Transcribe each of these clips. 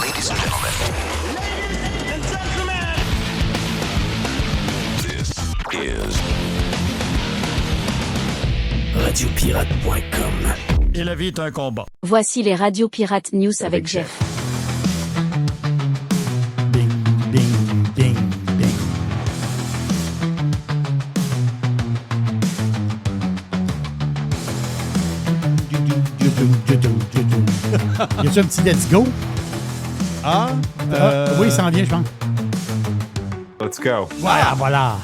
Ladies and gentlemen. Ladies and gentlemen. This is Radiopirate.com. Et la vie est un combat. Voici les Radio Pirates News avec Jeff. Bing, bing, bing, bing. Y a-tu un petit let's go? Oui, il s'en vient, je pense. Let's go. Voilà.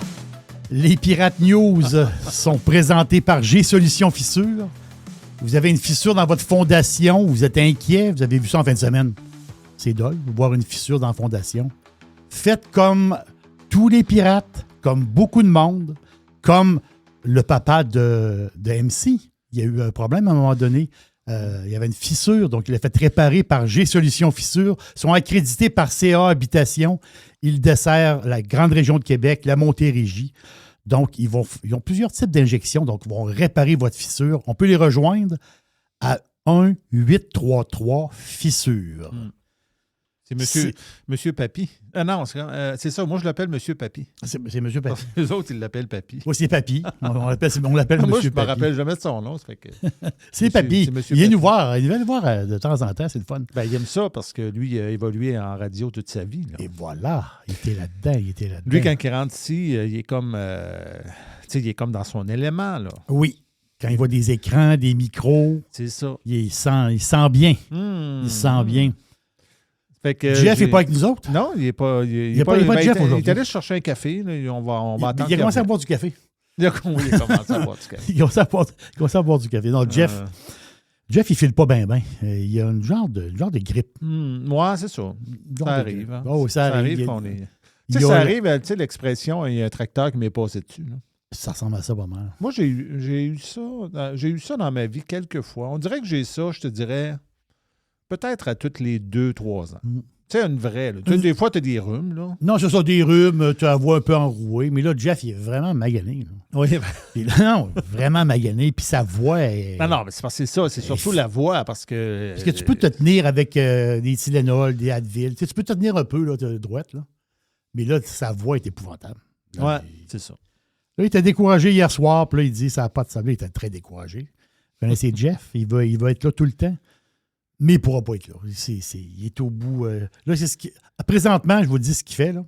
Les Pirates News sont présentés par G-Solutions Fissure. Vous avez une fissure dans votre fondation, vous êtes inquiet, vous avez vu ça en fin de semaine. C'est dole, voir une fissure dans la fondation. Faites comme tous les pirates, comme beaucoup de monde, comme le papa de MC. Il y a eu un problème à un moment donné. Il y avait une fissure, donc il a fait réparer par G-Solutions Fissure. Ils sont accrédités par CA Habitation. Ils desservent la grande région de Québec, la Montérégie. Donc, ils ont plusieurs types d'injections, donc ils vont réparer votre fissure. On peut les rejoindre à 1-833-FISSURE. C'est Monsieur Papy. Ah non, c'est ça. Moi, je l'appelle Monsieur Papy. C'est Monsieur Papy. Les autres, ils l'appellent Papy. Oui, c'est Papy. On l'appelle Monsieur Moi, je Papy. me rappelle jamais de son nom. Ça fait que c'est Papy. C'est Il vient Papy. nous voir. Il vient nous voir de temps en temps. C'est le fun. Ben, il aime ça parce que lui, il a évolué en radio toute sa vie. Là. Et voilà. Il était là-dedans. Lui, quand il rentre ici, il est comme, il est comme dans son élément. Là. Oui. Quand il voit des écrans, des micros, C'est ça. il sent bien. Il sent bien. Fait que Jeff n'est pas avec nous autres? Non, il n'est pas. Il n'y a pas de Jeff aujourd'hui. Il est allé chercher un café. Là, on va attendre. Il a commencé à boire du café. Il a commencé à boire du café. Il a commencé à boire du café. Non, Jeff, il file pas bien. Il a une genre de grippe. Moi, c'est ça. Ça arrive. Hein. Oh, ça arrive. Qu'on est... Tu sais, ça arrive, tu sais, l'expression, il y a un tracteur qui m'est passé dessus. Là. Ça ressemble à ça pas mal. Moi, j'ai eu ça dans ma vie quelques fois. On dirait que j'ai ça, je te dirais, peut-être à tous les 2-3 ans. Tu sais, une vraie. Là. Des fois, tu as des rhumes. Là. Non, c'est ça, des rhumes, tu la vois un peu enrouée. Mais là, Jeff, il est vraiment magané. Là. Oui. Non, vraiment magané. Puis sa voix est... Non, mais c'est parce que c'est ça. C'est surtout la voix parce que... Parce que tu peux te tenir avec des Tylenol, des Advil. Tu peux te tenir un peu, là, de droite. Là. Mais là, sa voix est épouvantable. Oui, c'est ça. Là, il était découragé hier soir. Puis là, il dit, ça n'a pas de sable. Il était très découragé. Vous connaissez Jeff? Il va être là tout le temps. Mais il ne pourra pas être là. Il est au bout. Là, présentement, je vous dis ce qu'il fait, là,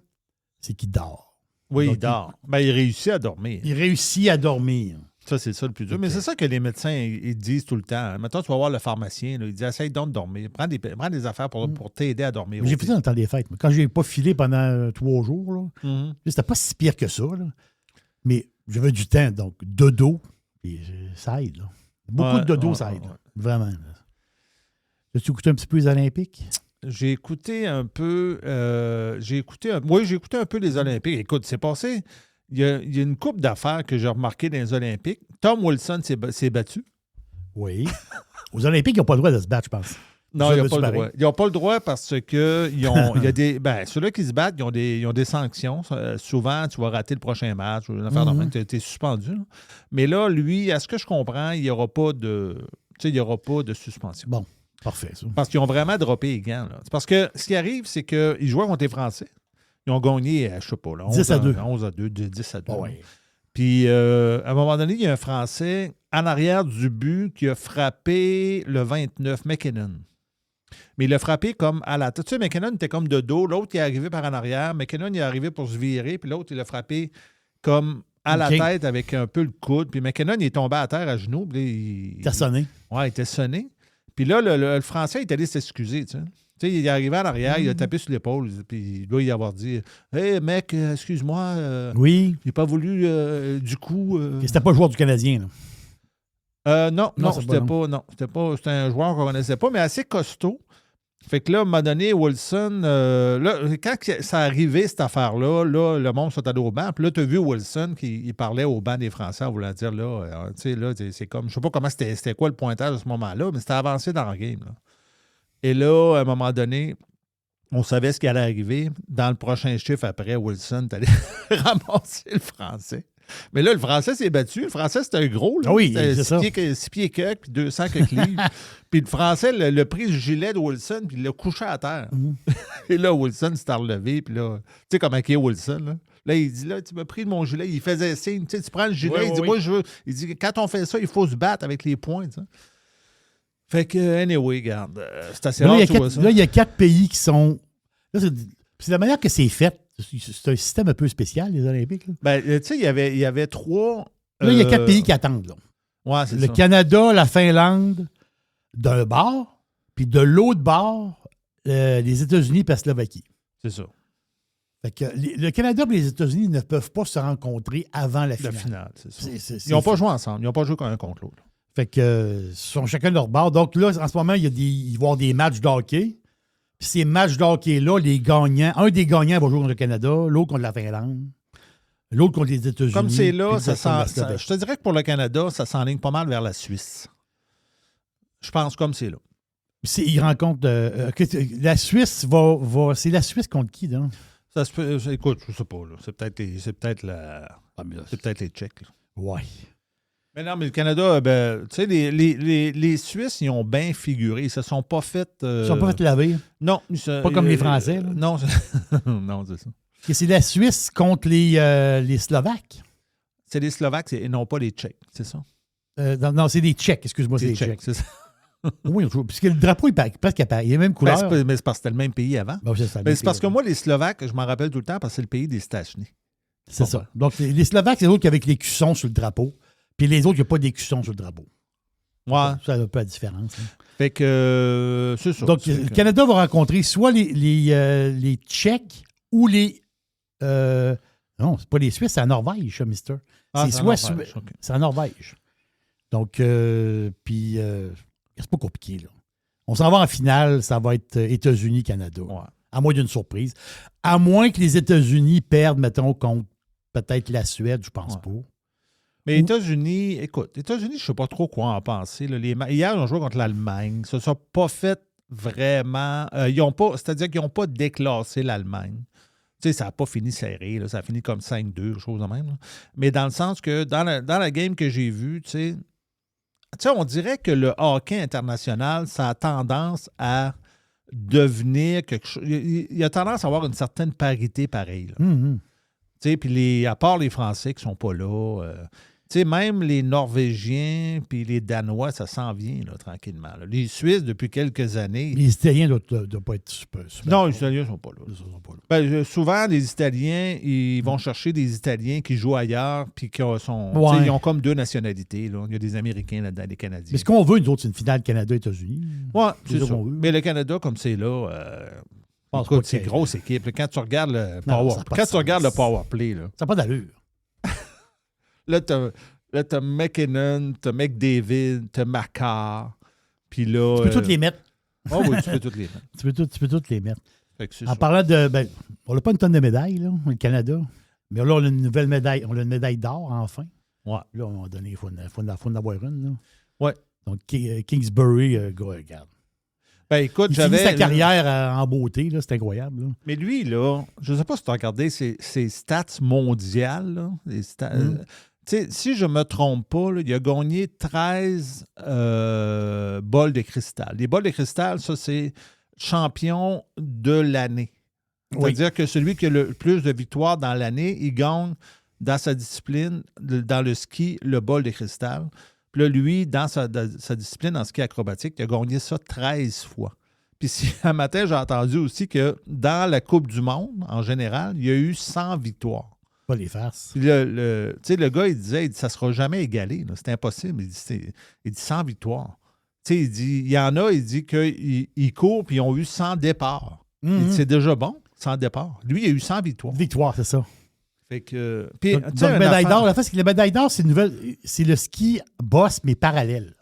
c'est qu'il dort. Oui, Donc, il dort. Il réussit à dormir. Il réussit à dormir. Ça, c'est ça le plus dur. Mais c'est ça que les médecins ils disent tout le temps. Maintenant, tu vas voir le pharmacien, là, il dit essaye donc de dormir. Prends des affaires pour t'aider à dormir. J'ai fait ça dans le temps des fêtes. Quand je n'ai pas filé pendant 3 jours, là, c'était pas si pire que ça. Là. Mais j'avais du temps, donc dodo, et ça aide. Là. Beaucoup de dodo, ça aide. Là. Vraiment. Là. As-tu écouté un petit peu les Olympiques? J'ai écouté un peu. J'ai écouté un peu les Olympiques. Écoute, c'est passé. Il y a une couple d'affaires que j'ai remarquées dans les Olympiques. Tom Wilson s'est battu. Oui. Aux Olympiques, ils n'ont pas le droit de se battre, je pense. Non, ils n'ont pas le droit. Ils n'ont pas le droit parce que il y a des. Ceux-là qui se battent, ils ont des sanctions. Souvent, tu vas rater le prochain match ou une affaire de même, tu es suspendu. Là. Mais là, lui, à ce que je comprends, il n'y aura pas de. Il n'y aura pas de suspension. Bon. Parfait, ça. Parce qu'ils ont vraiment droppé les gants. Là. C'est parce que ce qui arrive, c'est qu'ils jouaient contre les Français. Ils ont gagné, je ne sais pas, là, 10 à 2. 11 à 2, 10 à 2. Oh, ouais. Puis, à un moment donné, il y a un Français en arrière du but qui a frappé le 29, McKinnon. Mais il l'a frappé comme à la tête. Tu sais, McKinnon était comme de dos. L'autre, il est arrivé par en arrière. McKinnon, il est arrivé pour se virer. Puis l'autre, il l'a frappé comme à la tête avec un peu le coude. Puis McKinnon, il est tombé à terre à genoux. Puis il t'a sonné. Ouais, il était sonné. Puis là, le Français, il est allé s'excuser, tu sais. Tu sais, il est arrivé en arrière, il a tapé sur l'épaule, puis il doit y avoir dit « Hey, mec, excuse-moi, oui. J'ai pas voulu, du coup... C'était pas le joueur du Canadien, là. Non, c'était pas. C'était un joueur qu'on connaissait pas, mais assez costaud. Fait que là, à un moment donné, Wilson, là, quand ça arrivait, cette affaire-là, là, le monde s'est allé au banc. Puis là, tu as vu Wilson qui parlait au banc des Français en voulant dire, là, tu sais, là, c'est comme, je sais pas comment c'était quoi le pointage à ce moment-là, mais c'était avancé dans le game. Là. Et là, à un moment donné, on savait ce qui allait arriver. Dans le prochain chiffre après, Wilson, t'allais ramasser le Français. Mais là, le Français s'est battu. Le Français, c'était un gros. Là. Ah oui, C'était c'est ça. 6 pieds quelques, puis 200 quelques livres. Puis le Français le pris le gilet de Wilson, puis il l'a couché à terre. Et là, Wilson s'est relevé, puis là, tu sais comment il est Wilson, là? Là, il dit, là, tu m'as pris mon gilet. Il faisait signe, tu sais, tu prends le gilet. Il dit, moi, je veux. Il dit, quand on fait ça, il faut se battre avec les poings, tu sais. Fait que, anyway, regarde, c'est assez rare que tu vois ça. Là, il y a 4 pays qui sont... Là, c'est la manière que c'est fait. C'est un système un peu spécial, les Olympiques. Là, Ben, tu sais, il y avait 3... là il y a 4 pays qui attendent. Là. Ouais, c'est Le ça. Canada, la Finlande, d'un bord, puis de l'autre bord, les États-Unis et la Slovaquie. C'est ça. Fait que le Canada et les États-Unis ne peuvent pas se rencontrer avant la finale. La finale, c'est ça. C'est Ils n'ont pas ça. joué ensemble. Ils n'ont pas joué un contre l'autre. Fait que ils sont chacun de leur bord. Donc là, en ce moment, il va y avoir des matchs de hockey. Puis ces matchs de hockey-là, les gagnants, un des gagnants va jouer contre le Canada, l'autre contre la Finlande, l'autre contre les États-Unis. Comme c'est là, puis je te dirais que pour le Canada, ça s'enligne pas mal vers la Suisse. Je pense comme c'est là. Ils rencontrent... la Suisse va... C'est la Suisse contre qui, donc? Ça se peut, écoute, je sais pas. Là. C'est peut-être les Tchèques. Là. Ouais. Mais non, mais le Canada, ben, tu sais, les Suisses, ils ont bien figuré. Ils se sont pas fait... Ils ne sont pas fait laver. Non. Pas comme les Français. Là. Non, non, c'est ça. Et c'est la Suisse contre les Slovaques. C'est les Slovaques et non pas les Tchèques, c'est ça? Non, c'est des Tchèques, excuse-moi, c'est Les les Tchèques. c'est ça. Oui, puisque le drapeau est presque pareil. Il y a la même couleur. Mais c'est parce que c'était le même pays avant. Ben, c'est ça, Mais c'est parce que moi, les Slovaques, je m'en rappelle tout le temps parce que c'est le pays des Stachny. C'est ça. Donc, les Slovaques, c'est les autres qui avec l'écusson sur le drapeau. Puis les autres, il n'y a pas d'écusson sur le drapeau. Ouais. Ça a un peu la différence. Hein. Fait que c'est ça. Donc, le Canada va rencontrer soit les Tchèques ou les... non, c'est pas les Suisses, c'est la Norvège, ça, mister. Ah, c'est c'est soit... en Norvège, OK. C'est en Norvège. Donc, puis... c'est pas compliqué, là. On s'en va en finale, ça va être États-Unis-Canada. Ouais. À moins d'une surprise. À moins que les États-Unis perdent, mettons, contre peut-être la Suède, je pense pas. Mais États-Unis, écoute, États-Unis, je ne sais pas trop quoi en penser. Là. Hier, ils ont joué contre l'Allemagne. Ils ne se sont pas fait vraiment. C'est-à-dire qu'ils n'ont pas déclassé l'Allemagne. Tu sais, ça n'a pas fini serré. Là. Ça a fini comme 5-2, quelque chose de même. Là. Mais dans le sens que dans la game que j'ai vue, tu sais, on dirait que le hockey international, ça a tendance à devenir quelque chose. Il y a tendance à avoir une certaine parité pareille. Là. Mm-hmm. Tu sais, puis à part les Français qui sont pas là, tu sais, même les Norvégiens puis les Danois, ça s'en vient, là, tranquillement. Là. Les Suisses, depuis quelques années... Les Italiens ne doivent pas être super non, les Italiens ne sont pas là. Ils sont pas là. Ben, souvent, les Italiens, ils vont chercher des Italiens qui jouent ailleurs puis qui sont... Ouais. Tu sais, ils ont comme 2 nationalités. Là. Il y a des Américains là-dedans, des Canadiens. Mais ce qu'on veut, nous autres, c'est une finale Canada-États-Unis. Ouais, c'est ça ça. qu'on veut. Mais le Canada, comme c'est là... pense écoute, pas c'est que- une grosse équipe. Là. Quand tu regardes le Non, power, ça a pas de quand tu regardes le sens. power play, là, Ça n'a pas d'allure. là, t'as McKinnon, t'as McDavid, t'as Makar, puis là... Tu peux toutes les mettre. Ah oui, tu peux toutes les mettre. Tu peux toutes les mettre. Fait que c'est En ça. parlant de... Ben, on n'a pas une tonne de médailles, là, le Canada. Mais là, on a une nouvelle médaille. On a une médaille d'or, enfin. Ouais. Là, on a donné, il faut en avoir une. Là. Ouais. Donc, Kingsbury, regarde. Ben écoute, Il finit j'avais... sa carrière en beauté, là, c'est incroyable. Là. Mais lui, là, je ne sais pas si tu as regardé ses stats mondiales. Là, tu sais, si je ne me trompe pas, là, il a gagné 13 bols de cristal. Les bols de cristal, ça, c'est champion de l'année. Oui. C'est-à-dire que celui qui a le plus de victoires dans l'année, il gagne dans sa discipline, dans le ski, le bol de cristal. Puis là, lui, dans sa discipline en ski acrobatique, il a gagné ça 13 fois. Puis un matin, j'ai entendu aussi que dans la Coupe du monde, en général, il y a eu 100 victoires. Pas les farces. Puis tu sais, le gars, il dit, ça ne sera jamais égalé. Là. C'est impossible. Il dit 100 victoires. Tu sais, il y en a, il dit qu'ils courent puis ils ont eu 100 départs. Il dit, c'est déjà bon, 100 départs. Lui, il a eu 100 victoires. Victoire, c'est ça. Fait que... Puis, Donc, tu sais, une médaille affaire- d'or, la face, c'est que la médaille d'or, c'est une nouvelle. C'est le ski boss, mais parallèle.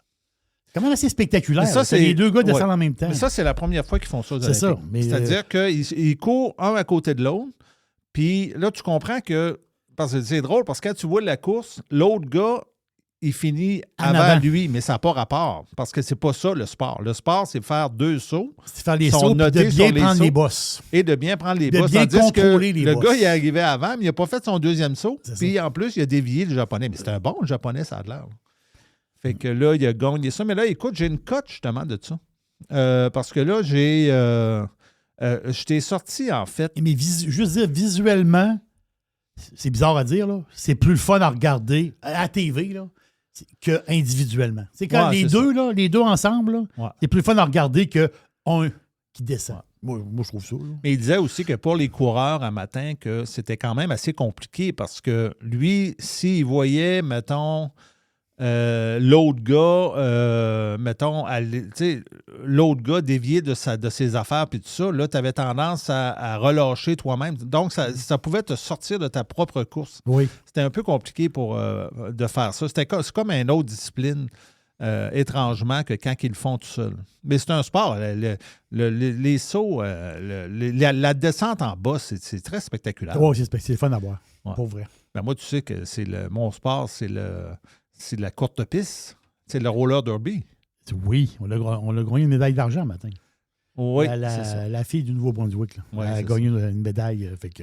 C'est quand même assez spectaculaire. Mais ça, là. c'est- Les deux gars descendent ouais. en même temps. Mais ça, c'est la première fois qu'ils font ça aux C'est ça, Olympiques. mais, C'est-à-dire qu'ils courent un à côté de l'autre. Puis là, tu comprends que... Parce que c'est drôle, parce que quand tu vois la course, l'autre gars, il finit En avant avant. lui, mais ça n'a pas rapport, parce que c'est pas ça le sport. Le sport, c'est faire 2 sauts C'est faire les Sont sauts puis de notés bien sur les prendre les sauts. bosses. et de bien prendre les De bosses. bien Tandis que contrôler les le bosses. gars, il est arrivé avant, mais il n'a pas fait son 2e saut. C'est Puis en plus, il a dévié le japonais. Mais c'était un bon japonais, ça a l'air. Fait que là, il a gagné ça. Mais là, écoute, j'ai une cote justement de ça. Parce que là, je t'ai sorti, en fait. Mais juste dire, visuellement, c'est bizarre à dire, là. C'est plus le fun à regarder à la TV, là, que individuellement. C'est quand Ouais, les c'est deux, là, les deux ensemble, là, Ouais. c'est plus le fun à regarder qu'un qui descend. Moi, je trouve ça. Là. Mais il disait aussi que pour les coureurs un matin, que c'était quand même assez compliqué parce que lui, s'il voyait, mettons, l'autre gars, mettons, l'autre gars dévier de ses affaires puis tout ça, là, tu avais tendance à relâcher toi-même. Donc, ça pouvait te sortir de ta propre course. Oui. C'était un peu compliqué de faire ça. C'est comme une autre discipline, étrangement, que quand ils le font tout seul. Mais c'est un sport. Les sauts, la descente en bas, c'est très spectaculaire. Oh, c'est le fun à voir. Ouais. Pour vrai. Ben, moi, tu sais que mon sport, c'est la courte piste. C'est le roller derby. Oui, on a gagné une médaille d'argent le matin. Oui, c'est ça. La fille du Nouveau-Brunswick, là, Ouais, elle a c'est gagné une médaille. Fait que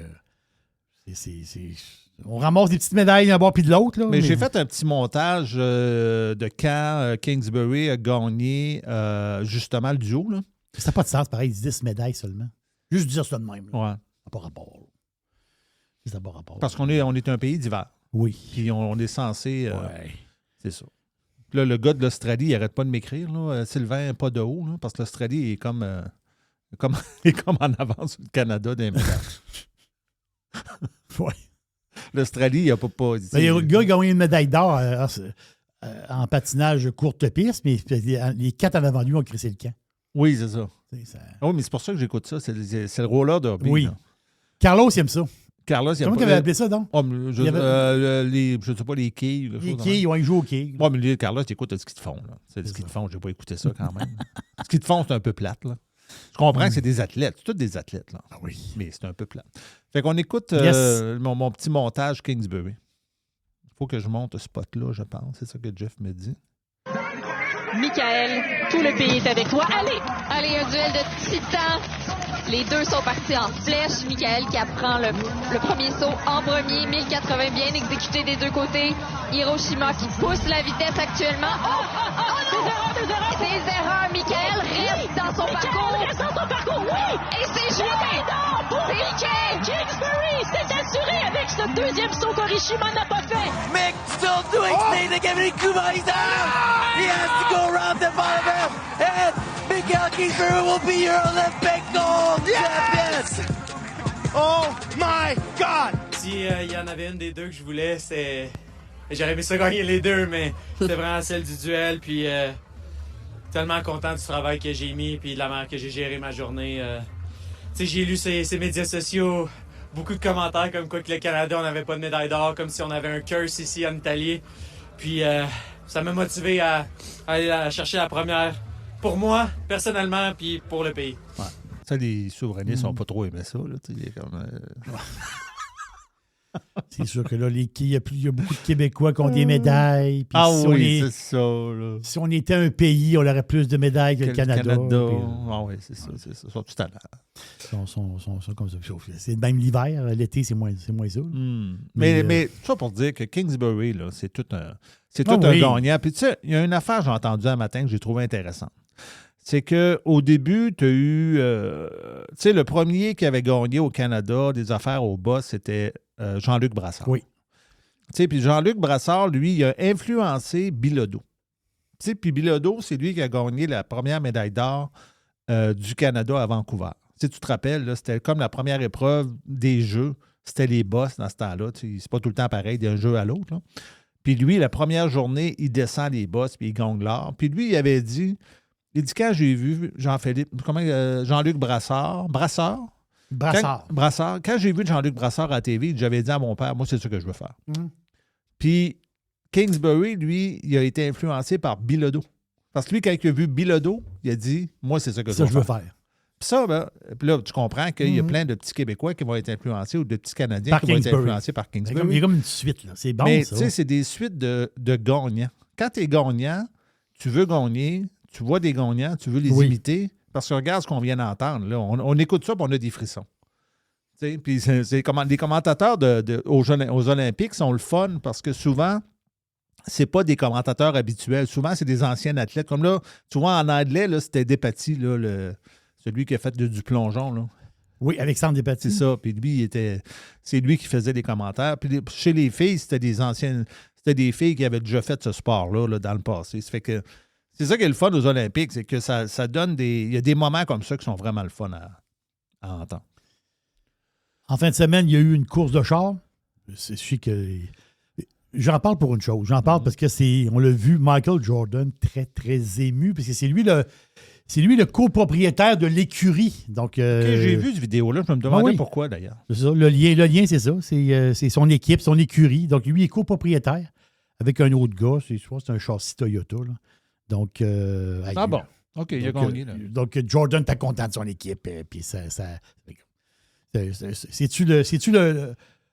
on ramasse des petites médailles d'un bord puis de l'autre. Là, Mais j'ai fait un petit montage de quand Kingsbury a gagné justement le duo. Là. Ça n'a pas de sens, pareil, 10 médailles seulement. Juste dire ça de même. Là. Ouais. Ça n'a pas rapport. Là. Ça n'a pas rapport. Parce qu'on est un pays d'hiver. Oui. Puis on est censé. Ouais. C'est ça. Puis là, le gars de l'Australie, il n'arrête pas de m'écrire. Là, Sylvain, pas de haut, là, parce que l'Australie est comme en avance sur le Canada des médailles. Ouais. L'Australie, il n'y a pas Le gars a gagné une médaille d'or en patinage courte piste, mais les 4 en avant lui ont crissé le camp. Oui, c'est ça. Ça... Oui, mais c'est pour ça que j'écoute ça. C'est le roller derby. Oui. Là. Carlos, il aime ça. Carlos, il y a Comment tu avais appelé ça, donc? Oh, je ne sais pas, les quilles. Les quilles, ils jouent aux quilles. Oui, mais lui, Carlos, écoute le ski de fond. Là. C'est le ski de fond, je n'ai pas écouté ça quand même. Le ski de fond, c'est un peu plate. Là. Je comprends que c'est des athlètes. C'est tous des athlètes. Là. Ah oui. Mais c'est un peu plate. Fait qu'on écoute mon petit montage Kingsbury. Il faut que je monte ce spot-là, je pense. C'est ça que Jeff me dit. Michael, tout le pays est avec toi. Allez, un duel de titans. Les deux sont partis en flèche. Michael qui apprend le premier saut en premier. 1080 bien exécuté des deux côtés. Hiroshima qui pousse la vitesse actuellement. Des erreurs. Michael reste dans son parcours. Oui! Et c'est joué! C'est Michael! Kingsbury s'est assuré avec ce deuxième saut qu'Hiroshima n'a pas fait. Mick still doing things to give me Kuma. He's down. He has to go around the bottom of him. And Miguel Kingsbury will be your Olympic gold champion. Oh my God! Si y en avait une des deux que je voulais, c'est... J'aurais aimé ça gagner les deux, mais c'était vraiment celle du duel. Puis tellement content du travail que j'ai mis, puis de la manière que j'ai géré ma journée. Tu sais, j'ai lu ces médias sociaux, beaucoup de commentaires comme quoi que le Canada, on n'avait pas de médaille d'or, comme si on avait un curse ici en Italie. Puis ça m'a motivé à aller chercher la première pour moi, personnellement, puis pour le pays. Ouais. Ça, les souverainistes n'ont pas trop aimé ça. Là, comme, C'est sûr que là, il y a beaucoup de Québécois qui ont des médailles. Puis c'est ça. Là. Si on était un pays, on aurait plus de médailles que le Canada. Ah oui, c'est ça. Ils sont tout à l'heure. Sont comme ça. C'est même l'hiver. L'été, c'est moins ça. Mais ça pour dire que Kingsbury, là, c'est tout un gagnant. Puis tu sais, il y a une affaire que j'ai entendue un matin que j'ai trouvé intéressante. C'est qu'au début, tu as eu... tu sais, le premier qui avait gagné au Canada des affaires au bas, c'était Jean-Luc Brassard. Oui. Tu sais, puis Jean-Luc Brassard, lui, il a influencé Bilodeau. Tu sais, puis Bilodeau, c'est lui qui a gagné la première médaille d'or du Canada à Vancouver. Tu sais, tu te rappelles, là, c'était comme la première épreuve des Jeux. C'était les bosses dans ce temps-là. Tu sais, c'est pas tout le temps pareil d'un jeu à l'autre. Là. Puis lui, la première journée, il descend les bosses, puis il gagne l'or. Puis lui, il avait dit... Il dit, quand j'ai vu Jean-Luc Brassard. Quand j'ai vu Jean-Luc Brassard à la TV, j'avais dit à mon père, moi, c'est ça que je veux faire. Puis Kingsbury, lui, il a été influencé par Bilodeau. Parce que lui, quand il a vu Bilodeau, il a dit, moi, c'est ça que je veux faire. Ça, puis là, tu comprends qu'il y a plein de petits Québécois qui vont être influencés ou de petits Canadiens Par qui vont être Kingsbury. influencés par Kingsbury. Il y a comme une suite, là. C'est bon, Mais ça. tu sais, c'est des suites de gagnants. Quand tu es gagnant, tu veux gagner, tu vois des gagnants, tu veux les imiter, parce que regarde ce qu'on vient d'entendre. Là. On écoute ça, puis on a des frissons. Tu sais, puis les commentateurs aux Olympiques sont le fun, parce que souvent, c'est pas des commentateurs habituels. Souvent, c'est des anciens athlètes. Comme là, tu vois, en anglais, là, c'était Despatie, là, celui qui a fait du plongeon. Là. Oui, Alexandre Despatie. C'est ça. Puis lui, c'est lui qui faisait les commentaires. Puis chez les filles, c'était des filles qui avaient déjà fait ce sport-là là, dans le passé. Ça fait que c'est ça qui est le fun aux Olympiques, c'est que ça donne il y a des moments comme ça qui sont vraiment le fun à entendre. En fin de semaine, il y a eu une course de char. Je sais que... J'en parle pour une chose. J'en parle parce que on l'a vu, Michael Jordan très, très ému, parce que c'est lui le copropriétaire de l'écurie. Donc, j'ai vu cette vidéo-là. Je me demandais pourquoi, d'ailleurs. C'est ça. Le lien, c'est ça. C'est son équipe, son écurie. Donc, lui, il est copropriétaire avec un autre gars. C'est un châssis Toyota. Là. Donc, bon. OK, il a gagné. Là. Donc, Jordan était content de son équipe. Puis c'est-tu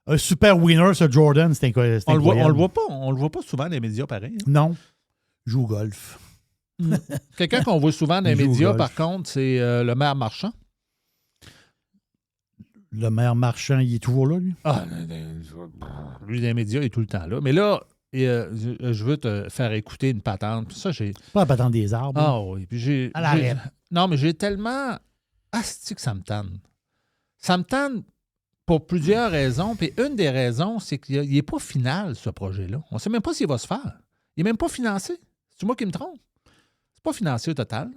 un super winner, ce Jordan? C'est incroyable. On le voit pas souvent dans les médias, pareil. Hein? Non. Il joue au golf. Quelqu'un qu'on voit souvent dans les médias, par contre, c'est le maire Marchand. Le maire Marchand, il est toujours là, lui? Lui, dans les médias, il est tout le temps là. Mais là, je veux te faire écouter une patente. Puis ça, pas la patente des arbres. Ah oui. Puis à l'arrêt. Non, mais j'ai tellement... c'est que ça me tanne. Ça me tanne pour plusieurs raisons. Puis une des raisons, c'est qu'il n'est pas final, ce projet-là. On ne sait même pas s'il va se faire. Il n'est même pas financé. C'est moi qui me trompe. C'est pas financé au total.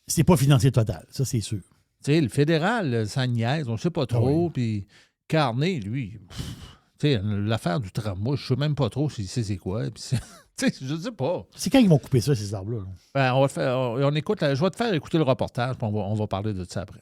C'est pas financé total, ça, c'est sûr. Tu sais, le fédéral, ça niaise, on ne sait pas trop. Puis Carnet, lui, tu sais, l'affaire du tramway, je ne sais même pas trop si c'est quoi. Puis je ne sais pas. C'est quand ils vont couper ça, ces arbres-là? Je vais te faire écouter le reportage, puis on va parler de ça après.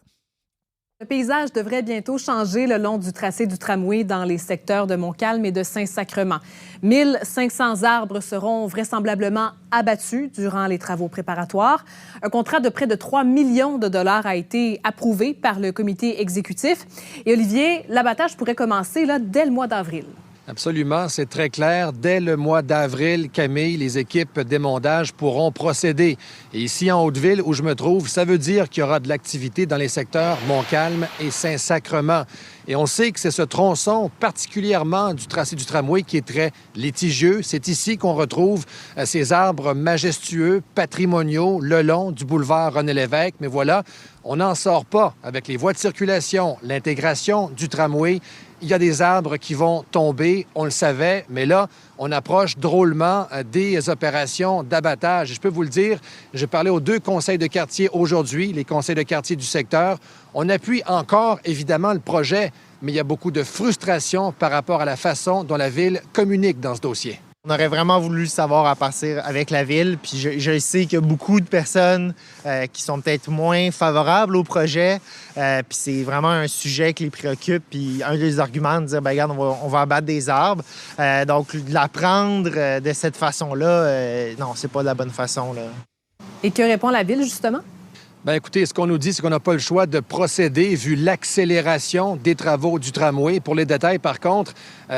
Le paysage devrait bientôt changer le long du tracé du tramway dans les secteurs de Montcalm et de Saint-Sacrement. 1500 arbres seront vraisemblablement abattus durant les travaux préparatoires. Un contrat de près de 3 millions de dollars a été approuvé par le comité exécutif. Et Olivier, l'abattage pourrait commencer dès le mois d'avril. Absolument, c'est très clair. Dès le mois d'avril, Camille, les équipes d'émondage pourront procéder. Et ici, en Hauteville, où je me trouve, ça veut dire qu'il y aura de l'activité dans les secteurs Montcalm et Saint-Sacrement. Et on sait que c'est ce tronçon, particulièrement du tracé du tramway, qui est très litigieux. C'est ici qu'on retrouve ces arbres majestueux, patrimoniaux, le long du boulevard René-Lévesque. Mais voilà, on n'en sort pas avec les voies de circulation, l'intégration du tramway. Il y a des arbres qui vont tomber, on le savait, mais là, on approche drôlement des opérations d'abattage. Je peux vous le dire, j'ai parlé aux 2 conseils de quartier aujourd'hui, les conseils de quartier du secteur. On appuie encore, évidemment, le projet, mais il y a beaucoup de frustration par rapport à la façon dont la Ville communique dans ce dossier. On aurait vraiment voulu le savoir à partir avec la Ville. Puis je sais qu'il y a beaucoup de personnes qui sont peut-être moins favorables au projet. Puis c'est vraiment un sujet qui les préoccupe. Puis un des arguments de dire, bien, regarde, on va abattre des arbres. Donc, de l'apprendre de cette façon-là, non, c'est pas de la bonne façon, là. Et que répond la Ville, justement? Bien, écoutez, ce qu'on nous dit, c'est qu'on n'a pas le choix de procéder vu l'accélération des travaux du tramway. Pour les détails, par contre,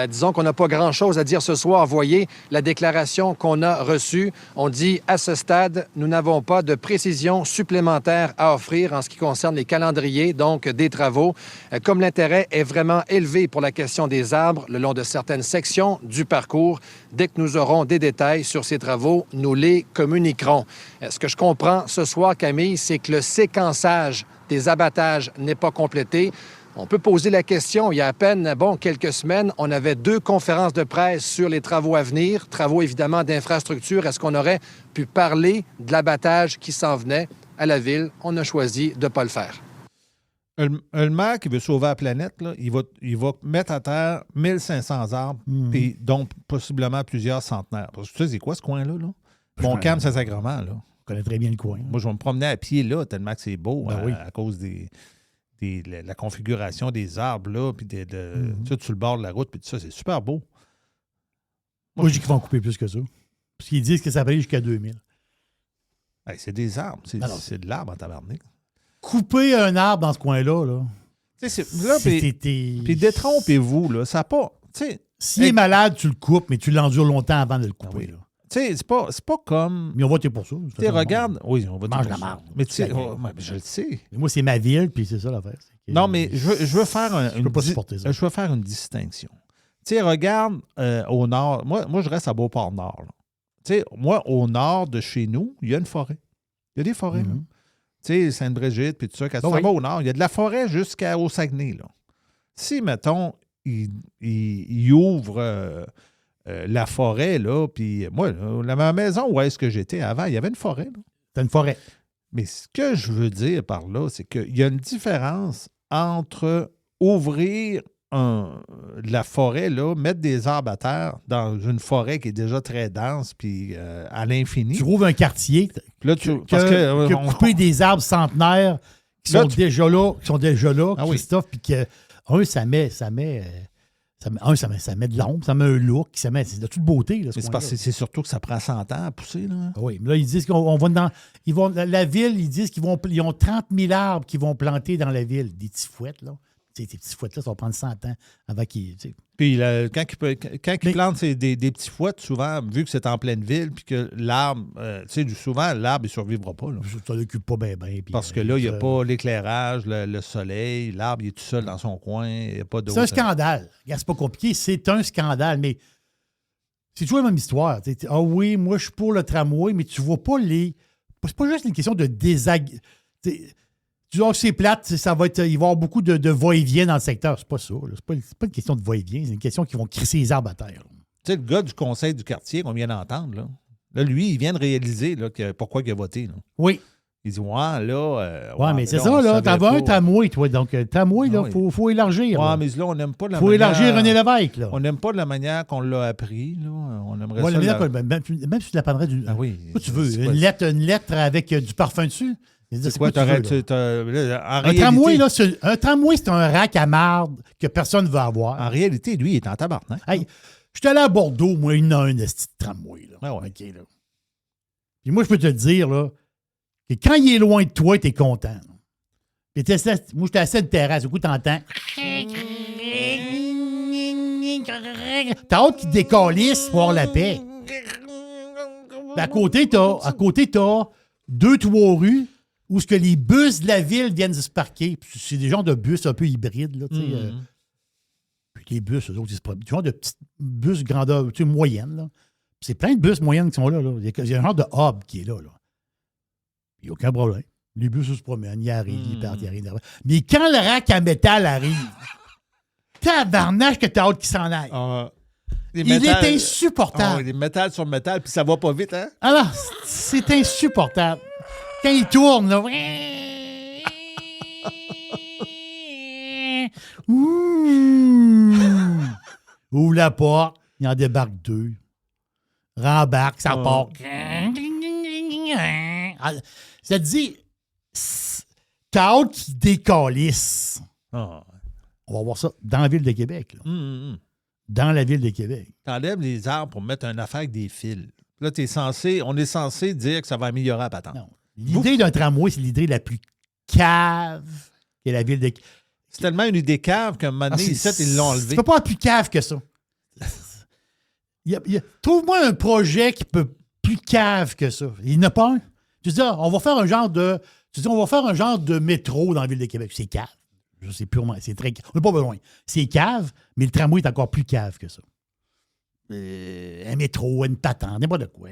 disons qu'on n'a pas grand-chose à dire ce soir. Voyez la déclaration qu'on a reçue. On dit, à ce stade, nous n'avons pas de précision supplémentaire à offrir en ce qui concerne les calendriers, donc des travaux. Comme l'intérêt est vraiment élevé pour la question des arbres le long de certaines sections du parcours, dès que nous aurons des détails sur ces travaux, nous les communiquerons. Ce que je comprends ce soir, Camille, c'est que le séquençage des abattages n'est pas complété. On peut poser la question, il y a à peine, quelques semaines, on avait 2 conférences de presse sur les travaux à venir, travaux évidemment d'infrastructure. Est-ce qu'on aurait pu parler de l'abattage qui s'en venait à la Ville? On a choisi de ne pas le faire. Le maire qui veut sauver la planète, là, il va mettre à terre 1500 arbres, puis donc possiblement plusieurs centenaires. Parce que tu sais, c'est quoi ce coin-là? Là? Montcalm, Saint-Sacrement, là. On connaît très bien le coin. Moi, je vais me promener à pied là, tellement que c'est beau, oui. à cause de la configuration des arbres, là, puis sur le bord de la route, puis tout ça, c'est super beau. Moi, je dis qu'ils vont couper plus que ça. Parce qu'ils disent que ça va aller jusqu'à 2000. Hey, c'est des arbres. C'est de l'arbre en tabarnak. couper un arbre dans ce coin-là, là. Puis détrompez-vous, là. Ça n'a pas. S'il est malade, tu le coupes, mais tu l'endures longtemps avant de le couper. Là. C'est pas comme. Mais on va voter pour ça. Regarde. Oui, on va mange la marde. Mais je le sais. Mais moi, c'est ma ville, puis c'est ça l'affaire. Non, mais je veux faire je peux pas supporter ça. Je veux faire une distinction. Tu sais, regarde au nord. Moi, je reste à Beauport-Nord. Tu sais, moi, au nord de chez nous, il y a une forêt. Il y a des forêts, là. Tu sais, Sainte-Brigitte, puis tout ça. Quand tu vas au nord, il y a de la forêt jusqu'au Saguenay, là. Si, mettons, il ouvre la forêt, là, puis moi, la maison où est-ce que j'étais avant, il y avait une forêt, là. C'est une forêt. Mais ce que je veux dire par là, c'est qu'il y a une différence entre ouvrir la forêt, là, mettre des arbres à terre dans une forêt qui est déjà très dense puis à l'infini. Tu trouves un quartier là, couper des arbres centenaires qui sont déjà là, Christophe, puis que ça met de l'ombre, ça met un look, ça met de toute beauté. Là, c'est surtout que ça prend 100 ans à pousser. Là. Oui, mais là, ils disent qu'on va dans. La ville, ils disent ils ont 30 000 arbres qu'ils vont planter dans la ville. Des petits fouettes, là. Ces petits fouettes-là, ça va prendre 100 ans avant qu'ils. Puis quand ils plantent des petits fouettes, souvent, vu que c'est en pleine ville, puis que l'arbre, souvent, l'arbre, il ne survivra pas. Là. Ça ne l'occupe pas bien. Parce que là, il n'y a pas l'éclairage, le soleil, l'arbre, il est tout seul dans son coin, il n'y a pas d'autre. C'est un scandale. C'est pas compliqué, c'est un scandale, mais c'est toujours la même histoire. Ah oui, moi, je suis pour le tramway, mais tu vois pas les. C'est pas juste une question de tu dis, c'est plate, ça va être, il va y avoir beaucoup de va-et-vient dans le secteur. C'est pas ça. C'est pas une question de va-et-vient, c'est une question qu'ils vont crisser les arbres à terre. Tu sais, le gars du conseil du quartier qu'on vient d'entendre, là, lui, il vient de réaliser là, pourquoi il a voté. Là. Oui. Il dit, là. Ouais, mais c'est ça, là. T'en vas un tramway, toi. Donc, le tramway, là, il faut élargir. Ouais, mais là, on n'aime pas de la manière. Il faut élargir René Lévesque, là. On n'aime pas de la manière qu'on l'a appris, là. On aimerait ça. Même si tu l'apprendrais du. Ah oui. Quoi tu veux? Une lettre avec du parfum dessus? C'est quoi, un tramway, là, un tramway, c'est un rack à marde que personne ne veut avoir. En réalité, lui, il est en tabarnak. Hey, je suis allé à Bordeaux, moi, il y en a un petit tramway, là. Ah ouais. Okay, là. Puis moi, je peux te dire, là, que quand il est loin de toi, t'es content. Puis moi, j'étais assis à une terrasse, du coup, t'entends. T'as hâte qu'il décalisse pour avoir la paix. Puis à côté, t'as 2-3 rues où ce que les bus de la ville viennent se parquer. C'est des genres de bus un peu hybrides. Là, puis les bus, eux autres, c'est des genres de petits bus grandeur moyenne. Là. C'est plein de bus moyennes qui sont là. Il y a un genre de hub qui est là. Il n'y a aucun problème. Les bus se promènent, ils arrivent, ils partent, ils arrivent. Mais quand le rack à métal arrive, tabarnache que t'as hâte qu'il s'en aille. Il est insupportable. Des métal sur métal, puis ça va pas vite, hein? Alors, c'est insupportable. Quand il tourne, là. Ouvre la porte, il en débarque 2. Rembarque, ça part. Ça te dit, t'as hâte qu'il décalisse. On va voir ça dans la ville de Québec. Là. Dans la ville de Québec. T'enlèves les arbres pour mettre un affaire avec des fils. Là, on est censé dire que ça va améliorer la patente. Non. L'idée d'un tramway, c'est l'idée la plus cave que la ville de Québec. C'est tellement une idée cave qu'un moment donné, ils l'ont enlevé. Tu peux pas être plus cave que ça. Trouve-moi un projet qui peut plus cave que ça. Il n'y en a pas un. Tu dis, on va faire un genre de métro dans la ville de Québec. C'est cave. C'est purement, c'est très cave. On n'est pas besoin. C'est cave, mais le tramway est encore plus cave que ça. Un métro, une patente, n'importe quoi.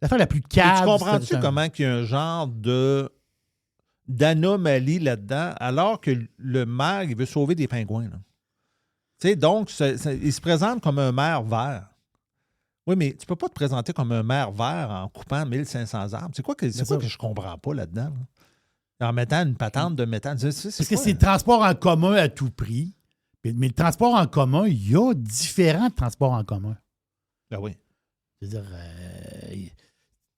L'affaire la plus cave. Et tu comprends-tu comment il y a un genre d'anomalie là-dedans, alors que le maire, il veut sauver des pingouins, là? Tu sais, donc, il se présente comme un maire vert. Oui, mais tu peux pas te présenter comme un maire vert en coupant 1500 arbres. C'est quoi que je comprends pas là-dedans? Là? En mettant une patente de métal. Parce que c'est le transport en commun à tout prix. Mais le transport en commun, il y a différents transports en commun. Ben oui. C'est-à-dire,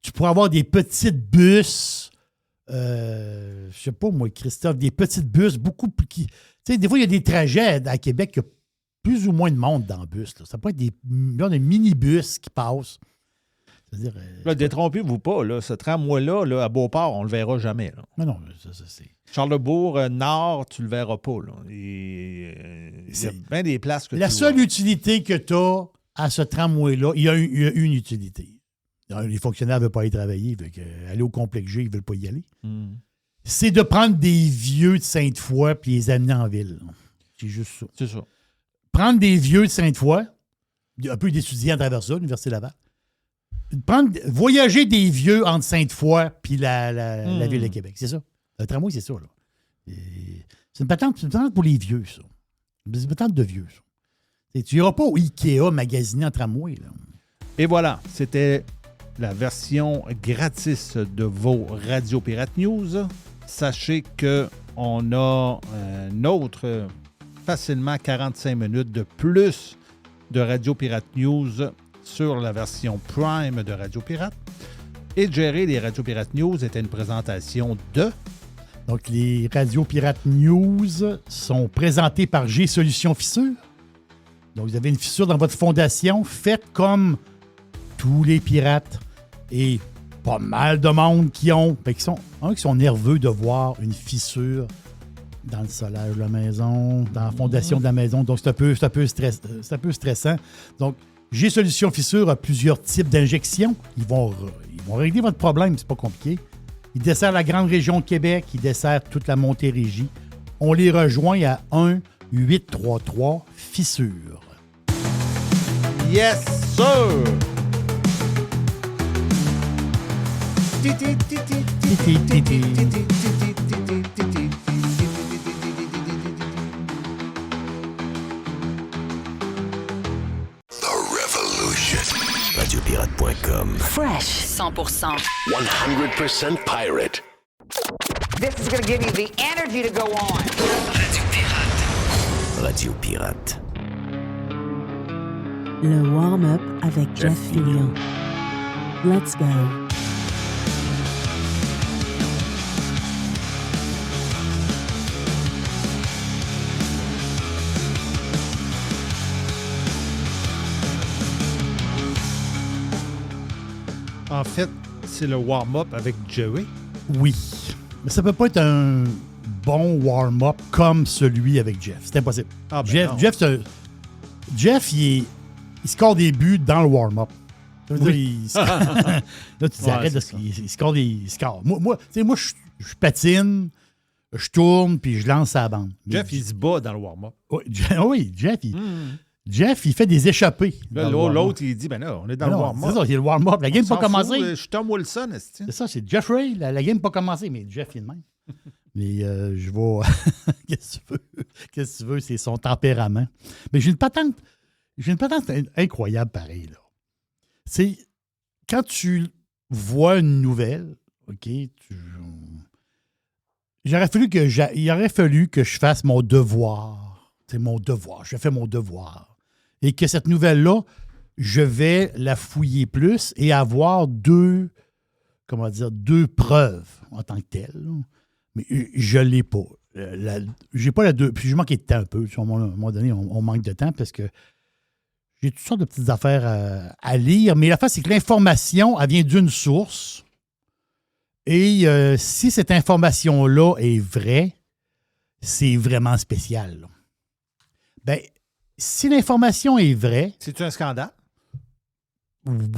tu pourrais avoir des petites bus, je sais pas moi, Christophe, des petites bus beaucoup plus... Tu sais, des fois, il y a des trajets à Québec, il y a plus ou moins de monde dans le bus. Là. Ça peut être des minibus qui passent. C'est-à-dire, là, détrompez-vous pas, là, ce tramway-là, là, à Beauport, on le verra jamais. Là. Non, ça c'est... Charlesbourg Nord, tu le verras pas. Là. Il y a bien des places que la tu seule vois. utilité que tu as à ce tramway-là, il y a une utilité. Les fonctionnaires ne veulent pas y travailler. Aller au complexe G, ils ne veulent pas y aller. C'est de prendre des vieux de Sainte-Foy et les amener en ville. C'est juste ça. C'est ça. Prendre des vieux de Sainte-Foy, il y a un peu d'étudiants à travers ça, l'Université Laval. Voyager des vieux entre Sainte-Foy et la ville de Québec. C'est ça. Le tramway, c'est ça. Là. C'est une patente pour les vieux, ça. C'est une patente de vieux, ça. Tu n'iras pas au Ikea magasiner en tramway. Là. Et voilà, c'était la version gratis de vos Radio Pirate News. Sachez qu'on a un autre facilement 45 minutes de plus de Radio Pirate News sur la version Prime de Radio Pirate. Et de gérer les Radio Pirate News était une présentation de... Donc, les Radio Pirate News sont présentés par G-Solutions Fissure. Donc, vous avez une fissure dans votre fondation, faites comme tous les pirates et pas mal de monde qui sont nerveux de voir une fissure dans le solage de la maison, dans la fondation de la maison. Donc, c'est un peu stressant. Donc, G-Solutions Fissure a plusieurs types d'injections. Ils vont régler votre problème, c'est pas compliqué. Ils desservent la grande région de Québec, ils desservent toute la Montérégie. On les rejoint à 1-833-Fissure. Yes, sir! Radiopirate.com. Fresh 100%. 100% pirate. This is going to give you the energy to go on. Radio Pirate. Le warm-up avec Jeff Fillion. Let's go. En fait, c'est le warm-up avec Joey. Oui. Mais ça peut pas être un bon warm-up comme celui avec Jeff. C'est impossible. Ah ben Jeff, il score des buts dans le warm-up. Ça veut dire, là, tu dis, arrête, il score des scores. Moi, je patine, je tourne, puis je lance à la bande. Jeff, il se bat dans le warm-up. Oui, Jeff, il fait des échappées. Là, l'autre, il dit, ben là, on est dans le warm-up. C'est ça, il y a le warm-up. La game n'a pas commencé. Je suis Tom Wilson, est-ce que c'est ça, c'est Jeffrey. La game n'a pas commencé, mais Jeff, il est de même. Mais je vais... Qu'est-ce que tu veux? C'est son tempérament. Mais j'ai une patente incroyable pareil, là. C'est quand tu vois une nouvelle, OK, il aurait fallu que je fasse mon devoir. C'est mon devoir. Je fais mon devoir. Et que cette nouvelle-là, je vais la fouiller plus et avoir deux preuves en tant que telles. Là. Mais je ne l'ai pas. J'ai pas la deux. Puis j'ai manqué de temps un peu. À un moment donné, on manque de temps parce que j'ai toutes sortes de petites affaires à lire. Mais l'affaire, c'est que l'information, elle vient d'une source. Et si cette information-là est vraie, c'est vraiment spécial. Là. Ben, si l'information est vraie... C'est-tu un scandale?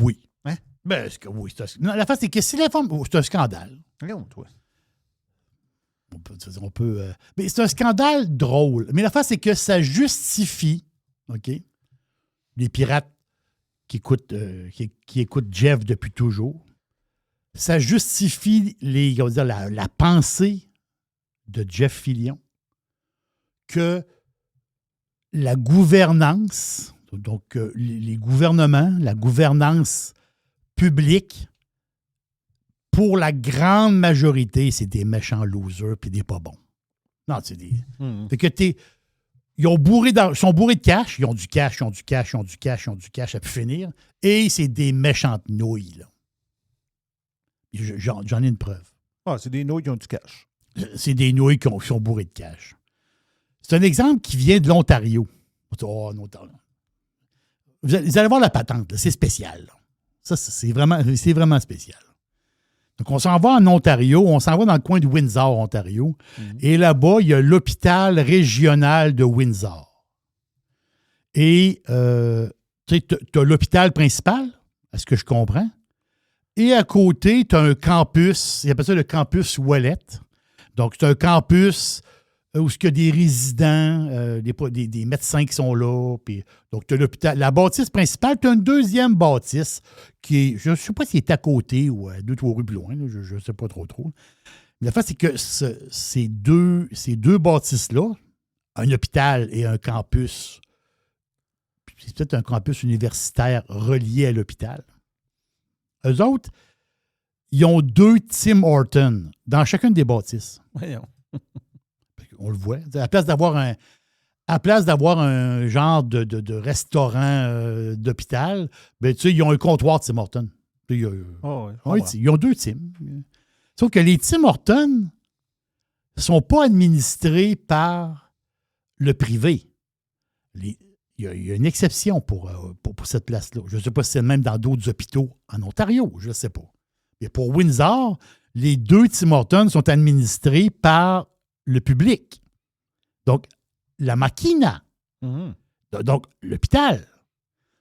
Oui. Hein? Ben, oui, c'est un scandale. Non, l'affaire, c'est que si l'information... C'est un scandale. Regarde, toi. On peut mais c'est un scandale drôle. Mais l'affaire, c'est que ça justifie, OK, les pirates qui écoutent Jeff depuis toujours, ça justifie la pensée de Jeff Fillion que la gouvernance, donc les gouvernements, la gouvernance publique, pour la grande majorité, c'est des méchants losers puis des pas bons. Non, c'est des... Fait que ils sont bourrés de cash, ils ont du cash à pu finir, et c'est des méchantes nouilles, là. J'en ai une preuve. Ah, c'est des nouilles qui ont du cash. C'est des nouilles qui sont bourrées de cash. C'est un exemple qui vient de l'Ontario. Oh, non, vous allez voir la patente, là. C'est spécial. Là. Ça, c'est vraiment spécial. Donc, on s'en va en Ontario, on s'en va dans le coin de Windsor, Ontario. Et là-bas, il y a l'hôpital régional de Windsor. Et tu as l'hôpital principal, à ce que je comprends. Et à côté, tu as un campus, ils appellent ça le campus Ouellet. Donc, c'est un campus où il y a des résidents, des médecins qui sont là. Puis, donc, tu as l'hôpital. La bâtisse principale, tu as une deuxième bâtisse qui est, je ne sais pas si elle est à côté ou à 2-3 rues plus loin, là, je ne sais pas trop. Mais la fait, c'est que ces deux bâtisses-là, un hôpital et un campus, c'est peut-être un campus universitaire relié à l'hôpital. Eux autres, ils ont 2 Tim Hortons dans chacune des bâtisses. Voyons. On le voit. À la place d'avoir un genre de restaurant d'hôpital, ben, tu sais, ils ont un comptoir de Tim Hortons. Ils ont 2 Tim. Sauf que les Tim Hortons ne sont pas administrés par le privé. Il y a une exception pour cette place-là. Je ne sais pas si c'est le même dans d'autres hôpitaux en Ontario, je ne sais pas. Mais pour Windsor, les 2 Tim Hortons sont administrés par le public. Donc, la Makina. Donc, l'hôpital.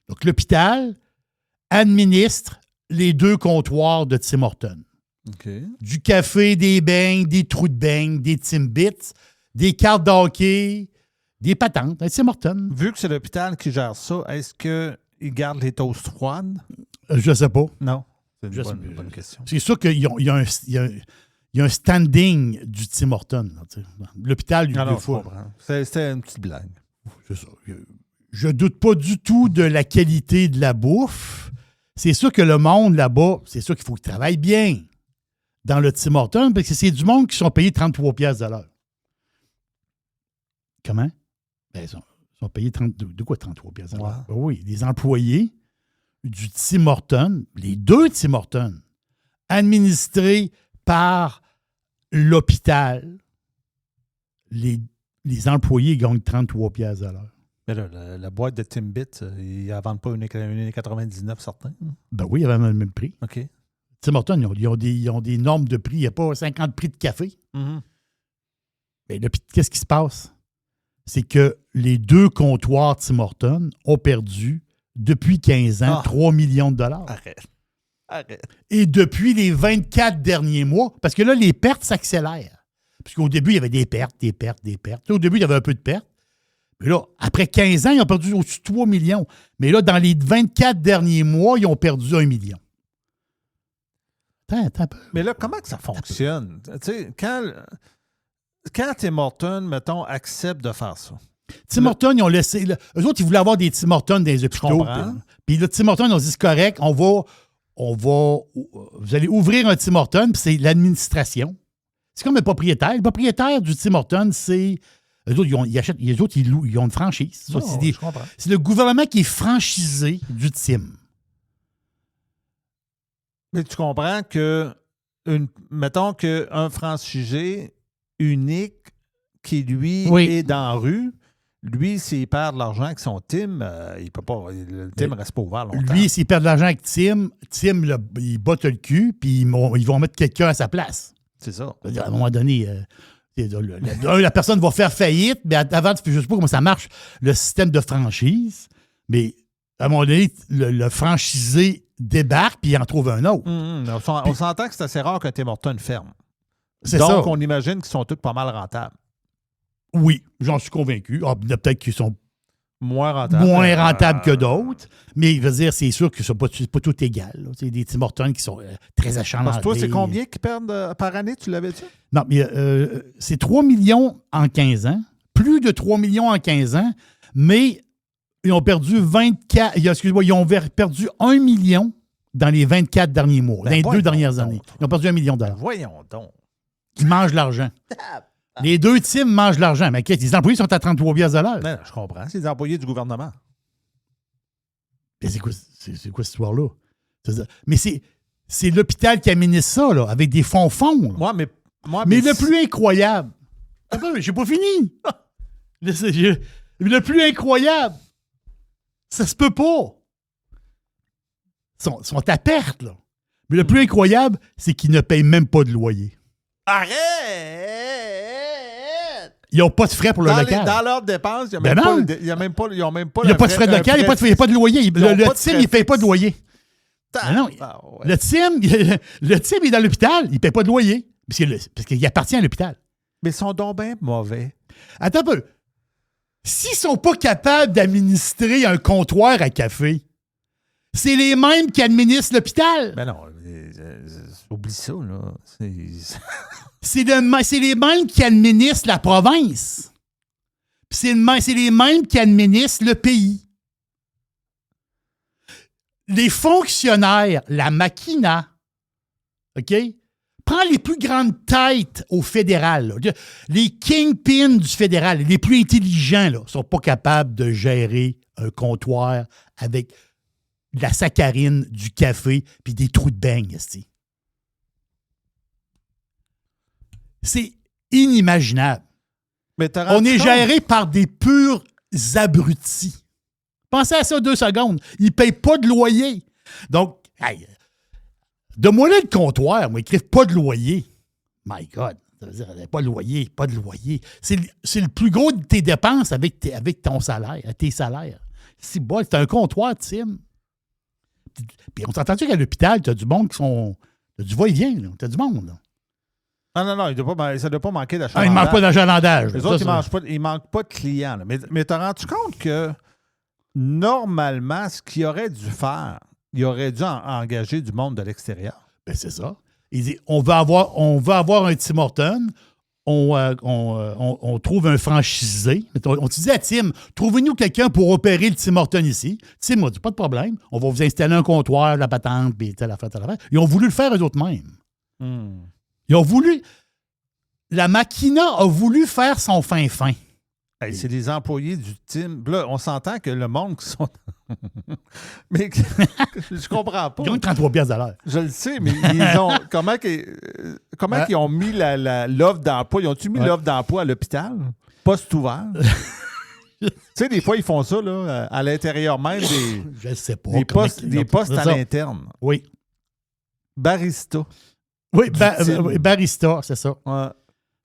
Donc, l'hôpital administre les 2 comptoirs de Tim Hortons. Okay. Du café, des beignes, des trous de beignes, des Timbits, des cartes d'hockey, des patentes, un Tim Hortons. Vu que c'est l'hôpital qui gère ça, est-ce qu'ils gardent les toasts froides? Je ne sais pas. Non. C'est une bonne question. C'est sûr qu'il y a un standing du Tim Hortons. L'hôpital, il y a 2 fois. C'était une petite blague. C'est ça. Je ne doute pas du tout de la qualité de la bouffe. C'est sûr que le monde là-bas, c'est sûr qu'il faut qu'il travaille bien dans le Tim Hortons parce que c'est du monde qui sont payés 33$ de l'heure. Comment? Ben, ils sont payés de quoi 33$ de l'heure? Ben oui, les employés du Tim Hortons, les 2 Tim Hortons, administrés par l'hôpital, les employés gagnent 33$ de l'heure. Mais là, la boîte de Timbits, ils ne vendent pas 1,99$ certains? Ben oui, ils avaient le même prix. OK. Tim Hortons, ils ont des normes de prix. Il n'y a pas 50 prix de café. Mais qu'est-ce qui se passe? C'est que les 2 comptoirs Tim Hortons ont perdu, depuis 15 ans, 3 millions de dollars. Arrête. Et depuis les 24 derniers mois, parce que là, les pertes s'accélèrent. Parce qu'au début, il y avait des pertes. Au début, il y avait un peu de pertes. Mais là, après 15 ans, ils ont perdu au-dessus de 3 millions. Mais là, dans les 24 derniers mois, ils ont perdu 1 million. Attends un peu. Mais là, comment que ça fonctionne? Tu sais, quand Tim Hortons, mettons, accepte de faire ça. Tim Hortons, ils ont laissé... eux autres, ils voulaient avoir des Tim Hortons dans les hôpitaux. Puis là, Tim Hortons, ils ont dit, c'est correct, vous allez ouvrir un Tim Hortons, puis c'est l'administration. C'est comme le propriétaire. Le propriétaire du Tim Hortons, c'est... Eux autres, ils louent, ils ont une franchise. C'est le gouvernement qui est franchisé du Tim. Mais tu comprends que, mettons qu'un franchisé unique qui, lui, est dans la rue, lui, s'il perd de l'argent avec son Tim, il peut pas. Le Tim ne reste pas ouvert longtemps. Lui, s'il perd de l'argent avec Tim, il botte le cul, puis ils vont mettre quelqu'un à sa place. C'est ça. À un moment donné, la personne va faire faillite, mais avant, je ne sais pas comment ça marche, le système de franchise, mais à un moment donné, le franchisé débarque, puis il en trouve un autre. On s'entend que c'est assez rare qu'un Tim Hortons ferme. C'est donc, ça. on imagine qu'ils sont tous pas mal rentables. Oui, j'en suis convaincu. Peut-être qu'ils sont moins rentables que d'autres, mais je veux dire, c'est sûr que c'est pas tout égal. C'est des Tim Hortons qui sont très achalandés. Parce que toi, c'est combien qu'ils perdent par année, tu l'avais dit? Non, mais c'est 3 millions en 15 ans, plus de 3 millions en 15 ans, mais ils ont perdu ils ont perdu 1 million dans les 24 derniers mois, dans les 2 dernières années. Ils ont perdu 1 million de dollars. Voyons donc. Ils mangent l'argent. Les 2 teams mangent l'argent. Mais les employés sont à 33$ de l'heure. Ben, je comprends. C'est des employés du gouvernement. Mais c'est quoi cette histoire-là? Mais c'est l'hôpital qui administre ça, là, avec des fonds. Mais le plus incroyable... Attends, j'ai pas fini! Le plus incroyable, ça se peut pas. sont à perte, là. Mais le plus incroyable, c'est qu'ils ne payent même pas de loyer. Arrête! Ils n'ont pas de frais pour le local. Dans leurs dépenses, il n'y Ben a non. même pas. Ils n'ont même pas. Il n'y a pas de frais de local, il n'y a pas de loyer. Le team, il ne paye pas de loyer. Ben non, ouais. le team est dans l'hôpital, il ne paye pas de loyer. Parce qu'il appartient à l'hôpital. Mais ils sont donc bien mauvais. Attends un peu. S'ils ne sont pas capables d'administrer un comptoir à café, c'est les mêmes qui administrent l'hôpital. Ben non, oublie ça, là. C'est les mêmes qui administrent la province. Puis c'est les mêmes qui administrent le pays. Les fonctionnaires, la machina, OK? Prends les plus grandes têtes au fédéral. Là. Les kingpins du fédéral, les plus intelligents, ne sont pas capables de gérer un comptoir avec de la saccharine, du café puis des trous de beigne. C'est inimaginable. Mais on est géré par des purs abrutis. Pensez à ça 2 secondes. Ils ne payent pas de loyer. Donc, hey, donne-moi là le comptoir, moi, écrive pas de loyer. My God. Ça veut dire, pas de loyer, pas de loyer. C'est le plus gros de tes dépenses avec ton salaire, tes salaires. C'est un comptoir, Tim. Puis on s'entend-tu qu'à l'hôpital, tu as du monde qui sont. Tu as du va-et-vient, tu as du monde. Là. Non, ça ne doit pas manquer d'achalandage. Il ne manque pas d'achalandage. Les autres, ils ne manquent pas de clients. Là. Mais tu as rendu compte que normalement, ce qu'il aurait dû faire, il aurait dû engager du monde de l'extérieur. Ben c'est ça. Il dit on veut avoir un Tim Hortons, on trouve un franchisé. On te dit à Tim, trouvez-nous quelqu'un pour opérer le Tim Hortons ici. Tim m'a dit pas de problème, on va vous installer un comptoir, la patente, puis telle affaire. Ils ont voulu le faire eux autres mêmes. Ils ont voulu. La machina a voulu faire son fin-fin. Hey, c'est les employés du team. Là, on s'entend que le monde qui sont. Mais je comprends pas. Ils ont 33 piastres à l'heure. Je le sais, mais ils ont. Comment ils ont mis l'offre d'emploi? Ils ont-tu mis l'offre d'emploi à l'hôpital? Poste ouvert? Tu sais, des fois, ils font ça là, à l'intérieur même des. Je sais pas. Des postes à l'interne. Oui. Barista. Oui, barista, c'est ça. Ouais.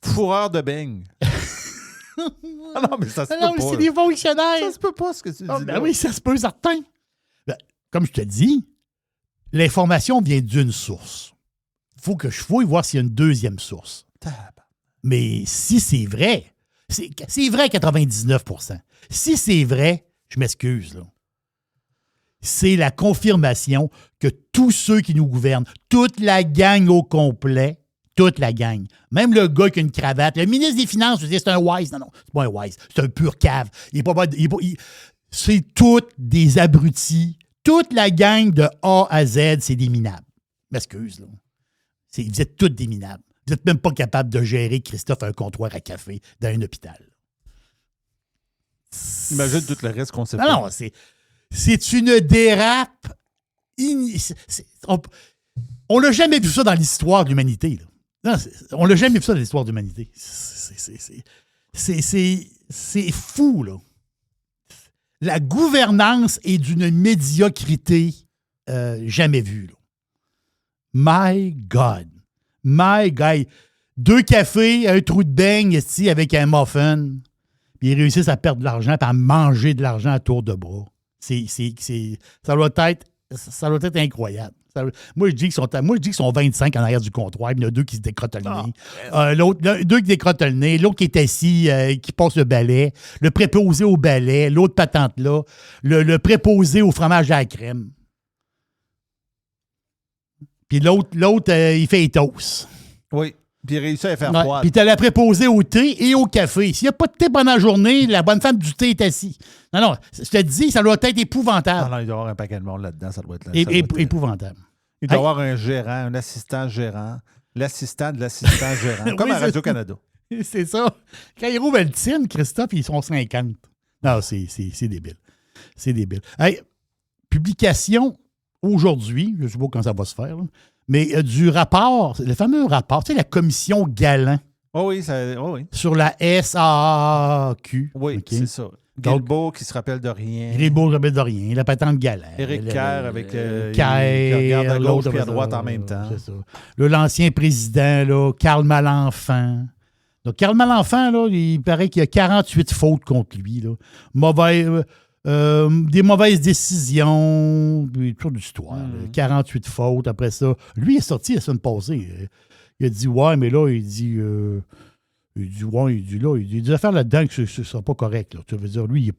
Fourreur de beignes. Ah non, mais ça se peut pas. C'est des fonctionnaires. Ça se peut pas, ce que tu dis. Ben oui, ça se peut, certain. Ben, comme je te dis, l'information vient d'une source. Il faut que je fouille voir s'il y a une deuxième source. Mais si c'est vrai, c'est vrai à 99%. Si c'est vrai, je m'excuse, là. C'est la confirmation que tous ceux qui nous gouvernent, toute la gang au complet, toute la gang, même le gars qui a une cravate, le ministre des Finances, c'est un wise. Non, c'est pas un wise, c'est un pur cave. C'est tous des abrutis. Toute la gang de A à Z, c'est des minables. M'excuse, là. Vous êtes tous des minables. Vous n'êtes même pas capable de gérer, Christophe, un comptoir à café dans un hôpital. Imagine tout le reste qu'on sait pas. Non, c'est une dérape. On l'a jamais vu ça dans l'histoire de l'humanité. Non, on l'a jamais vu ça dans l'histoire de l'humanité. C'est fou, là. La gouvernance est d'une médiocrité jamais vue. Là. My God. 2 cafés, un trou de beigne ici avec un muffin. Puis ils réussissent à perdre de l'argent et à manger de l'argent à tour de bras. Ça doit être incroyable. Moi, je dis qu'ils sont 25 en arrière du comptoir. Il y en a 2 qui se décrottent le nez. 2 qui décrottent le nez. L'autre qui est assis, qui passe le balai. Le préposé au balai. L'autre patente là. Le préposé au fromage à la crème. Puis l'autre il fait les toasts. Oui. Puis il réussit à faire froid. Puis tu as la préposée au thé et au café. S'il n'y a pas de thé pendant la journée, la bonne femme du thé est assise. Non, je te dis, ça doit être épouvantable. Non, il doit y avoir un paquet de monde là-dedans. Ça doit être épouvantable. Il doit y avoir un gérant, un assistant gérant, l'assistant de l'assistant gérant, comme à Radio-Canada. C'est ça. Quand ils rouvent le tin, Christophe, ils sont 50. Non, c'est débile. C'est débile. Hey, publication aujourd'hui, je ne sais pas quand ça va se faire, là, mais du rapport, le fameux rapport, tu sais, la commission Galland. Oh oui, oui. Sur la SAQ. Oui, okay. c'est ça. Guilbeault qui se rappelle de rien. Guilbeault ne se rappelle de rien. La patente Galère. Éric Kerr avec qui Kerr, regarde à gauche et à ça, droite en même temps. C'est ça. Là, l'ancien président, là, Karl Malenfant. Donc, Karl Malenfant, là, il paraît qu'il y a 48 fautes contre lui. Là. Des mauvaises décisions, puis toute d'histoire. 48 fautes. Après ça, lui il est sorti la semaine passée. Il a dit, ouais, mais là, il dit des affaires là-dedans que ce ne sera pas correct. Là. Tu veux dire, lui, il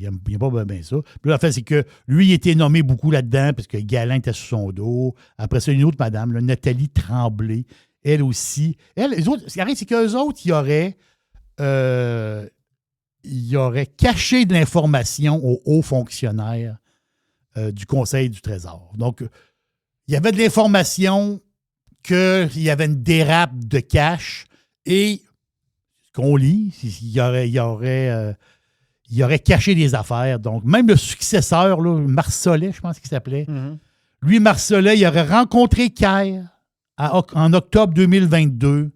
n'aime pas bien ça. Puis là, la fait, c'est que lui, il était nommé beaucoup là-dedans parce que Galin était sur son dos. Après ça, une autre madame, là, Nathalie Tremblay, elle aussi. Les autres, ce qui arrive, c'est qu'eux autres, il aurait caché de l'information aux hauts fonctionnaires du Conseil du Trésor. Donc, il y avait de l'information qu'il y avait une dérape de cash et ce qu'on lit, il aurait caché des affaires. Donc, même le successeur, là, Marcelet, je pense qu'il s'appelait, lui, Marcelet, il aurait rencontré Kerr en octobre 2022.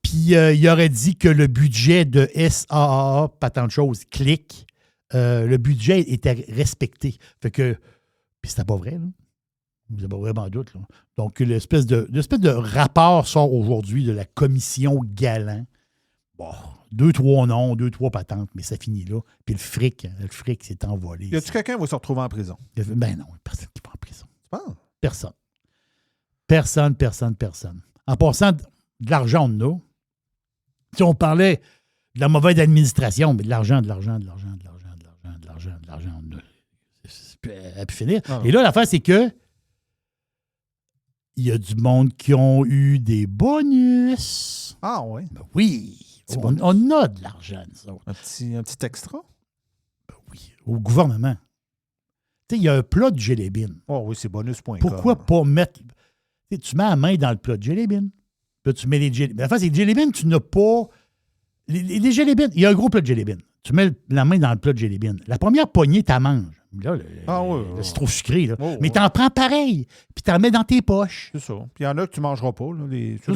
Puis, il aurait dit que le budget de SAAA, pas tant de choses, clique, le budget était respecté. Fait que, puis c'était pas vrai, là. Vous n'avez pas vraiment doute, là. Donc, l'espèce de rapport sort aujourd'hui de la commission Galland. Bon, 2-3 noms, 2-3 patentes, mais ça finit là. Puis le fric s'est envolé. Y a-tu quelqu'un qui va se retrouver en prison? Ben non, personne qui va en prison. Tu penses? Personne. En passant de l'argent, on en a. Si on parlait de la mauvaise administration, mais de l'argent, on a. Elle a pu finir. Ah. Et là, l'affaire, c'est que il y a du monde qui ont eu des bonus. Ah oui? Ben oui. On a de l'argent, nous autres. Un petit extra? Ben oui. Au gouvernement. Tu sais, il y a un plat de Jelly-Bean. Oh oui, c'est bonus.com. Pourquoi pas mettre... Tu mets la main dans le plat de Jelly-Bean. Là, tu mets les Jelly-Bean. La fin, c'est que Jelly-Bean, tu n'as pas... Les Jelly-Bean, il y a un gros plat de Jelly-Bean. Tu mets la main dans le plat de Jelly-Bean. La première poignée, tu la manges. Là, c'est trop sucré. Là. Mais tu en prends pareil. Puis tu en mets dans tes poches. C'est ça. Puis il y en a que tu ne mangeras pas. Là,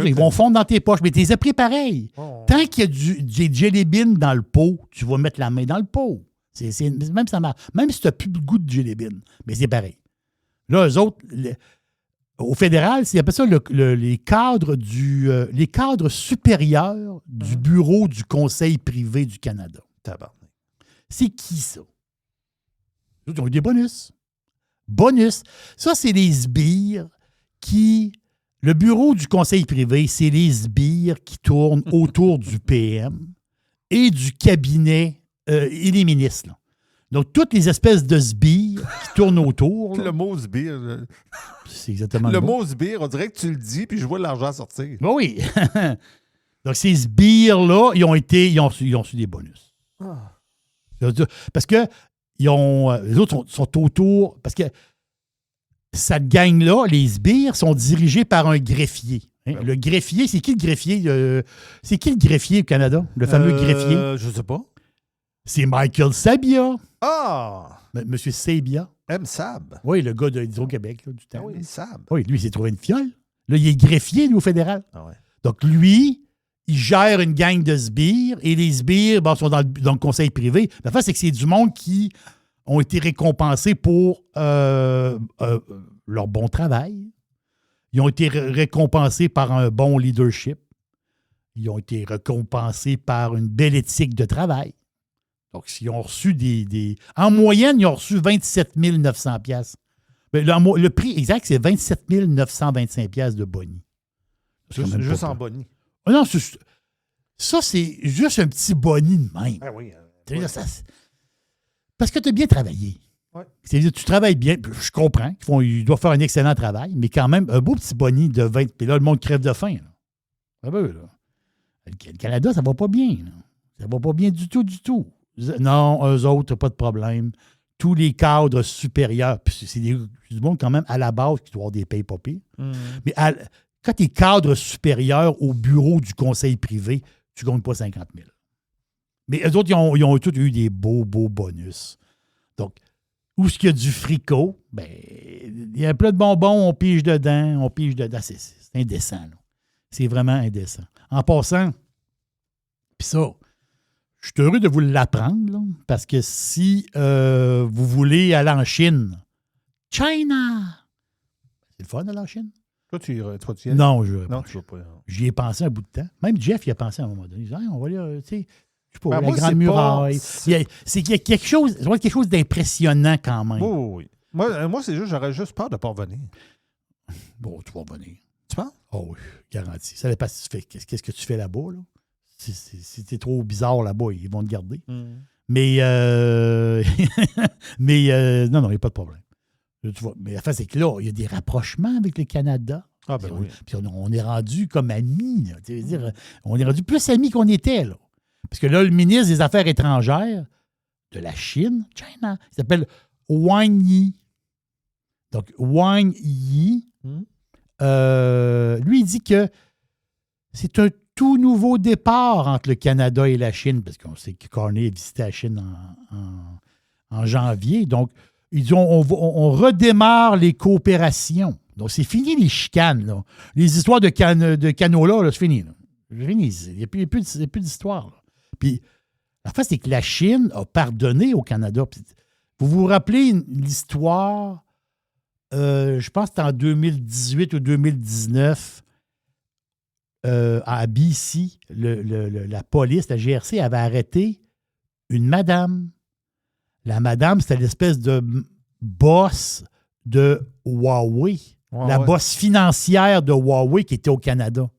ils vont fondre dans tes poches. Mais tu les as pris pareil. Tant qu'il y a des Jelly-Bean dans le pot, tu vas mettre la main dans le pot. Même, ça marche. Même si tu n'as plus le goût de Jelly-Bean. Mais c'est pareil. Là, eux autres... Au fédéral, c'est appelle ça les cadres les cadres supérieurs du bureau du Conseil privé du Canada. Tabarnak. C'est qui ça? Ils ont eu des bonus. Bonus. Ça, c'est les sbires qui... Le bureau du Conseil privé, c'est les sbires qui tournent autour du PM et du cabinet et les ministres. Là. Donc, toutes les espèces de sbires qui tournent autour. Le mot sbire. C'est exactement le mot sbire, on dirait que tu le dis, puis je vois l'argent sortir. Ben oui. Donc, ces sbires-là, ils ont reçu des bonus. Ah. Parce que les autres sont autour. Parce que cette gang-là, les sbires, sont dirigés par un greffier. Hein? Le greffier, c'est qui le greffier? C'est qui le greffier au Canada? Le fameux greffier? Je sais pas. C'est Michael Sabia. Ah! Monsieur Sabia. M. Sab. Oui, le gars d'Hydro-Québec du temps. Ah oui, Sab. Oui, lui, il s'est trouvé une fiole. Là, il est greffier, lui, au fédéral. Ah ouais. Donc, lui, il gère une gang de sbires et les sbires sont dans le conseil privé. La fin, c'est que c'est du monde qui ont été récompensés pour leur bon travail. Ils ont été récompensés par un bon leadership. Ils ont été récompensés par une belle éthique de travail. Donc, ils ont reçu en moyenne, ils ont reçu 27 900 $. Le prix exact, c'est 27 925 $ de boni. Juste en boni. Non, ça, c'est juste un petit boni de même. Ah oui. Parce que tu as bien travaillé. Ouais. C'est-à-dire, tu travailles bien. Je comprends qu'ils doivent faire un excellent travail, mais quand même, un beau petit boni de 20. Puis là, le monde crève de faim. Là. Ah ben, là. Le Canada, ça va pas bien. Là. Ça va pas bien du tout, du tout. Non, eux autres, pas de problème. Tous les cadres supérieurs, puis c'est du monde quand même à la base qui doit avoir des payes pas pires. Mais quand tu es cadre supérieur au bureau du conseil privé, tu ne gagnes pas 50 000. Mais eux autres, ils ont tous eu des beaux bonus. Donc, où est-ce qu'il y a du fricot? Ben, il y a un plat de bonbons, on pige dedans. C'est indécent, là. C'est vraiment indécent. En passant, puis ça, Je suis heureux de vous l'apprendre, là, parce que si vous voulez aller en Chine, China! C'est le fun d'aller en Chine? Toi, tu y Non, je non, tu vas pas. J'y ai pensé un bout de temps. Même Jeff y a pensé à un moment donné. Il dit, on va aller, tu sais, je sais pas, Ben, la moi, Grande c'est Muraille. pas- Il y a quelque chose, ça doit être quelque chose d'impressionnant quand même. Oui. Moi, c'est juste, j'aurais juste peur de ne pas revenir. Bon, tu vas revenir. Tu penses? Oh oui, garanti. Ça dépend si tu fais. Qu'est-ce que tu fais là-bas, là? Si t'es trop bizarre là-bas, ils vont te garder. Mais, non, il n'y a pas de problème. Tu vois, mais la fin, c'est que là, il y a des rapprochements avec le Canada. Ah, ben oui. Puis on est rendu comme amis. Là. Tu veux dire, on est rendu plus amis qu'on était, là. Parce que là, le ministre des Affaires étrangères de la Chine, China, il s'appelle Wang Yi. Donc, Wang Yi, lui, il dit que c'est un tout nouveau départ entre le Canada et la Chine, parce qu'on sait que Carney a visité la Chine en janvier. Donc, ils dit on redémarre les coopérations. Donc, c'est fini les chicanes, là. Les histoires de canola, là, c'est fini. Là. C'est fini. Il n'y a plus d'histoire. Là. Puis, la face, c'est que la Chine a pardonné au Canada. Puis, vous vous rappelez l'histoire, je pense que c'était en 2018 ou 2019, à BC, la police, la GRC, avait arrêté une madame. La madame, c'était l'espèce de boss de Huawei. La boss financière de Huawei qui était au Canada.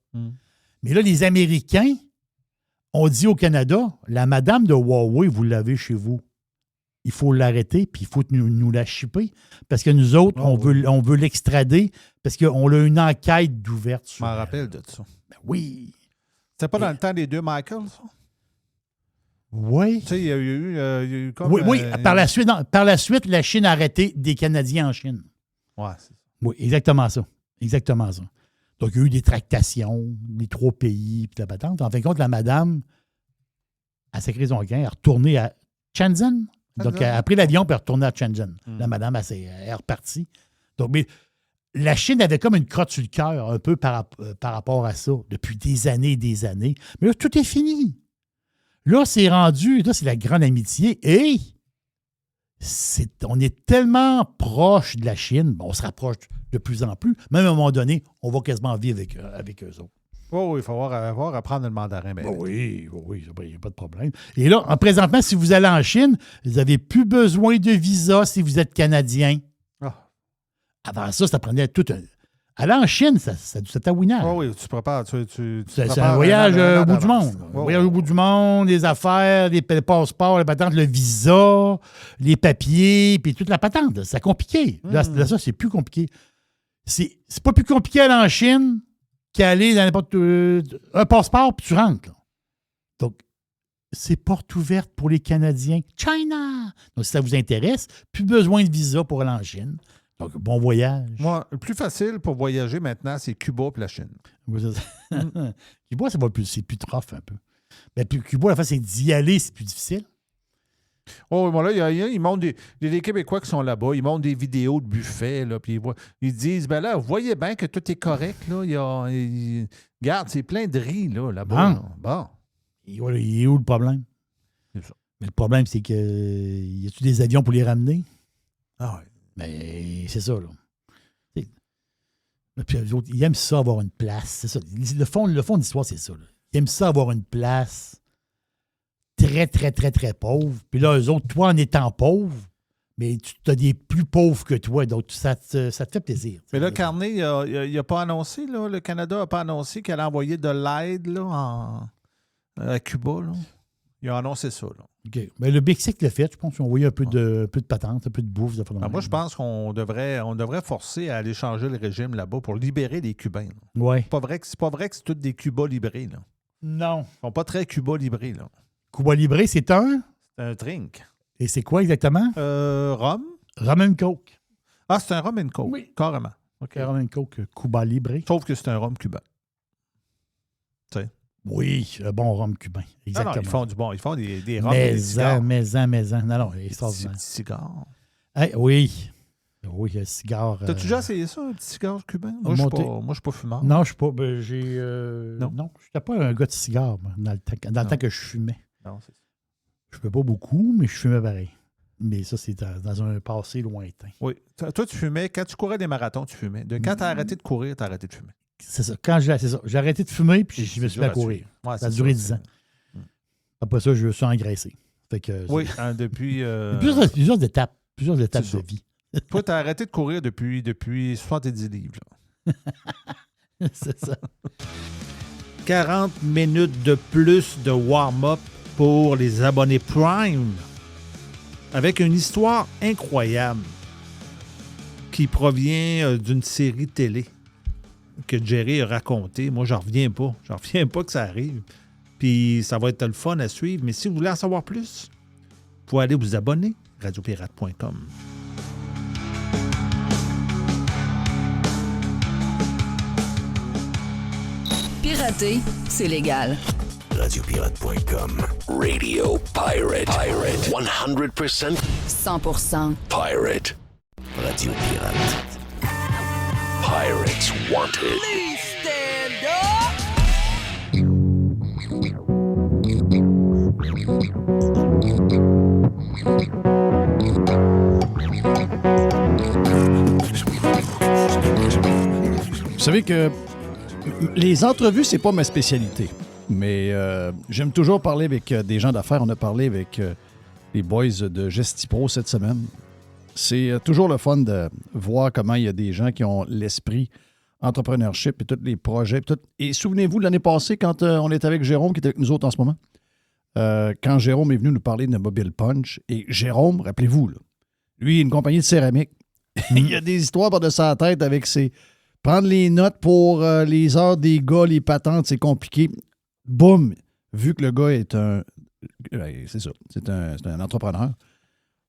Mais là, les Américains ont dit au Canada, la madame de Huawei, vous l'avez chez vous. Il faut l'arrêter, puis il faut nous la shipper. Parce que nous autres, on veut l'extrader, parce qu'on a une enquête d'ouverture. Je m'en rappelle de ça. Ben oui. C'était pas dans le temps des deux Michael, ça? Oui. Tu sais, il y a eu comme... Oui. Par la suite, la Chine a arrêté des Canadiens en Chine. Ouais, c'est ça. Oui, exactement ça. Exactement ça. Donc, il y a eu des tractations, les 3 pays, puis la patente. En fin de compte, la madame, à sacré son gain, elle est retournée à Shenzhen. Donc, elle a pris l'avion, puis elle est retournée à Shenzhen. La madame, elle est repartie. Donc, mais la Chine avait comme une crotte sur le cœur, un peu par rapport à ça, depuis des années et des années. Mais là, tout est fini. Là, c'est rendu, là, c'est la grande amitié. Et on est tellement proche de la Chine, on se rapproche de plus en plus. Même à un moment donné, on va quasiment vivre avec eux autres. Oui, il faut apprendre le mandarin. Oui, il n'y a pas de problème. Et là, présentement, si vous allez en Chine, vous n'avez plus besoin de visa si vous êtes Canadien. Avant ça prenait tout un... Aller en Chine, c'est tawinage. Oui, tu prépares. C'est un voyage au bout du monde. Un voyage au bout du monde, les affaires, les passeports, les patentes, le visa, les papiers, puis toute la patente. C'est compliqué. Là, ça, c'est plus compliqué. C'est pas plus compliqué aller en Chine qu'aller dans n'importe... un passeport, puis tu rentres. Là. Donc, c'est porte ouverte pour les Canadiens. China! Donc, si ça vous intéresse, plus besoin de visa pour aller en Chine. Donc, bon voyage. Moi, le plus facile pour voyager maintenant, c'est Cuba et la Chine. Cuba, c'est plus rough un peu. Mais puis, Cuba, la fois, c'est d'y aller, c'est plus difficile. Oh, bon, là, ils montrent des Québécois qui sont là-bas, ils montrent des vidéos de buffet, là, puis ils disent, ben là, vous voyez bien que tout est correct, là. Regarde, c'est plein de riz, là-bas. Bon. Il est où le problème? C'est ça. Mais le problème, c'est que y a-tu des avions pour les ramener? Ah oui. Mais c'est ça, là. Puis les autres, ils aiment ça avoir une place. C'est ça. Le fond de l'histoire, c'est ça. Là. Ils aiment ça avoir une place très, très, très, très pauvre. Puis là, eux autres, toi, en étant pauvre, mais tu as des plus pauvres que toi. Donc, ça te fait plaisir. Mais là, Carney, il n'a pas annoncé, là, le Canada n'a pas annoncé qu'elle a envoyé de l'aide là, à Cuba. Là. Il a annoncé ça. Là. OK. Mais le Mexique l'a fait. Je pense qu'ils ont envoyé un peu de patente, un peu de bouffe. Moi, je pense qu'on devrait forcer à aller changer le régime là-bas pour libérer les Cubains. Oui. C'est pas vrai que c'est tous des Cuba librés. Là. Non. Ils sont pas très Cuba librés. Là. Cuba Libre, c'est un? C'est un drink. Et c'est quoi exactement? Rhum. Rhum and Coke. Ah, c'est un rhum and coke. Oui. Carrément. Okay. Rhum and Coke, Cuba Libre. Sauf que c'est un rhum cubain. Tu sais. Oui, un bon rhum cubain. Exactement. Non, ils font du bon. Ils font des rhums et des cigares. Maison. Non, des petits cigares. Oui. Oui, un cigare. T'as-tu déjà essayé ça, un petit cigare cubain? Moi, je suis pas fumeur. Non, je ne suis pas. Non, je n'étais pas un gars de cigare dans le temps que je fumais. Non, c'est ça. Je fais pas beaucoup, mais je fumais pareil. Mais ça, c'est dans un passé lointain. Oui. Toi, tu fumais. Quand tu courais des marathons, tu fumais. Quand tu as arrêté de courir, tu as arrêté de fumer. C'est ça. C'est ça. J'ai arrêté de fumer, puis je me suis mis à courir. Ouais, ça a duré 10 ans. Après ça, je me suis engraissé. Fait que, oui, depuis... Plusieurs étapes de vie. Toi, tu as arrêté de courir depuis 70 livres. C'est ça. 40 minutes de plus de warm-up pour les abonnés Prime, avec une histoire incroyable qui provient d'une série télé que Jerry a racontée. Moi, j'en reviens pas. J'en reviens pas que ça arrive. Puis ça va être le fun à suivre. Mais si vous voulez en savoir plus, vous pouvez aller vous abonner, radiopirate.com. Pirater, c'est légal. Radiopirate.com. Radio Pirate. 100% 100% Pirate. Radio Pirate. Pirates Wanted. Please stand up. Vous savez que les entrevues, c'est pas ma spécialité. Mais j'aime toujours parler avec des gens d'affaires. On a parlé avec les boys de Gestipro cette semaine. C'est toujours le fun de voir comment il y a des gens qui ont l'esprit entrepreneurship et tous les projets. Et souvenez-vous, l'année passée, quand on était avec Jérôme, qui est avec nous autres en ce moment, quand Jérôme est venu nous parler de Mobile Punch, et Jérôme, rappelez-vous, là, lui, il a une compagnie de céramique. Il y a des histoires par-dessus la tête avec ses... Prendre les notes pour les heures des gars, les patentes, c'est compliqué. Boum! Vu que le gars est c'est ça, c'est un entrepreneur.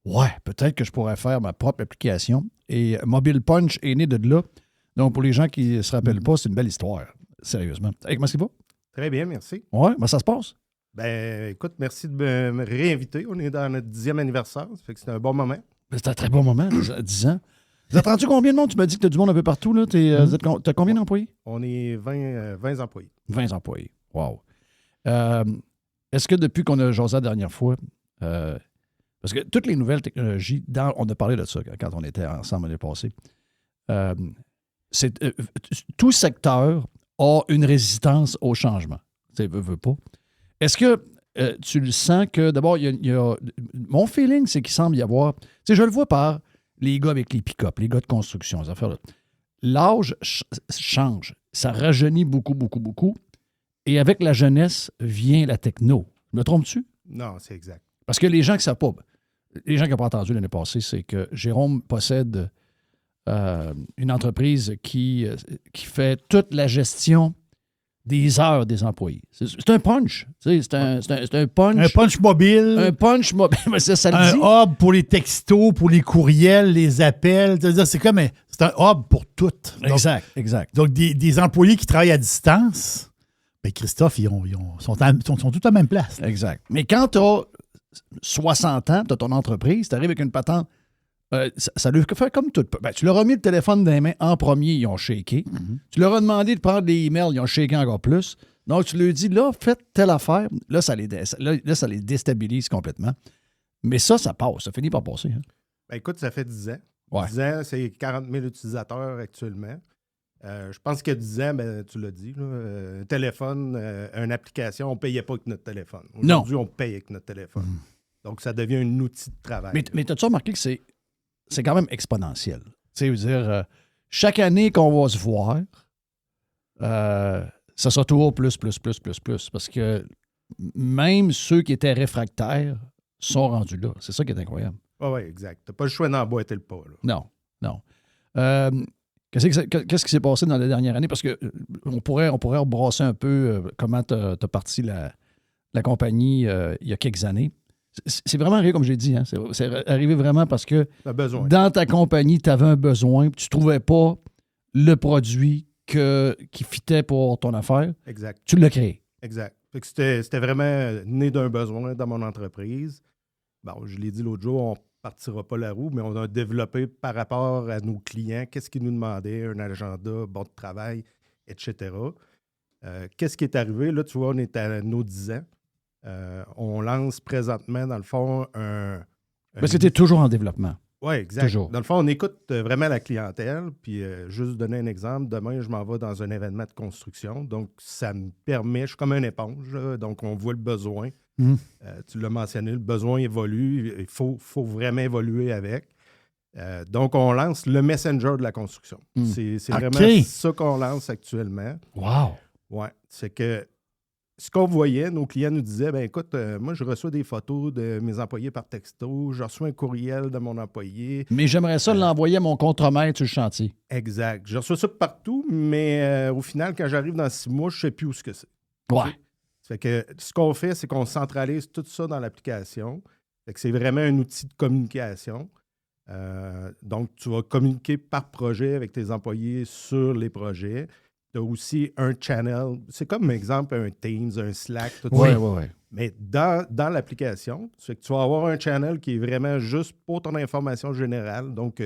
Ouais, peut-être que je pourrais faire ma propre application. Et Mobile Punch est né de là. Donc, pour les gens qui ne se rappellent pas, c'est une belle histoire. Sérieusement. Hey, comment ça va? Très bien, merci. Ouais, ben ça se passe. Ben, écoute, merci de me réinviter. On est dans notre 10e anniversaire. Ça fait que c'est un bon moment. C'est un très bon moment, 10 ans. Vous êtes rendu combien de monde? Tu m'as dit que tu as du monde un peu partout. Tu as combien d'employés? On est 20 employés. 20 employés. Wow. Est-ce que depuis qu'on a jasé la dernière fois, parce que toutes les nouvelles technologies, on a parlé de ça quand on était ensemble l'année passée, tout secteur a une résistance au changement. Tu veux pas. Est-ce que tu le sens que, d'abord, mon feeling, c'est qu'il semble y avoir, tu sais, je le vois par les gars avec les pick-up, les gars de construction, ces affaires-là. L'âge change. Ça rajeunit beaucoup, beaucoup, beaucoup. Et avec la jeunesse vient la techno. Me trompes-tu? Non, c'est exact. Parce que les gens qui ne savent pas, les gens qui n'ont pas entendu l'année passée, c'est que Jérôme possède une entreprise qui fait toute la gestion des heures des employés. C'est un punch. C'est un punch. Un punch mobile. Un punch mobile. Ça le un dit. hub pour les textos, pour les courriels, les appels. C'est un hub pour tout. Exact. Donc, des employés qui travaillent à distance, ben Christophe, ils sont tous à la même place. Exact. Mais quand tu as 60 ans, tu as ton entreprise, tu arrives avec une patente, ça lui fait comme tout. Ben, tu leur as mis le téléphone dans les mains en premier, ils ont shaké. Mm-hmm. Tu leur as demandé de prendre des emails, ils ont shaké encore plus. Donc, tu leur dis, là, faites telle affaire. Là, ça les déstabilise complètement. Mais ça passe. Ça finit par passer. Hein? Ben, écoute, ça fait 10 ans. Ouais. 10 ans, c'est 40 000 utilisateurs actuellement. Je pense qu'il y a 10 ans, ben, tu l'as dit, là, un téléphone, une application, on ne payait pas avec notre téléphone. Aujourd'hui, on paye avec notre téléphone. Donc, ça devient un outil de travail. Mais as-tu remarqué que c'est quand même exponentiel? Tu sais, veux dire, chaque année qu'on va se voir, ça sera toujours plus. Parce que même ceux qui étaient réfractaires sont rendus là. C'est ça qui est incroyable. Oui, exact. Tu n'as pas le choix d'emboîter le pas. Là. Non. Qu'est-ce qui s'est passé dans la dernière année? Parce qu'on pourrait rebrasser un peu comment tu as parti la compagnie il y a quelques années. C'est vraiment arrivé, comme j'ai dit. Hein? C'est arrivé vraiment parce que dans ta compagnie, tu avais un besoin, tu ne trouvais pas le produit qui fitait pour ton affaire. Exact. Tu l'as créé. Exact. Fait que c'était vraiment né d'un besoin dans mon entreprise. Bon, je l'ai dit l'autre jour, on ne partira pas la roue, mais on a développé par rapport à nos clients, qu'est-ce qu'ils nous demandaient, un agenda, bon de travail, etc. Qu'est-ce qui est arrivé? Là, tu vois, on est à nos 10 ans. On lance présentement, dans le fond, Parce que tu es toujours en développement. Oui, exact. Toujours. Dans le fond, on écoute vraiment la clientèle. Puis, juste donner un exemple, demain, je m'en vais dans un événement de construction. Donc, ça me permet, je suis comme une éponge. Là, donc, on voit le besoin. Tu l'as mentionné, le besoin évolue. Il faut vraiment évoluer avec. Donc, on lance le Messenger de la construction. C'est vraiment ça qu'on lance actuellement. Wow! Oui, c'est que ce qu'on voyait, nos clients nous disaient, ben écoute, moi, je reçois des photos de mes employés par texto, je reçois un courriel de mon employé. Mais j'aimerais ça l'envoyer à mon contremaître sur le chantier. Exact. Je reçois ça partout, mais au final, quand j'arrive dans 6 mois, je ne sais plus où c'est. Ouais. Ça fait que ce qu'on fait, c'est qu'on centralise tout ça dans l'application. Fait que c'est vraiment un outil de communication. Donc, tu vas communiquer par projet avec tes employés sur les projets. Tu as aussi un channel. C'est comme, exemple, un Teams, un Slack, tout ça. Oui. Mais dans l'application, ça fait que tu vas avoir un channel qui est vraiment juste pour ton information générale. Donc,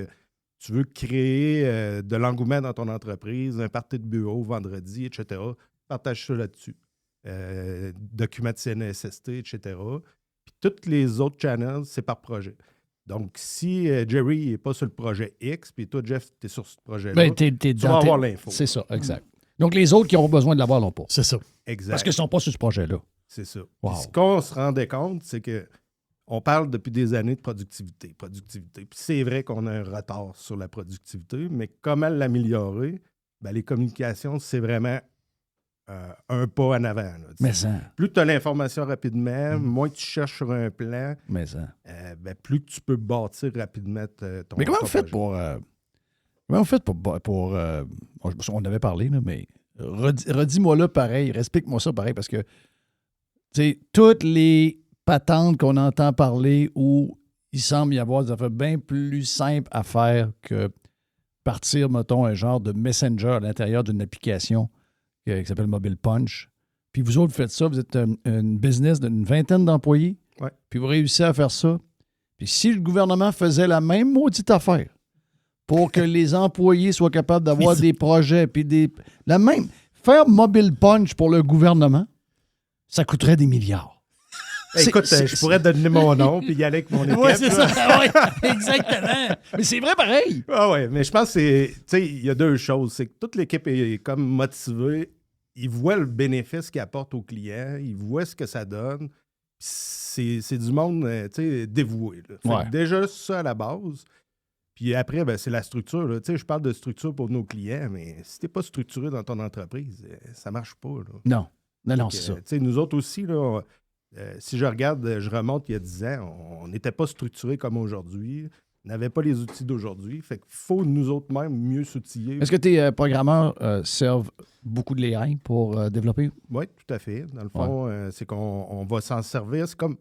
tu veux créer de l'engouement dans ton entreprise, un party de bureau vendredi, etc. Partage ça là-dessus. Documents de CNSST, etc. Puis tous les autres channels, c'est par projet. Donc, si Jerry n'est pas sur le projet X, puis toi, Jeff, tu es sur ce projet-là, tu vas avoir l'info. C'est ça, exact. Donc, les autres qui auront besoin de l'avoir l'ont pas. C'est ça. Exact. Parce qu'ils ne sont pas sur ce projet-là. C'est ça. Wow. Ce qu'on se rendait compte, c'est que on parle depuis des années de productivité. Puis c'est vrai qu'on a un retard sur la productivité, mais comment l'améliorer? Ben, les communications, c'est vraiment un pas en avant. Là, mais ça. Plus tu as l'information rapidement, moins tu cherches sur un plan, mais ça. Ben, plus tu peux bâtir rapidement ton Mais comment vous faites projet. Comment vous faites pour on avait parlé, là, mais redis-moi là pareil, explique-moi ça pareil, parce que toutes les patentes qu'on entend parler où il semble y avoir des affaires bien plus simples à faire que partir, mettons, un genre de messenger à l'intérieur d'une application qui s'appelle Mobile Punch. Puis vous autres, faites ça, vous êtes une business d'une 20aine d'employés, puis vous réussissez à faire ça. Puis si le gouvernement faisait la même maudite affaire pour que les employés soient capables d'avoir des projets, puis faire Mobile Punch pour le gouvernement, ça coûterait des milliards. Écoute, je pourrais donner mon nom puis y aller avec mon équipe. Oui, c'est ça. Ouais, exactement. Mais c'est vrai pareil. Ah oui, mais je pense que il y a deux choses. C'est que toute l'équipe est comme motivée. Ils voient le bénéfice qu'ils apportent aux clients. Ils voient ce que ça donne. C'est du monde dévoué. Fait que déjà, ça à la base. Puis après, ben, c'est la structure. Là. Je parle de structure pour nos clients, mais si tu n'es pas structuré dans ton entreprise, ça ne marche pas. Là. Non, c'est ça. Nous autres aussi, là, si je regarde, je remonte il y a 10 ans, on n'était pas structuré comme aujourd'hui. On n'avait pas les outils d'aujourd'hui. Fait qu'il faut nous autres même mieux s'outiller. Est-ce que tes programmeurs servent beaucoup de l'AI pour développer? Oui, tout à fait. Dans le fond, c'est qu'on va s'en servir. C'est comme...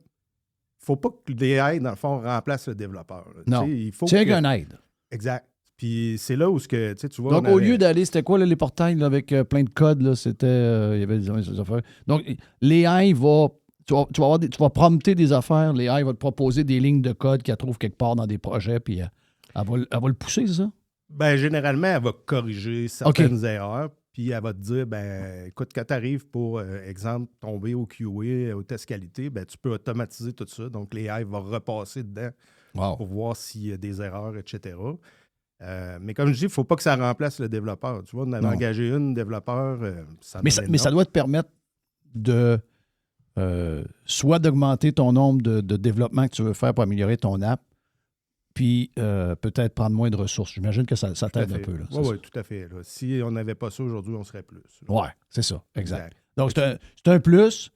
Il ne faut pas que l'AI, dans le fond, remplace le développeur. Là. Non, il faut c'est un aide. Exact. Puis c'est là où tu vois... Donc, au lieu d'aller, c'était quoi là, les portails là, avec plein de codes, là, c'était... il y avait des affaires. Donc, l'AI va... Tu vas prompter des affaires, l'AI va te proposer des lignes de code qu'elle trouve quelque part dans des projets, puis elle va le pousser, c'est ça? Bien, généralement, elle va corriger certaines erreurs, puis elle va te dire, ben écoute, quand tu arrives pour, exemple, tomber au QA, au test qualité, ben tu peux automatiser tout ça. Donc, l'AI va repasser dedans pour voir s'il y a des erreurs, etc. Mais comme je dis, il ne faut pas que ça remplace le développeur. Tu vois, on avait engagé une développeur. Mais ça doit te permettre de... soit d'augmenter ton nombre de développements que tu veux faire pour améliorer ton app, puis peut-être prendre moins de ressources. J'imagine que ça t'aide un peu. Oui, tout à fait. Là. Si on n'avait pas ça aujourd'hui, on serait plus. Oui, c'est ça, exact. Donc, c'est un plus,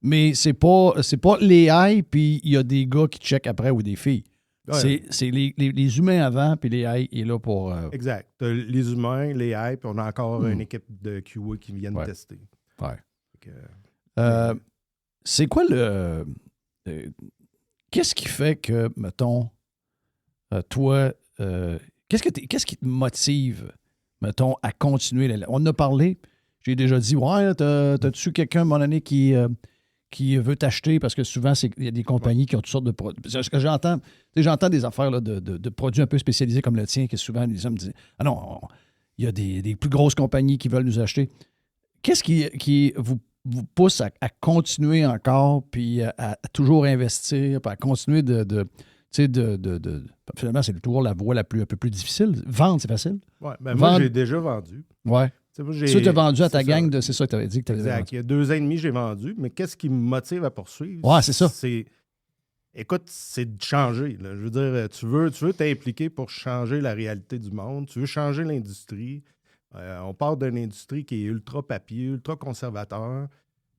mais c'est pas l'AI, puis il y a des gars qui checkent après ou des filles. Ouais. C'est les humains avant, puis l'AI est là pour... Exact. Les humains, l'AI, puis on a encore une équipe de QA qui viennent tester. Oui. C'est quoi le... qu'est-ce qui fait que, mettons, toi, qu'est-ce qui te motive, mettons, à continuer? On en a parlé, j'ai déjà dit, t'as-tu quelqu'un, à un moment donné, qui veut t'acheter? Parce que souvent, il y a des compagnies qui ont toutes sortes de produits. Parce que j'entends des affaires là, de produits un peu spécialisés comme le tien, que souvent, les hommes disent, ah non, il y a des plus grosses compagnies qui veulent nous acheter. Qu'est-ce qui vous vous pousse à continuer encore, puis à toujours investir, puis à continuer finalement, c'est toujours la voie un peu plus difficile. Vendre, c'est facile. Oui, moi, j'ai déjà vendu. Oui. Tu as vendu à ta gang, c'est ça que tu avais dit que tu avais vendu. Exact. Il y a 2 ans et demi, j'ai vendu. Mais qu'est-ce qui me motive à poursuivre? Oui, c'est ça. Écoute, c'est de changer. Là. Je veux dire, tu veux t'impliquer pour changer la réalité du monde. Tu veux changer l'industrie. On part d'une industrie qui est ultra papier, ultra conservateur,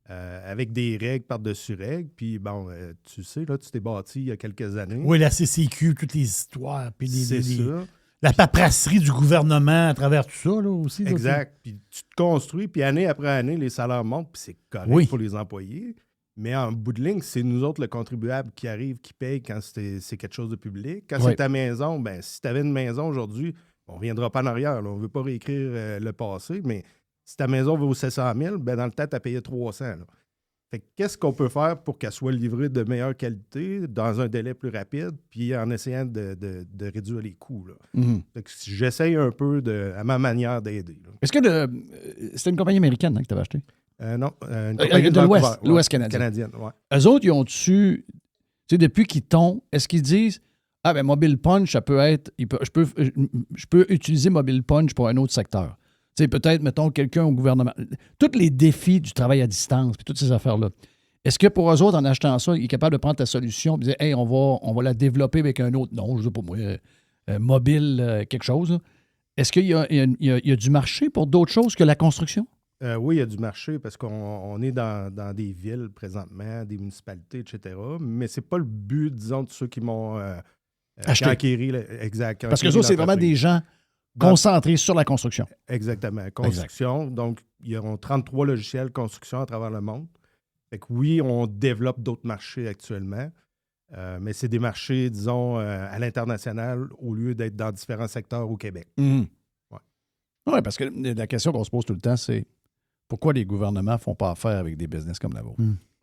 avec des règles par-dessus règles. Puis, bon, tu sais, là, tu t'es bâti il y a quelques années. Oui, la CCQ, toutes les histoires. Puis c'est ça. La paperasserie du gouvernement à travers tout ça, là, aussi. Exact. Puis tu te construis, puis année après année, les salaires montent, puis c'est correct pour les employés. Mais en bout de ligne, c'est nous autres, le contribuable, qui arrive, qui paye quand c'est quelque chose de public. Quand c'est ta maison, ben si tu avais une maison aujourd'hui, on ne reviendra pas en arrière. Là. On ne veut pas réécrire le passé, mais si ta maison vaut 700 000, ben dans le temps, tu as payé 300 000. Fait que qu'est-ce qu'on peut faire pour qu'elle soit livrée de meilleure qualité, dans un délai plus rapide, puis en essayant de réduire les coûts? Fait que j'essaye un peu, à ma manière, d'aider. Là. Est-ce que c'était une compagnie américaine que tu avais acheté? Non, une compagnie de l'Ouest canadien. Ouais. Eux autres, ils ont-tu, tu sais, depuis qu'ils tombent, est-ce qu'ils disent, ah ben Mobile Punch, ça peut être, je peux utiliser Mobile Punch pour un autre secteur. Tu sais, peut-être, mettons, quelqu'un au gouvernement. Tous les défis du travail à distance, puis toutes ces affaires-là. Est-ce que pour eux autres, en achetant ça, il est capable de prendre ta solution et de dire, hey, on va la développer avec un autre nom, je sais pas moi, mobile, quelque chose. Là. Est-ce qu'il y a du marché pour d'autres choses que la construction? Oui, il y a du marché parce qu'on est dans des villes présentement, des municipalités, etc. Mais c'est pas le but, disons, de ceux qui m'ont acquérir. Exact. Parce que ça, c'est vraiment des gens concentrés sur la construction. Exactement. Construction. Exact. Donc, il y auront 33 logiciels construction à travers le monde. Fait que oui, on développe d'autres marchés actuellement. Mais c'est des marchés, disons, à l'international au lieu d'être dans différents secteurs au Québec. Mm-hmm. Oui, parce que la question qu'on se pose tout le temps, c'est pourquoi les gouvernements ne font pas affaire avec des business comme la vôtre?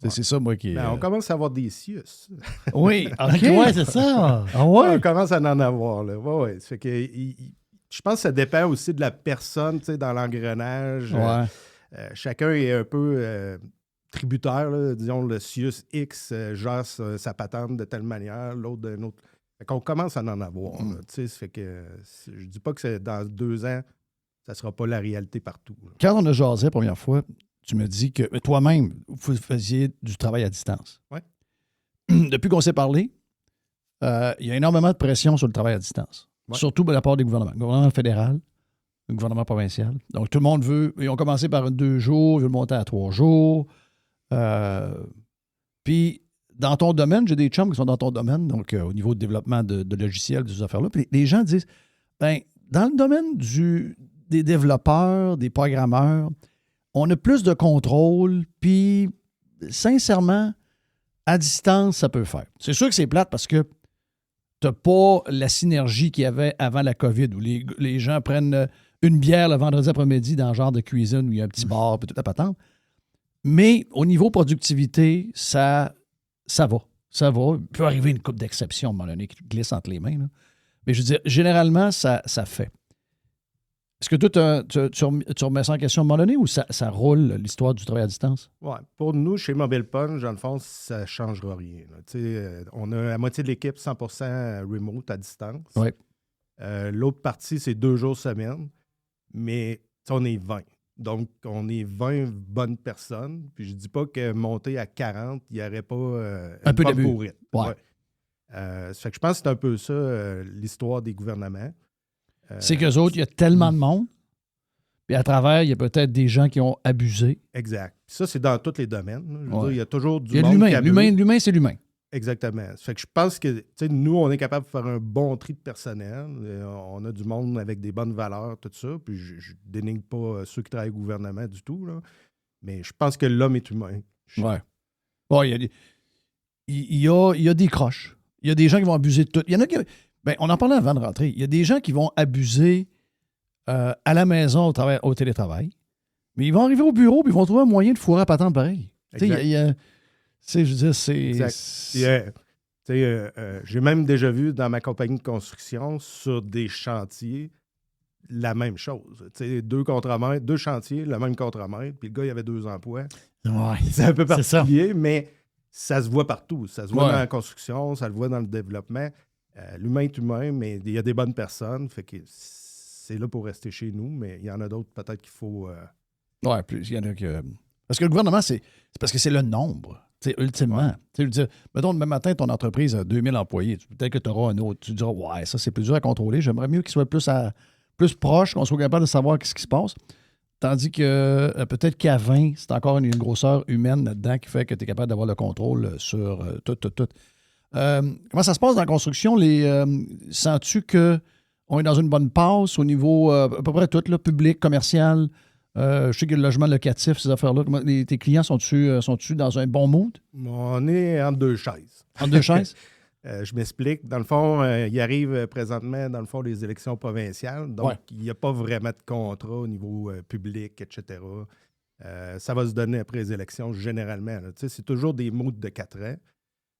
C'est ça, moi, qui... on commence à avoir des CIUS. Oui, OK, ouais, c'est ça. Ah ouais? On commence à en avoir, là. Ouais. Ça fait que, je pense que ça dépend aussi de la personne, tu sais, dans l'engrenage. Ouais. Chacun est un peu tributaire, là. Disons, le CIUS X gère sa patente de telle manière, l'autre d'une autre. Fait qu'on commence à en avoir, tu sais. Ça fait que je dis pas que c'est dans 2 ans, ça ne sera pas la réalité partout. Là. Quand on a jasé la première fois, tu me dis que toi-même, vous faisiez du travail à distance. Oui. Depuis qu'on s'est parlé, il y a énormément de pression sur le travail à distance. Ouais. Surtout de la part des gouvernements. Le gouvernement fédéral, le gouvernement provincial. Donc, tout le monde veut... Ils ont commencé par 2 jours, ils veulent monter à 3 jours. Puis, dans ton domaine, j'ai des chums qui sont dans ton domaine, donc au niveau de développement de logiciels, de ces affaires-là. Puis les gens disent, ben dans le domaine des développeurs, des programmeurs, on a plus de contrôle, puis sincèrement, à distance, ça peut faire. C'est sûr que c'est plate parce que tu n'as pas la synergie qu'il y avait avant la COVID, où les gens prennent une bière le vendredi après-midi dans le genre de cuisine où il y a un petit bar, puis toute la patente. Mais au niveau productivité, ça va. Ça va. Il peut arriver une couple d'exceptions à un moment donné qui glisse entre les mains. Là. Mais je veux dire, généralement, ça fait. Est-ce que toi, tu remets ça en question à un moment donné ou ça roule, l'histoire du travail à distance? Oui. Pour nous, chez Mobile Punch, dans le fond, ça ne changera rien. On a la moitié de l'équipe 100% remote à distance. Oui. L'autre partie, c'est 2 jours semaine. Mais on est 20. Donc, on est 20 bonnes personnes. Puis je dis pas que monter à 40, il n'y aurait pas un peu de rythme. Ouais. Ça fait que je pense que c'est un peu ça, l'histoire des gouvernements. C'est qu'eux autres, il y a tellement de monde. Puis à travers, il y a peut-être des gens qui ont abusé. Exact. Puis ça, c'est dans tous les domaines. Je veux dire, il y a toujours du monde qui abuse. L'humain, c'est l'humain. Exactement. Ça fait que je pense que nous, on est capable de faire un bon tri de personnel. On a du monde avec des bonnes valeurs, tout ça. Puis je dénigre pas ceux qui travaillent au gouvernement du tout. Là. Mais je pense que l'homme est humain. Oui. Bon, il y a des croches. Il y a des gens qui vont abuser de tout. Il y en a qui... Ben, on en parlait avant de rentrer. Il y a des gens qui vont abuser à la maison au télétravail. Mais ils vont arriver au bureau et ils vont trouver un moyen de fourrer à patente pareil. Je veux dire, c'est... Exact. J'ai même déjà vu dans ma compagnie de construction, sur des chantiers, la même chose. 2 contremaîtres, 2 chantiers, le même contremaître, puis le gars, il avait 2 emplois. Ouais, c'est un peu c'est ça. particulier, mais ça se voit partout. Ça se voit Ouais. dans la construction, ça le voit dans le développement. L'humain est humain, mais il y a des bonnes personnes. Fait que c'est là pour rester chez nous, mais il y en a d'autres peut-être qu'il faut... Oui, plus il y en a que. Parce que le gouvernement, c'est parce que c'est le nombre. T'sais, ultimement. Tu sais, mettons, demain matin, ton entreprise a 2000 employés. Peut-être que tu auras un autre. Tu diras, ouais, ça, c'est plus dur à contrôler. J'aimerais mieux qu'il soit plus proche, qu'on soit capable de savoir ce qui se passe. Tandis que peut-être qu'à 20, c'est encore une grosseur humaine là-dedans qui fait que tu es capable d'avoir le contrôle sur tout. Comment ça se passe dans la construction? Sens-tu qu'on est dans une bonne passe au niveau à peu près tout, là, public, commercial? Je sais que le logement locatif, ces affaires-là, tes clients sont-tu dans un bon mood? On est entre deux chaises. Entre deux chaises? Je m'explique. Dans le fond, il arrive présentement, dans le fond, les élections provinciales. Donc, il n'y a pas vraiment de contrat au niveau public, etc. Ça va se donner après les élections, généralement. C'est toujours des moods de 4 ans.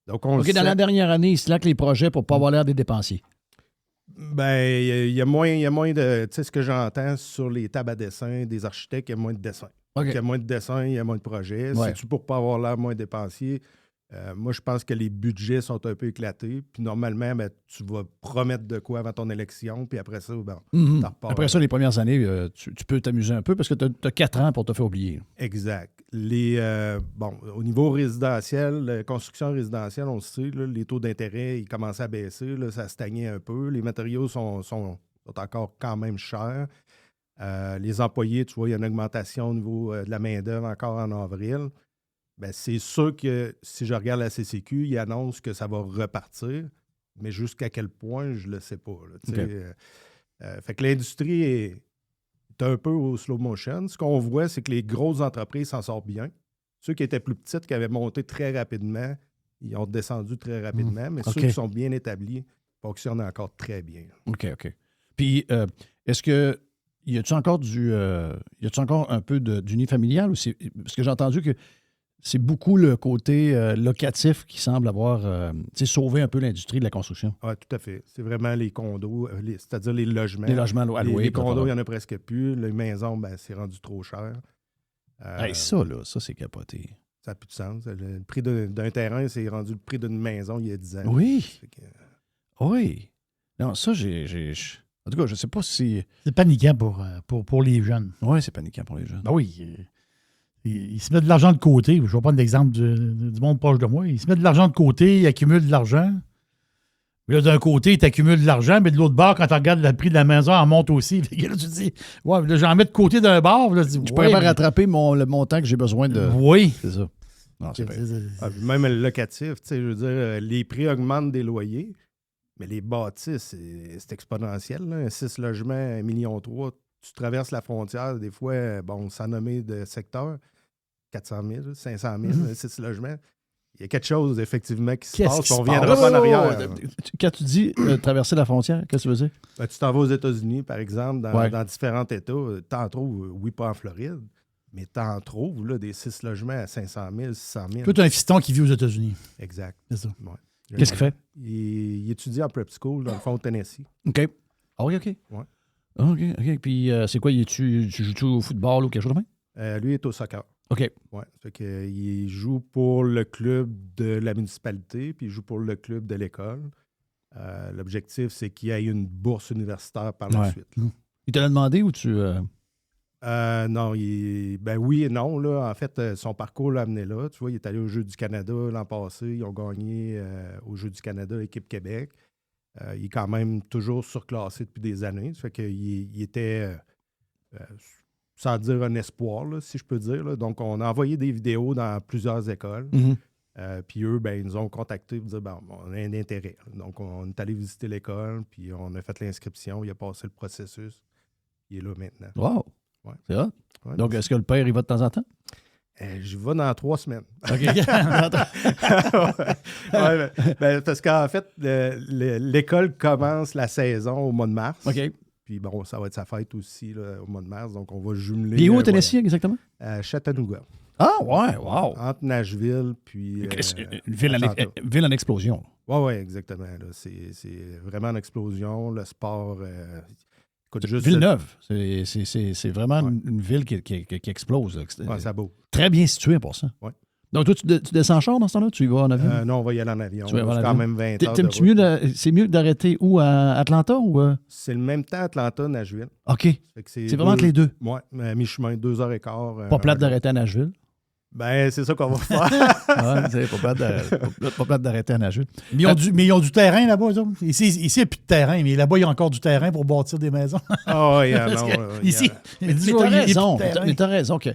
Donc, OK, dans la dernière année, ils slackent les projets pour ne pas avoir l'air des dépensiers. Ben, il y a moins de... Tu sais, ce que j'entends sur les tables à dessin des architectes, il y a moins de dessins. OK. Il y a moins de dessins, il y a moins de projets. Ouais. C'est-tu pour ne pas avoir l'air moins dépensier? Moi, je pense que les budgets sont un peu éclatés. Puis normalement, ben, tu vas promettre de quoi avant ton élection. Puis après ça, ben, t'en repars. Après ça, les premières années, tu peux t'amuser un peu parce que tu as 4 ans pour te faire oublier. Exact. Au niveau résidentiel, construction résidentielle, on le sait, là, les taux d'intérêt, ils commençaient à baisser. Là, ça stagnait un peu. Les matériaux sont encore quand même chers. Les employés, tu vois, il y a une augmentation au niveau de la main-d'œuvre encore en avril. Ben, c'est sûr que si je regarde la CCQ, ils annoncent que ça va repartir, mais jusqu'à quel point, je ne le sais pas. Là, fait que l'industrie est un peu au slow motion. Ce qu'on voit, c'est que les grosses entreprises s'en sortent bien. Ceux qui étaient plus petites, qui avaient monté très rapidement, ils ont descendu très rapidement, mais ceux qui sont bien établis fonctionnent encore très bien. OK. Puis, est-ce que y a-tu encore un peu d'unifamilial ou c'est parce que j'ai entendu que c'est beaucoup le côté locatif qui semble avoir sauvé un peu l'industrie de la construction. Oui, tout à fait. C'est vraiment les condos, c'est-à-dire les logements. Les logements alloués. Les condos, il n'y en a presque plus. Les maisons, ben, c'est rendu trop cher. Ça, c'est capoté. Ça n'a plus de sens. Le prix d'un terrain, c'est rendu le prix d'une maison il y a 10 ans. Oui. Oui. Non, ça, en tout cas, je ne sais pas si... C'est paniquant pour les jeunes. Oui, c'est paniquant pour les jeunes. Ben oui. Ils se mettent de l'argent de côté. Je vais prendre l'exemple du monde proche de moi. Ils se mettent de l'argent de côté, ils accumulent de l'argent. Là, d'un côté, ils accumulent de l'argent, mais de l'autre bord, quand tu regardes le prix de la maison, elle monte aussi. Là, tu te dis, ouais, là, j'en mets de côté d'un bord. Là, je pourrais pas rattraper le montant que j'ai besoin de. Oui. C'est ça. Non, même le locatif, je veux dire, les prix augmentent des loyers, mais les bâtisses, c'est exponentiel. Là. 6 logements, 1,3 million, tu traverses la frontière, des fois, sans nommer de secteur, 400 000, 500 000, 6 logements. Il y a quelque chose, effectivement, qui se passe. On ne reviendra pas en arrière. Quand tu dis traverser la frontière, qu'est-ce que tu veux dire? Ben, tu t'en vas aux États-Unis, par exemple, dans différents États. T'en trouves, oui, pas en Floride, mais t'en trouves là, des 6 logements à 500 000, 600 000. Toi, tu as un fiston qui vit aux États-Unis. Exact. C'est ça. Ouais. Qu'est-ce qu'il fait? Il étudie en prep school, dans le fond, au Tennessee. OK. Ah oui, OK. Ouais. OK. Puis c'est quoi? Tu joues au football ou quelque chose de même? Lui, il est au soccer. OK. Ouais. Fait que, il joue pour le club de la municipalité, puis il joue pour le club de l'école. L'objectif, c'est qu'il ait une bourse universitaire par la suite. Là. Il te l'a demandé ou tu... Non, oui et non. Là. En fait, son parcours l'a amené là. Tu vois, il est allé aux Jeux du Canada l'an passé. Ils ont gagné aux Jeux du Canada, l'équipe Québec. Il est quand même toujours surclassé depuis des années. Ça fait qu'il était... sans dire un espoir, là, si je peux dire. Là. Donc, on a envoyé des vidéos dans plusieurs écoles. Puis eux, ils nous ont contactés pour dire on a un intérêt. Donc, on est allé visiter l'école, puis on a fait l'inscription. Il a passé le processus. Il est là maintenant. Wow! Ouais. C'est hot. Ouais, donc, est-ce que le père, il va de temps en temps? J'y vais dans 3 semaines. OK. Parce qu'en fait, l'école commence la saison au mois de mars. OK. Puis ça va être sa fête aussi là, au mois de mars. Donc, on va jumeler. Puis où au Tennessee, exactement? À Chattanooga. Ah, ouais, wow. Entre Nashville, puis... une ville en explosion. Oui, exactement. Là. C'est vraiment en explosion. Le sport... Villeneuve, c'est vraiment une ville qui explose. C'est beau. Très bien situé pour ça. Ouais. Donc, toi, tu descends en char dans ce temps-là? Tu y vas en avion? Non, on va y aller en avion. C'est quand même 20 heures. C'est mieux d'arrêter où? À Atlanta ou? C'est le même temps Atlanta, Nashville. OK. C'est vraiment entre les deux? Oui, à mi-chemin, 2h15. Pas plate d'arrêter à Nashville? Ben, c'est ça qu'on va faire. C'est pas plate d'arrêter à Nashville. Mais ils ont du terrain là-bas, eux autres. Ici, il n'y a plus de terrain, mais là-bas, il y a encore du terrain pour bâtir des maisons. Ah oui, ici, mais t'as raison que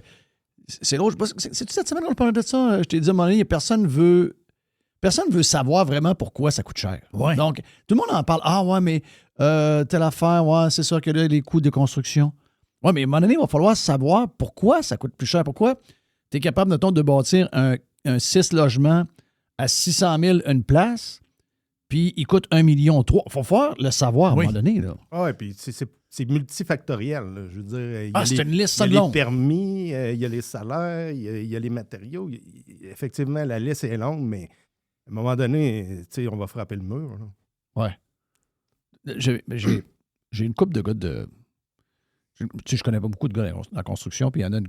c'est l'autre. C'est cette semaine qu'on parlait de ça. Je t'ai dit à un moment donné, personne veut savoir vraiment pourquoi ça coûte cher. Ouais. Donc, tout le monde en parle. Ah ouais, mais telle affaire, ouais, c'est sûr que là, les coûts de construction. Ouais, mais à un moment donné, il va falloir savoir pourquoi ça coûte plus cher. Pourquoi tu es capable, mettons, de bâtir un 6 logements à 600 000 une place, puis il coûte 1,3 million. Il faut faire le savoir à un moment donné. Oui, puis c'est multifactoriel. Là. Je veux dire, c'est une liste il y a longue. Les permis, il y a les salaires, il y a les matériaux. Effectivement, la liste est longue, mais à un moment donné, on va frapper le mur. Oui. J'ai une couple de gars de... je connais pas beaucoup de gars dans la construction, puis il y en a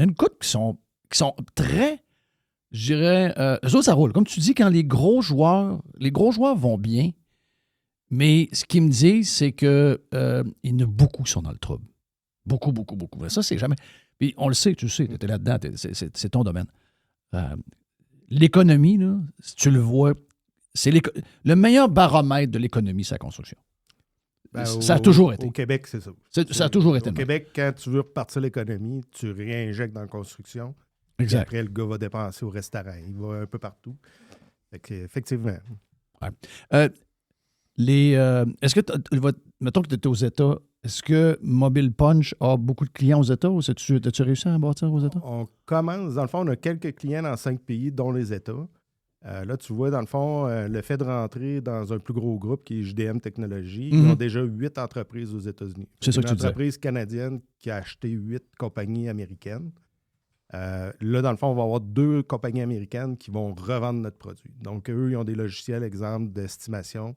une couple qui sont très... Je dirais... eux autres, ça roule. Comme tu dis, quand les gros joueurs vont bien, mais ce qu'ils me disent, c'est qu'il y en a beaucoup qui sont dans le trouble. Beaucoup, beaucoup, beaucoup. Ça, c'est jamais... Puis on le sait, tu le sais, tu es là-dedans, c'est ton domaine. L'économie, là, si tu le vois, c'est le meilleur baromètre de l'économie, c'est la construction. Ça a toujours été. Au Québec, c'est ça. Ça a toujours été. Au Québec, quand tu veux repartir l'économie, tu réinjectes dans la construction. Exact. Après, le gars va dépenser au restaurant. Il va un peu partout. Effectivement. Ouais. Est-ce que, mettons que tu étais aux États, est-ce que Mobile Punch a beaucoup de clients aux États ou as-tu réussi à bâtir aux États? On commence, dans le fond, on a quelques clients dans 5 pays, dont les États. Là, tu vois, dans le fond, le fait de rentrer dans un plus gros groupe qui est JDM Technologies, ils ont déjà 8 entreprises aux États-Unis. C'est ça que tu disais. Une entreprise canadienne qui a acheté 8 compagnies américaines. Là, dans le fond, on va avoir 2 compagnies américaines qui vont revendre notre produit. Donc, eux, ils ont des logiciels, exemple, d'estimation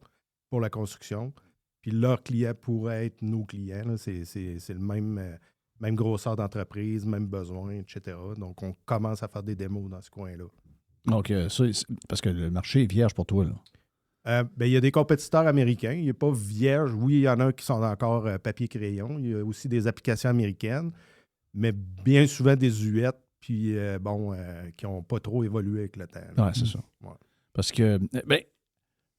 pour la construction. Puis, leurs clients pourraient être nos clients. Là. C'est le même grosseur d'entreprise, même besoin, etc. Donc, on commence à faire des démos dans ce coin-là. Donc, parce que le marché est vierge pour toi, là. Il y a des compétiteurs américains. Il n'est pas vierge. Oui, il y en a qui sont encore papier-crayon. Il y a aussi des applications américaines, mais bien souvent des huettes, puis qui n'ont pas trop évolué avec le temps. Oui, c'est ça. Ouais. Parce que,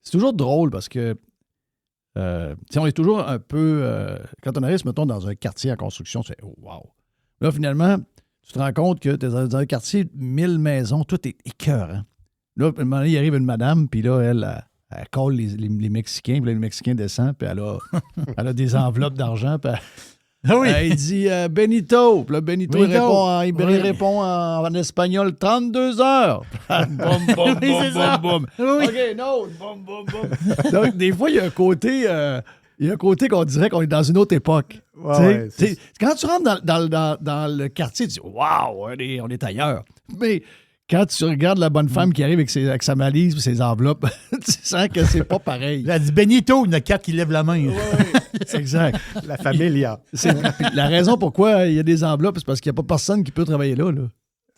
c'est toujours drôle parce que, on est toujours un peu, quand on arrive, mettons, dans un quartier en construction, tu fais, oh, wow. Là, finalement, tu te rends compte que tu es dans un quartier de 1000 maisons, tout est écœurant. Là, à un moment donné, il arrive une madame, puis là, elle colle les Mexicains, puis là, les Mexicains descendent, puis elle a des enveloppes d'argent, puis elle dit Benito. Puis là, Benito il répond en espagnol 32 heures. Boum, boum, boum, boum. OK, non. Boum, boum, boum. Donc, des fois, il y a un côté qu'on dirait qu'on est dans une autre époque. Ouais, quand tu rentres dans le quartier, tu dis waouh, on est ailleurs. Mais quand tu regardes la bonne femme qui arrive avec sa valise et ses enveloppes, tu sens que c'est pas pareil. Elle dit Benito, il y en a 4 qui lèvent la main. Ouais, exact. La familia. La raison pourquoi il y a des enveloppes, c'est parce qu'il n'y a pas personne qui peut travailler là.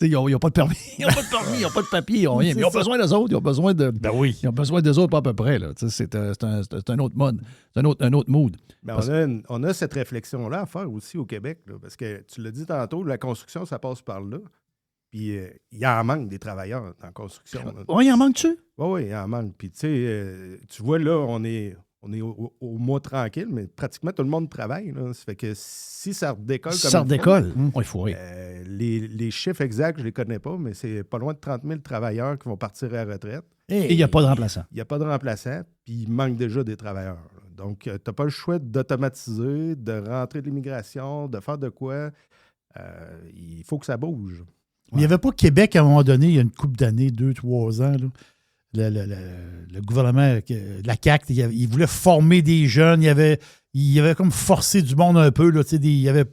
Ils n'ont pas de permis, ils n'ont pas de papier, ils n'ont rien. Mais ils ont besoin d'eux autres, ils ont besoin de. Ben oui. Ils ont besoin d'eux autres, pas à peu près. Là. C'est un autre mode, c'est un autre mood. On a cette réflexion-là à faire aussi au Québec, là, parce que tu l'as dit tantôt, la construction, ça passe par là. Puis il y en manque des travailleurs dans la construction. Oui, il en manque-tu? Oui, il en manque. Puis tu vois, là, on est au mois tranquille, mais pratiquement tout le monde travaille. Là. Ça fait que si ça redécolle comme ça redécolle, il faut rire. Les chiffres exacts, je ne les connais pas, mais c'est pas loin de 30 000 travailleurs qui vont partir à la retraite. Et il n'y a pas de remplaçant. Il n'y a pas de remplaçant, puis il manque déjà des travailleurs. Là. Donc, tu n'as pas le choix d'automatiser, de rentrer de l'immigration, de faire de quoi. Il faut que ça bouge. Mais il n'y avait pas Québec à un moment donné, il y a une couple d'années, 2-3 ans, là, le gouvernement, la CAQ, il voulait former des jeunes, il avait comme forcé du monde un peu. Là, il y avait,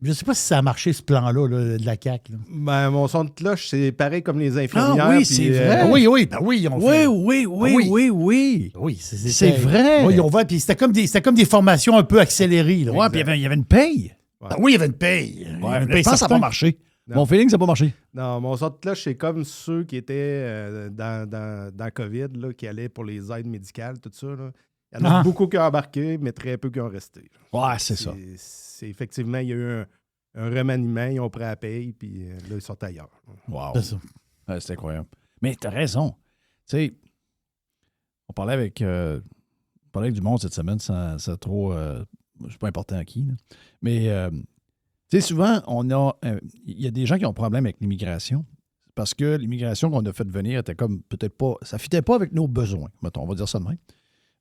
Je ne sais pas si ça a marché, ce plan-là là, de la CAQ. Là. Ben, mon son de cloche, c'est pareil comme les infirmières. Ah oui, c'est vrai. Oui, ben oui, on fait. Oui. Oui, c'est vrai. Oui, on va, puis c'était comme des formations un peu accélérées. Oui, puis il y avait une paye. Ouais. Ah oui, il y avait une paye. Je pense que ça n'a pas marché. Non. Mon feeling, ça n'a pas marché. Non, mon son de cloche, c'est comme ceux qui étaient dans COVID, là, qui allaient pour les aides médicales, tout ça. Là. Il y en a beaucoup qui ont embarqué, mais très peu qui ont resté. Ouais, c'est ça. C'est effectivement, il y a eu un remaniement, ils ont pris la paye, puis là, ils sont ailleurs. Wow. C'est ça. Ouais, c'est incroyable. Mais tu as raison. Tu sais, on parlait avec du monde cette semaine, sans trop... c'est pas important à qui, là. Mais, tu sais, souvent, il y a des gens qui ont un problème avec l'immigration parce que l'immigration qu'on a fait venir était comme peut-être pas... Ça ne fitait pas avec nos besoins, mettons, on va dire ça de même.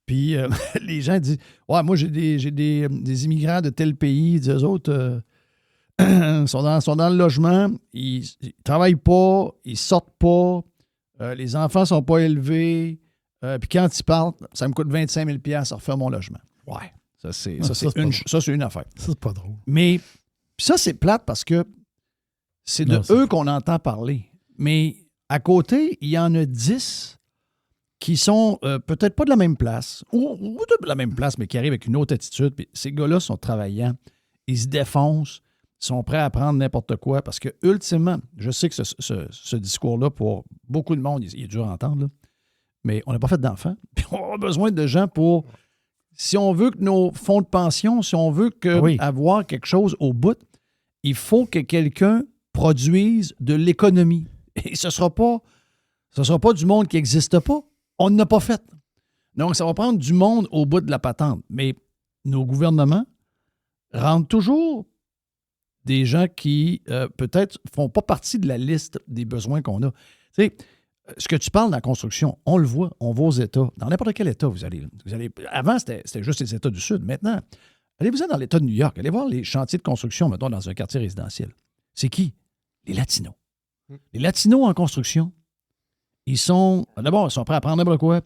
Puis les gens disent « Ouais, moi, j'ai des immigrants de tel pays. » Eux autres sont dans le logement. Ils travaillent pas. Ils sortent pas. Les enfants sont pas élevés. Puis quand ils partent, ça me coûte 25 000 $ à refaire mon logement. Ouais. Ça, c'est une affaire. Ça, c'est pas drôle. Mais ça, c'est plate parce que c'est de eux qu'on entend parler. Mais à côté, il y en a 10 qui sont peut-être pas de la même place, ou de la même place, mais qui arrivent avec une autre attitude. Puis ces gars-là sont travaillants, ils se défoncent, sont prêts à prendre n'importe quoi, parce que, ultimement, je sais que ce discours-là, pour beaucoup de monde, il est dur à entendre, là, mais on n'a pas fait d'enfants, puis on a besoin de gens pour... Si on veut que nos fonds de pension, si on veut avoir quelque chose au bout, il faut que quelqu'un produise de l'économie. Et ce ne sera pas du monde qui n'existe pas. On n'a pas fait. Donc, ça va prendre du monde au bout de la patente. Mais nos gouvernements rendent toujours des gens qui, peut-être, ne font pas partie de la liste des besoins qu'on a. Tu sais, ce que tu parles dans la construction, on le voit, on va aux États. Dans n'importe quel État, vous allez. Avant, c'était juste les États du Sud. Maintenant, allez-vous dans l'État de New York. Allez voir les chantiers de construction, mettons, dans un quartier résidentiel. C'est qui? Les Latinos. Les Latinos en construction, d'abord, ils sont prêts à prendre n'importe quoi.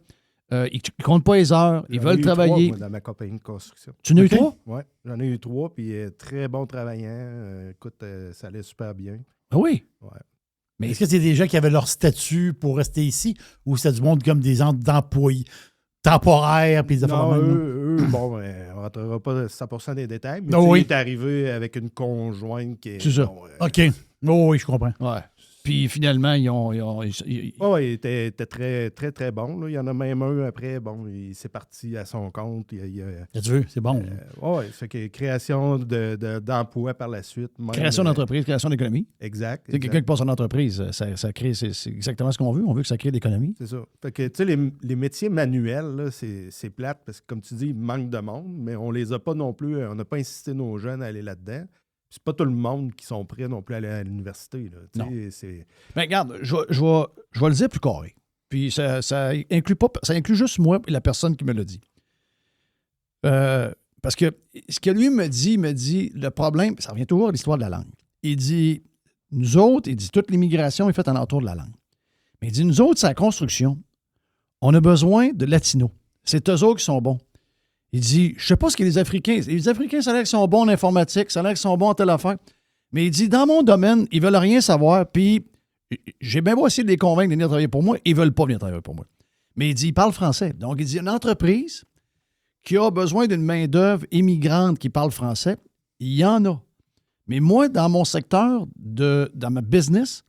Ils ne comptent pas les heures. Ils veulent travailler. 3, moi, dans ma compagnie de construction. Tu en as eu 3? Oui, j'en ai eu 3, puis très bons travaillants. Écoute, ça allait super bien. Ah oui? Ouais. Mais est-ce que c'est des gens qui avaient leur statut pour rester ici ou c'est du monde comme des employés temporaires? Puis non, eux, bon, on ne rentrera pas 100% des détails, mais il est arrivé avec une conjointe qui est... C'est ça. Bon, OK. Oh, oui, je comprends. Ouais. Puis finalement, il était très, très, très bon. Là. Il y en a même un après. Bon, il s'est parti à son compte. Tu veux, c'est bon. Oui, fait que création d'emplois par la suite. Même, création d'entreprise, création d'économie. Exact. C'est quelqu'un qui passe en entreprise, ça crée, c'est exactement ce qu'on veut. On veut que ça crée de l'économie. C'est ça. Fait que, tu sais, les métiers manuels, là, c'est plate parce que, comme tu dis, il manque de monde, mais on les a pas non plus. On n'a pas incité nos jeunes à aller là-dedans. C'est pas tout le monde qui sont prêts non plus à aller à l'université. Là. Non. Mais regarde, je vais le dire plus carré. Puis ça inclut juste moi et la personne qui me l'a dit. Parce que ce que lui me dit, le problème, ça revient toujours à l'histoire de la langue. Il dit, nous autres, toute l'immigration est faite en entour de la langue. Mais il dit, nous autres, c'est la construction. On a besoin de latinos. C'est eux autres qui sont bons. Il dit, je ne sais pas ce que les Africains... Les Africains, ça a l'air qu'ils sont bons en informatique, ça a l'air qu'ils sont bons en telle affaire. Mais il dit, dans mon domaine, ils ne veulent rien savoir, puis j'ai bien beau essayer de les convaincre de venir travailler pour moi, ils ne veulent pas venir travailler pour moi. Mais il dit, ils parlent français. Donc, il dit, une entreprise qui a besoin d'une main-d'œuvre immigrante qui parle français, il y en a. Mais moi, dans mon secteur, dans ma business,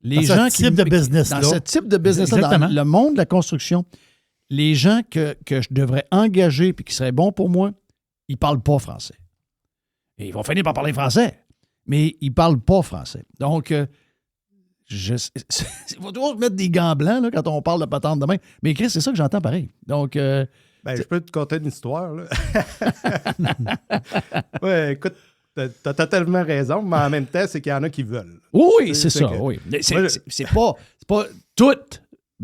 les gens qui... Dans ce type de business-là, dans le monde de la construction... Les gens que je devrais engager et qui seraient bons pour moi, ils ne parlent pas français. Et ils vont finir par parler français, mais ils ne parlent pas français. Donc, il faut toujours mettre des gants blancs là, quand on parle de patente de main. Mais Chris, c'est ça que j'entends pareil. Donc, je peux te conter une histoire. Là. Ouais, écoute, t'as totalement raison, mais en même temps, c'est qu'il y en a qui veulent. Oui, c'est ça, oui. C'est pas tout.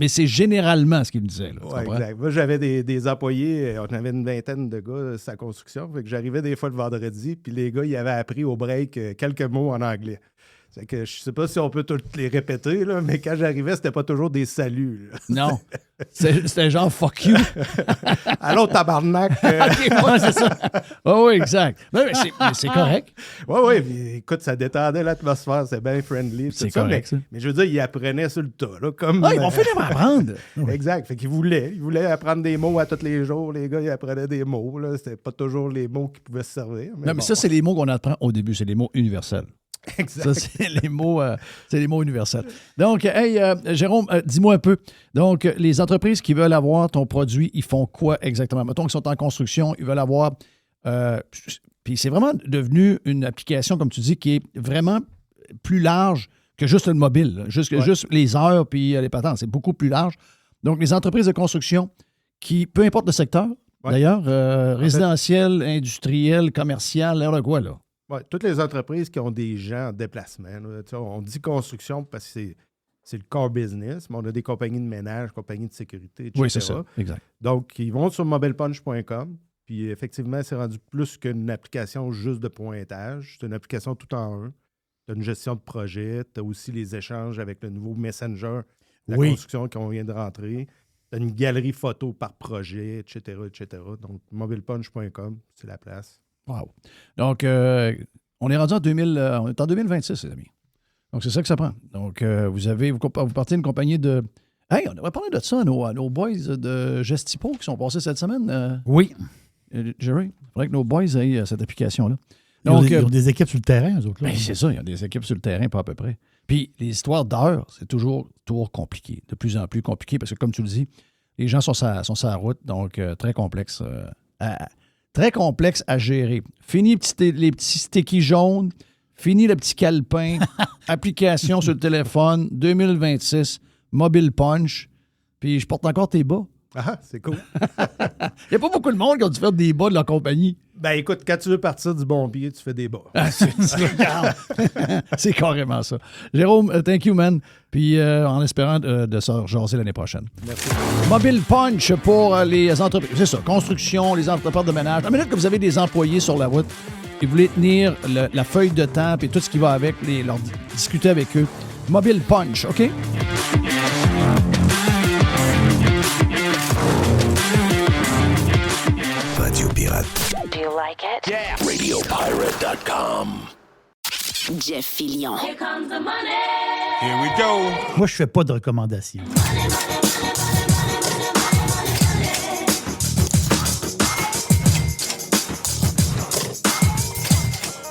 Mais c'est généralement ce qu'il me disait. Oui, exact. Moi, j'avais des employés, on avait une vingtaine de gars sur la construction. Fait que j'arrivais des fois le vendredi, puis les gars, ils avaient appris au break quelques mots en anglais. C'est que je sais pas si on peut toutes les répéter, là, mais quand j'arrivais, c'était pas toujours des saluts. Là. Non. C'était genre fuck you. Allô, tabarnak. OK, ouais, c'est ça. Oui, exact. Mais c'est correct. Oui. Écoute, ça détendait l'atmosphère. C'est bien friendly. C'est correct, ça. Mais je veux dire, ils apprenaient sur le tas. Là, comme, ils vont finir par apprendre. Exact. Fait qu'ils voulaient apprendre des mots à tous les jours. Les gars, ils apprenaient des mots. Là. C'était pas toujours les mots qui pouvaient se servir. Mais ça, c'est les mots qu'on apprend au début. C'est les mots universels. Exact. Ça, c'est les mots universels. Donc, hey, Jérôme, dis-moi un peu. Donc, les entreprises qui veulent avoir ton produit, ils font quoi exactement? Mettons qu'ils sont en construction, ils veulent avoir... puis c'est vraiment devenu une application, comme tu dis, qui est vraiment plus large que juste le mobile. Juste les heures puis les patentes. C'est beaucoup plus large. Donc, les entreprises de construction qui, peu importe le secteur, d'ailleurs, résidentiel, industriel, commercial, l'air de quoi, là? Oui, toutes les entreprises qui ont des gens en déplacement. Là, on dit construction parce que c'est le core business, mais on a des compagnies de ménage, compagnies de sécurité, etc. Oui, c'est ça, exact. Donc, ils vont sur mobilepunch.com, puis effectivement, c'est rendu plus qu'une application juste de pointage. C'est une application tout en un. Tu as une gestion de projet, tu as aussi les échanges avec le nouveau Messenger, la construction qu'on vient de rentrer. Tu as une galerie photo par projet, etc., etc. Donc, mobilepunch.com, c'est la place. Wow. Donc, on est rendu en 2026, les amis. Donc, c'est ça que ça prend. Donc, vous partez d'une compagnie de... Hey, on devrait parler de ça à nos boys de Gestipo qui sont passés cette semaine. Oui. Jerry, il faudrait que nos boys aient cette application-là. Donc, ils ont des équipes sur le terrain, eux autres. Là. Ben, c'est ça, il y a des équipes sur le terrain, pas à peu près. Puis, les histoires d'heures, c'est toujours compliqué, de plus en plus compliqué, parce que, comme tu le dis, les gens sont sur la route, donc très complexe très complexe à gérer. Fini les petits stickies jaunes, fini le petit calepin, application sur le téléphone, 2026, Mobile Punch, puis je porte encore tes bas. Ah, c'est cool. Il n'y a pas beaucoup de monde qui ont dû faire des bas de leur compagnie. Ben écoute, quand tu veux partir du bon pied, tu fais des bas. C'est carrément ça. Jérôme, thank you, man. Puis en espérant de se rejaser l'année prochaine. Merci. Mobile Punch pour les entreprises. C'est ça, construction, les entreprises de ménage. À minute que vous avez des employés sur la route et vous voulez tenir la feuille de temps et tout ce qui va avec, leur discuter avec eux. Mobile Punch, OK? Radio Pirate. Do you like it? Yeah. RadioPirate.com. Jeff Fillion. Here comes the money. Here we go. Moi, je fais pas de recommandations.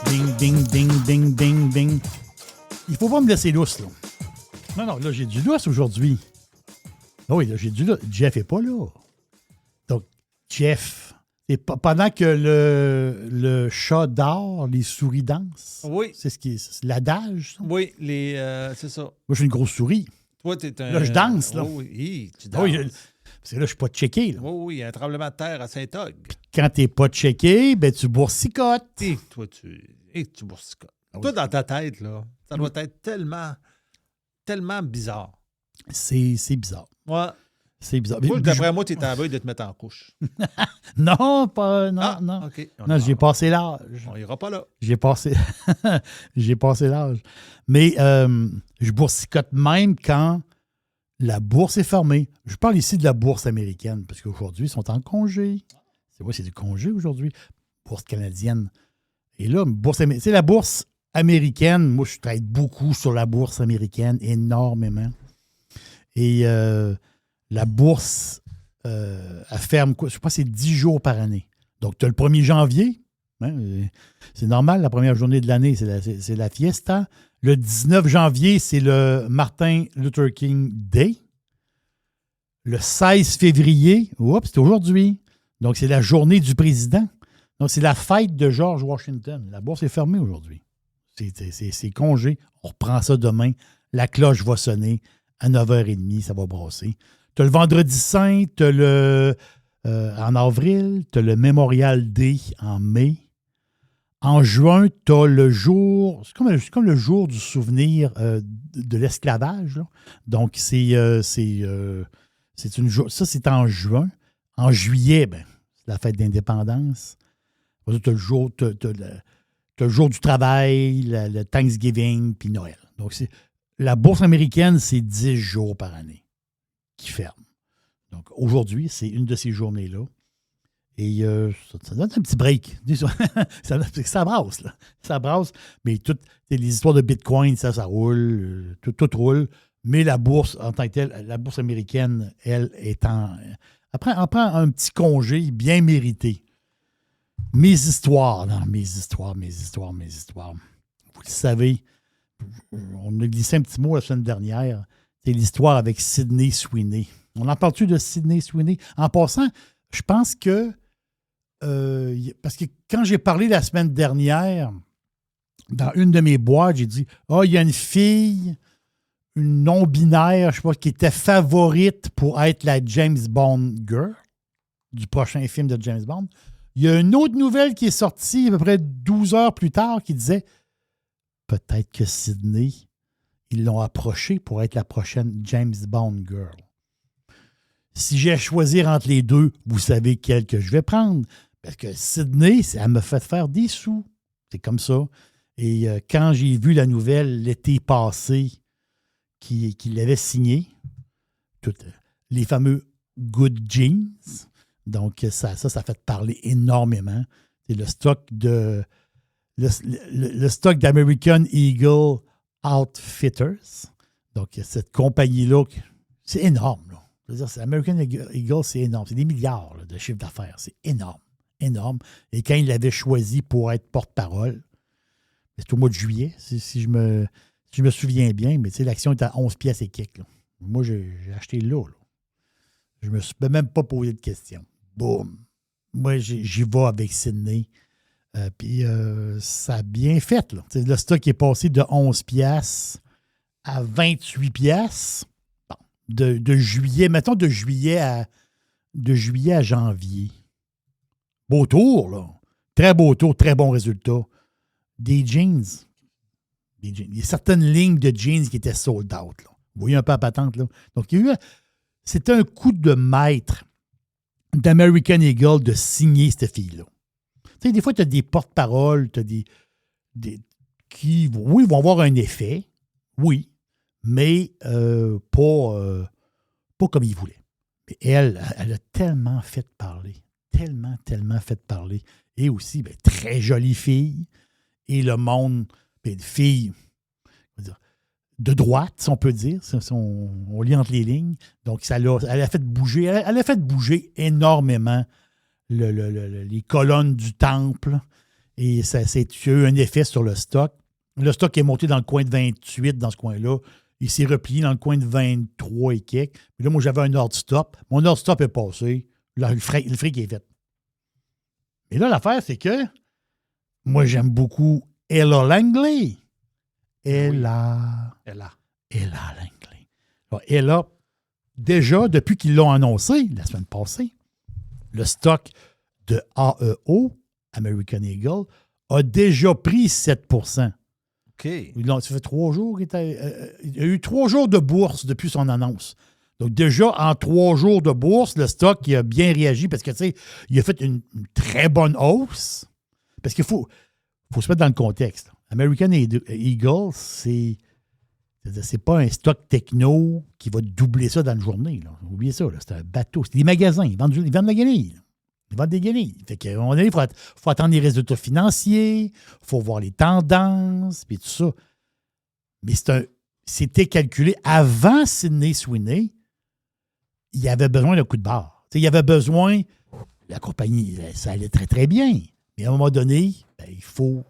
Ding, ding, ding, ding, ding, ding. Il faut pas me laisser lousse, là. Non, là, j'ai du lousse aujourd'hui. Oui, là, j'ai du lousse. Jeff est pas là. Donc, Jeff, et pendant que le chat dort, les souris dansent. Oui. C'est l'adage, ça? Oui, c'est ça. Moi, je suis une grosse souris. Toi, t'es un... Là, je danse, là. Oui, tu danses. Oui, parce que là, je suis pas checké, là. Oui, il y a un tremblement de terre à Saint-Og. Quand t'es pas checké, ben tu boursicotes. Et toi, tu boursicotes. Toi, dans ta tête, là, ça doit être tellement bizarre. C'est bizarre. Ouais. C'est bizarre. Moi, d'après moi, tu es en veille de te mettre en couche. Non, pas. Non, non. OK. Non, j'ai passé l'âge. On ira pas là. J'ai passé l'âge. Mais je boursicote même quand la bourse est fermée. Je parle ici de la bourse américaine, parce qu'aujourd'hui, ils sont en congé. C'est du congé aujourd'hui. Bourse canadienne. Et là, c'est la bourse américaine. Moi, je traite beaucoup sur la bourse américaine, énormément. Et la bourse, elle ferme, quoi, je sais pas, c'est 10 jours par année. Donc, tu as le 1er janvier. Hein, c'est normal, la première journée de l'année, c'est la fiesta. Le 19 janvier, c'est le Martin Luther King Day. Le 16 février, c'est aujourd'hui. Donc, c'est la journée du président. Donc, c'est la fête de George Washington. La bourse est fermée aujourd'hui. C'est congé. On reprend ça demain. La cloche va sonner. À 9h30, ça va brasser. Tu as le Vendredi Saint, tu as en avril, tu as le Memorial Day en mai. En juin, tu as le jour, c'est comme le jour du souvenir de l'esclavage. Là. Donc, ça, c'est en juin. En juillet, c'est la fête d'indépendance. Tu as le jour, tu tu as le jour du travail, le Thanksgiving, puis Noël. Donc, la bourse américaine, c'est 10 jours par année qui ferme. Donc, aujourd'hui, c'est une de ces journées-là. Et ça donne un petit break. Ça brasse, là. Ça brasse. Mais toutes les histoires de Bitcoin, ça roule. Tout roule. Mais la bourse, en tant que telle, la bourse américaine, elle, elle prend un petit congé bien mérité. Mes histoires. Vous le savez, on a glissé un petit mot la semaine dernière. C'est l'histoire avec Sydney Sweeney. On en parle-tu de Sydney Sweeney? En passant, je pense que parce que quand j'ai parlé la semaine dernière, dans une de mes boîtes, j'ai dit il y a une fille, une non-binaire, je sais pas, qui était favorite pour être la James Bond girl du prochain film de James Bond. Il y a une autre nouvelle qui est sortie à peu près 12 heures plus tard qui disait peut-être que Sydney, ils l'ont approchée pour être la prochaine James Bond girl. Si j'ai à choisir entre les deux, vous savez quelle que je vais prendre. Parce que Sydney, elle me fait faire des sous. C'est comme ça. Et quand j'ai vu la nouvelle l'été passé qu'il avait signé, les fameux Good Jeans, donc ça fait parler énormément. C'est le stock le stock d'American Eagle Outfitters. Donc cette compagnie-là, c'est énorme. Là. Je veux dire, American Eagle, c'est énorme. C'est des milliards là, de chiffre d'affaires. C'est énorme. Énorme. Et quand il l'avait choisi pour être porte-parole, c'est au mois de juillet, si je me souviens bien, mais l'action est à 11 piastres et quelques. Moi, j'ai acheté là. Je ne me suis même pas posé de questions. Boum. Moi, j'y vais avec Sydney. Puis ça a bien fait. Là. Le stock est passé de 11 piastres à 28 piastres. De juillet, mettons de juillet à janvier. Beau tour, là. Très beau tour, très bon résultat. Des jeans. Il y a certaines lignes de jeans qui étaient sold out. Là. Vous voyez un peu la patente, là. Donc, c'était un coup de maître d'American Eagle de signer cette fille-là. Tu sais, des fois, tu as des porte-paroles, tu as des qui, oui, vont avoir un effet, oui, mais pas comme il voulait. Mais elle a tellement fait parler. Tellement fait parler. Et aussi, très jolie fille. Et le monde, une fille de droite, si on peut dire. On lit entre les lignes. Donc, elle a fait bouger énormément les colonnes du temple. Et ça a eu un effet sur le stock. Le stock est monté dans le coin de 28, dans ce coin-là. Il s'est replié dans le coin de 23 et quelques. Puis là, moi, j'avais un hard stop. Mon hard stop est passé. Là, le fric est fait. Et là, l'affaire, c'est que moi, j'aime beaucoup Ella Langley. Ella Langley. Alors, Ella, déjà, depuis qu'ils l'ont annoncé la semaine passée, le stock de AEO, American Eagle, a déjà pris 7 %. OK. Ça fait 3 jours. Il y a eu 3 jours de bourse depuis son annonce. Donc, déjà, en 3 jours de bourse, le stock il a bien réagi parce que, tu sais, il a fait une très bonne hausse. Parce qu'il faut se mettre dans le contexte. American Eagle, c'est pas un stock techno qui va doubler ça dans une journée. Là. Oubliez ça, là. C'est un bateau. C'est des magasins. Ils vendent de la guenille. Ils vendent des guenilles. Fait qu'à un moment donné, il faut attendre les résultats financiers, il faut voir les tendances, puis tout ça. Mais c'était calculé avant Sydney Sweeney. Il y avait besoin d'un coup de barre. Il y avait besoin, la compagnie, ça allait très, très bien. Mais à un moment donné, il faut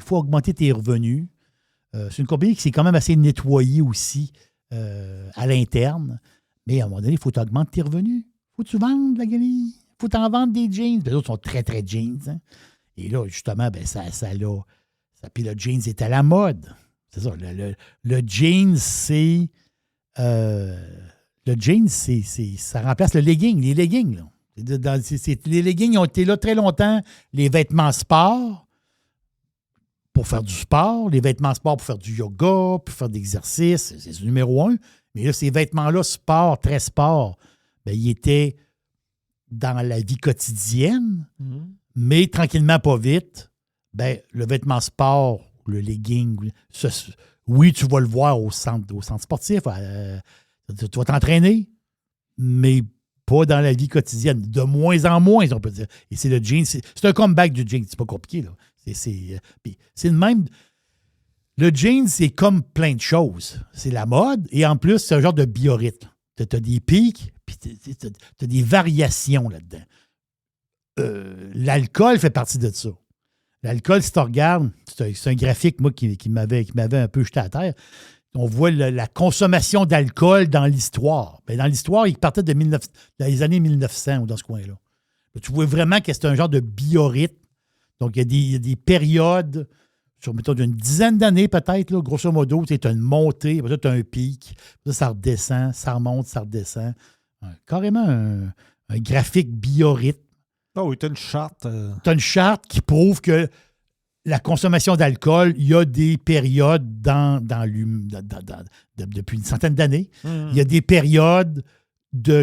augmenter tes revenus. C'est une compagnie qui s'est quand même assez nettoyée aussi à l'interne. Mais à un moment donné, il faut augmenter tes revenus. Il faut que tu vendes la guenille. Il faut t'en vendre des jeans. Les autres sont très, très jeans. Hein? Et là, justement, puis le jeans est à la mode. C'est ça. Le jeans, c'est... le jeans, ça remplace le legging. Les leggings, là. Les leggings ont été là très longtemps. Les vêtements sport pour faire du sport. Les vêtements sport pour faire du yoga, pour faire de l'exercice. C'est le numéro 1. Mais là, ces vêtements-là, sport, très sport, ils étaient dans la vie quotidienne, mais tranquillement, pas vite, ben, le vêtement sport, le legging, oui, tu vas le voir au centre sportif. Tu vas t'entraîner, mais pas dans la vie quotidienne. De moins en moins, on peut dire. Et c'est le jean. C'est un comeback du jean. C'est pas compliqué, là. C'est le même. Le jean, c'est comme plein de choses. C'est la mode. Et en plus, c'est un genre de biorhythme. Tu as des pics, puis tu as des variations là-dedans. L'alcool fait partie de ça. L'alcool, si tu regardes, c'est un graphique, moi, qui m'avait un peu jeté à terre. On voit la consommation d'alcool dans l'histoire. Bien, dans l'histoire, il partait dans les années 1900 ou dans ce coin-là. Tu vois vraiment que c'est un genre de biorhythme. Donc, il y a des périodes, sur, mettons, d'une dizaine d'années peut-être, là, grosso modo, tu as une montée, après ça, tu as un pic, ça redescend, ça remonte, ça redescend. Carrément un graphique biorhythme. Ah oui, tu as une charte. Tu as une charte qui prouve que la consommation d'alcool, il y a des périodes depuis une centaine d'années. Il y a des périodes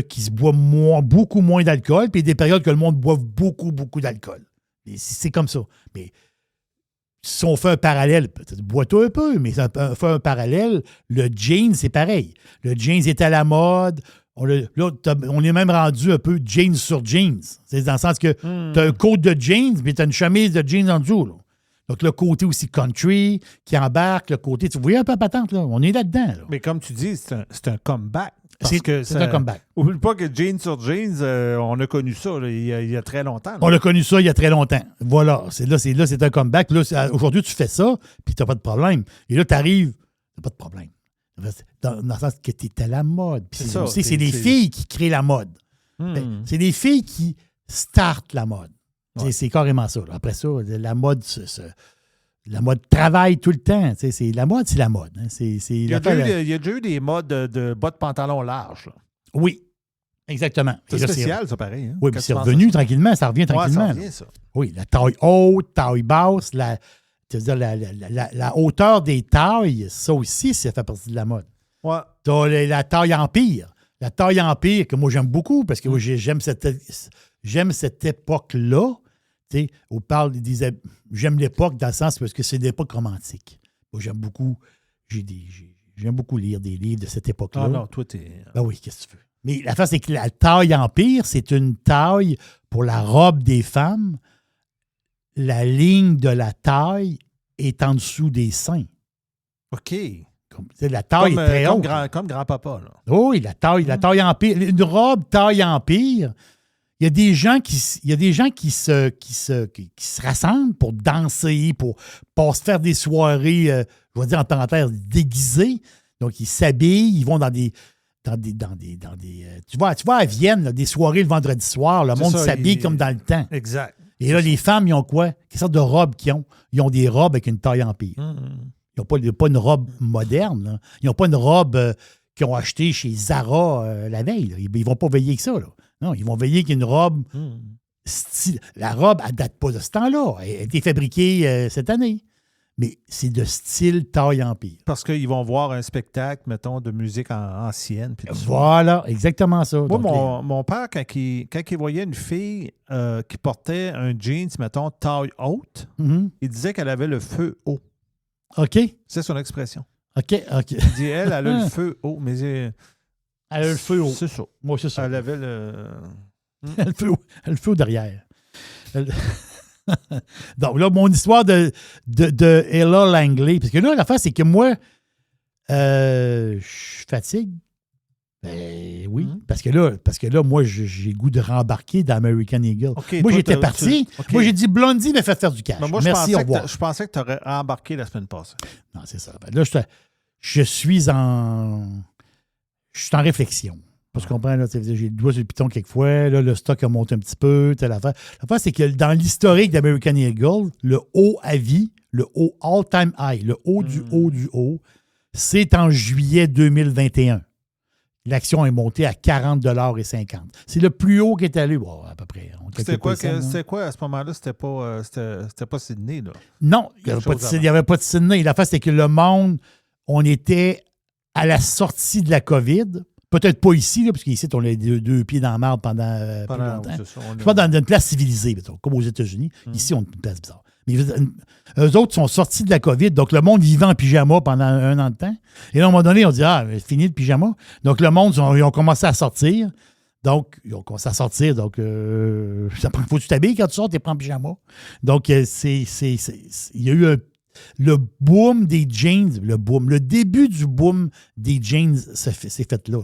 qui se boit beaucoup moins d'alcool, puis des périodes que le monde boit beaucoup, beaucoup d'alcool. Et c'est comme ça. Mais si on fait un parallèle, peut-être boiteux un peu, mais si on fait un parallèle, le jean, c'est pareil. Le jeans est à la mode. On est même rendu un peu jeans sur jeans. C'est dans le sens que tu as un coat de jeans, mais tu as une chemise de jeans en dessous. Là. Donc, le côté aussi country qui embarque, le côté... Tu vois un peu patente, là. On est là-dedans. Là. Mais comme tu dis, c'est un comeback. C'est un comeback. Oublie pas que jeans sur jeans, on a connu ça là, il y a très longtemps. Là. On a connu ça il y a très longtemps. Voilà. C'est un comeback. Là, aujourd'hui, tu fais ça, puis tu n'as pas de problème. Et là, tu arrives, tu n'as pas de problème. Dans le sens que tu es à la mode. Puis c'est les filles qui créent la mode. C'est les filles qui startent la mode. Ouais. C'est carrément ça. Là. Après ça, la mode la mode travaille tout le temps. La mode, c'est la mode. Hein. Il y a déjà eu des modes de bas de pantalon large. Là. Oui, exactement. C'est spécial, ça, pareil. Hein, oui, mais c'est revenu tranquillement. Ça revient tranquillement. Ouais, ça revient, ça. Oui, la taille haute, taille basse, la hauteur des tailles, ça aussi, ça fait partie de la mode. Ouais. Tu as la taille empire. La taille empire, que moi, j'aime beaucoup, parce que moi, j'aime cette époque-là. On parle j'aime l'époque dans le sens parce que c'est l'époque romantique. Moi, j'aime beaucoup lire des livres de cette époque-là. Ah non, toi, t'es... Ben oui, qu'est-ce que tu veux? Mais la face, c'est que la taille empire, c'est une taille pour la robe des femmes. La ligne de la taille est en dessous des seins. OK. La taille est très haute. Comme grand-papa. Là. Oui, la taille empire. Une robe taille empire, il y a des gens qui se rassemblent pour danser, pour se faire des soirées, je vais dire en parenthèse, déguisées. Donc, ils s'habillent, ils vont dans des tu vois à Vienne, là, des soirées le vendredi soir, le monde s'habille comme dans le temps. Exact. Et là, les femmes, ils ont quoi? Quelle sorte de robe qu'ils ont? Ils ont des robes avec une taille empire. Ils n'ont pas une robe moderne. Là. Ils n'ont pas une robe qu'ils ont achetée chez Zara la veille. Là. Ils ne vont pas veiller que ça. Là. Non, ils vont veiller qu'une robe style. La robe, elle ne date pas de ce temps-là. Elle a été fabriquée cette année. Mais c'est de style taille empire. Parce qu'ils vont voir un spectacle, mettons, de musique ancienne. Voilà, exactement ça. Moi, mon père, quand il voyait une fille qui portait un jeans, mettons, taille haute, il disait qu'elle avait le feu haut. OK. C'est son expression. OK. Il dit, elle a le feu haut. Mais elle a le feu haut. C'est ça. Moi, c'est ça. Elle avait le... Elle le feu haut derrière. Donc là, mon histoire de Ella Langley, parce que là, l'affaire, c'est que moi, je fatigue. Ben oui, parce que là, moi, j'ai goût de rembarquer dans American Eagle. Okay, moi, j'étais parti. Okay. Moi, j'ai dit Blondie m'a fait faire du cash. Moi, merci, au revoir. Je pensais que tu aurais embarqué la semaine passée. Non, c'est ça. Ben là, je suis en réflexion. Parce que tu comprends, là, j'ai le doigt sur le piton quelquefois, là, le stock a monté un petit peu, telle affaire. L'affaire, c'est que dans l'historique d'American Eagle, le haut à vie, le haut all-time high, le haut du haut du haut, c'est en juillet 2021. L'action est montée à 40,50 $. C'est le plus haut qui est allé, bon, à peu près. C'était quoi à ce moment-là? C'était pas Sydney, là? Non, il n'y avait pas de Sydney. L'affaire, c'est que le monde, on était à la sortie de la COVID. Peut-être pas ici, là, parce qu'ici, on a deux pieds dans la marde pendant plus longtemps. Je suis pas dans une place civilisée, mettons, comme aux États-Unis. Ici, on est une place bizarre. Eux autres sont sortis de la COVID, donc le monde vivait en pyjama pendant 1 an de temps. Et là, à un moment donné, on dit, fini le pyjama. Donc, le monde, ils ont commencé à sortir. Donc, il faut que tu t'habilles quand tu sors, tu n'es pas en pyjama. Donc, il y a eu le boom des jeans, le début du boom des jeans s'est fait là.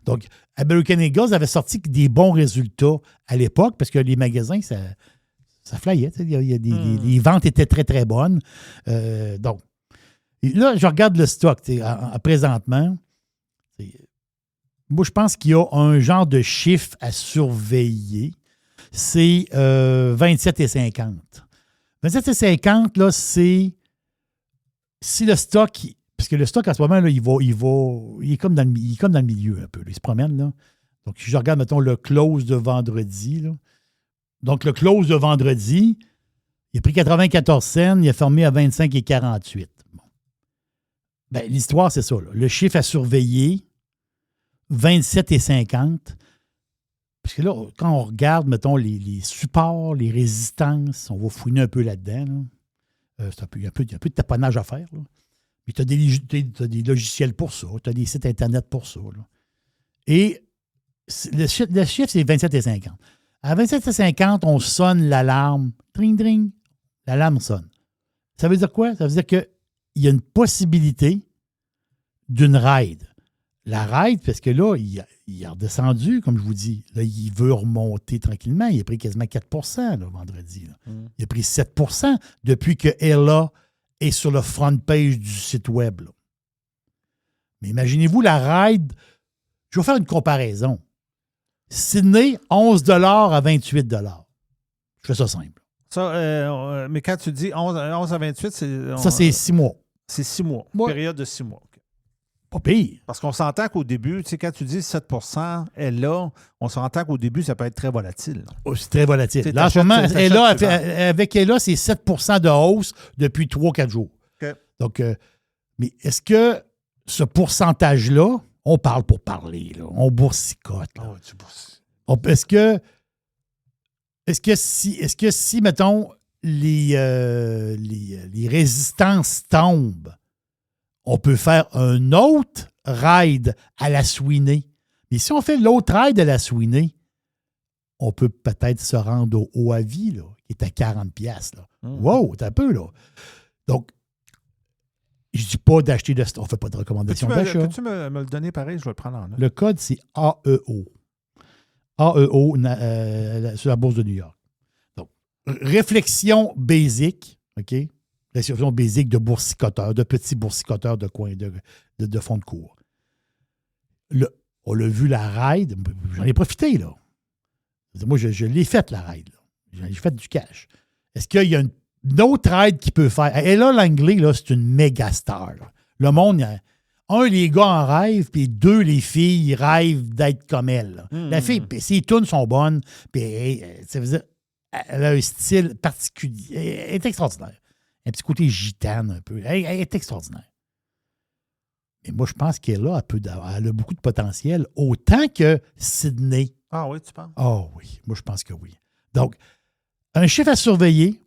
Donc, American Eagle avait sorti des bons résultats à l'époque parce que les magasins, ça flyait. Les ventes étaient très, très bonnes. Donc, là, je regarde le stock présentement. Moi, je pense qu'il y a un genre de chiffre à surveiller. C'est 27,50. 27,50, là, c'est si le stock, parce que le stock en ce moment, là, il est comme dans le milieu un peu. Là, il se promène. Là. Donc, si je regarde, mettons, le close de vendredi. Là. Donc, le close de vendredi, il a pris 94 cents, il a fermé à 25,48. Bon. Ben, l'histoire, c'est ça. Là. Le chiffre à surveiller, 27,50. Parce que là, quand on regarde, mettons, les supports, les résistances, on va fouiner un peu là-dedans. Là. Il y a un peu de taponnage à faire. Là. Mais tu as des logiciels pour ça. Tu as des sites Internet pour ça. Là. Et le chiffre, c'est 27,50. À 27,50, on sonne l'alarme. Dring, dring. L'alarme sonne. Ça veut dire quoi? Ça veut dire qu'il y a une possibilité d'une ride. La ride, parce que là, il est redescendu, comme je vous dis. Là, il veut remonter tranquillement. Il a pris quasiment 4 % vendredi. Là. Il a pris 7 % depuis que Ella est sur le front page du site web. Là. Mais imaginez-vous la ride. Je vais faire une comparaison. Sydney, 11 $ à 28 $. Je fais ça simple. Ça, mais quand tu dis 11 à 28, c'est... Ça, c'est 6 mois. C'est 6 mois. Ouais. Période de 6 mois. Pas pire. Parce qu'on s'entend qu'au début, tu sais, quand tu dis 7 % elle là, on s'entend qu'au début, ça peut être très volatile. Oh, c'est très volatile. Là, en ce moment, avec Ella, c'est 7 % de hausse depuis 3-4 jours. Okay. Donc, mais est-ce que ce pourcentage-là, on parle pour parler, là, on boursicote. Là. Oh, tu boursicotes. Est-ce que si, mettons, les résistances tombent, on peut faire un autre ride à la Sweeney. Mais si on fait l'autre ride à la Sweeney, on peut peut-être se rendre au Oavi, là, qui est à 40 $. Là. Wow, t'as un peu, là. Donc, je ne dis pas d'acheter on ne fait pas de recommandation d'achat. Peux-tu me le donner pareil? Je vais le prendre en note. Le code, c'est AEO. AEO sur la Bourse de New York. Donc, réflexion basique, OK? Réflexion basique de boursicoteurs, de petits boursicoteurs de coin, de fond de cours. On l'a vu, la ride. J'en ai profité, là. Moi, je l'ai faite, la ride. J'ai fait du cash. Est-ce qu'il y a une autre ride qui peut faire? Et là, l'anglais, là, c'est une méga star. Là. Le monde, les gars en rêvent, puis 2, les filles rêvent d'être comme elle. La fille, ses tunes sont bonnes, puis ça veut dire, elle a un style particulier. Elle est extraordinaire. Un petit côté gitane un peu. Elle est extraordinaire. Et moi, je pense qu'elle a beaucoup de potentiel, autant que Sydney. Ah oui, tu penses? Ah oui, moi, je pense que oui. Donc, un chiffre à surveiller,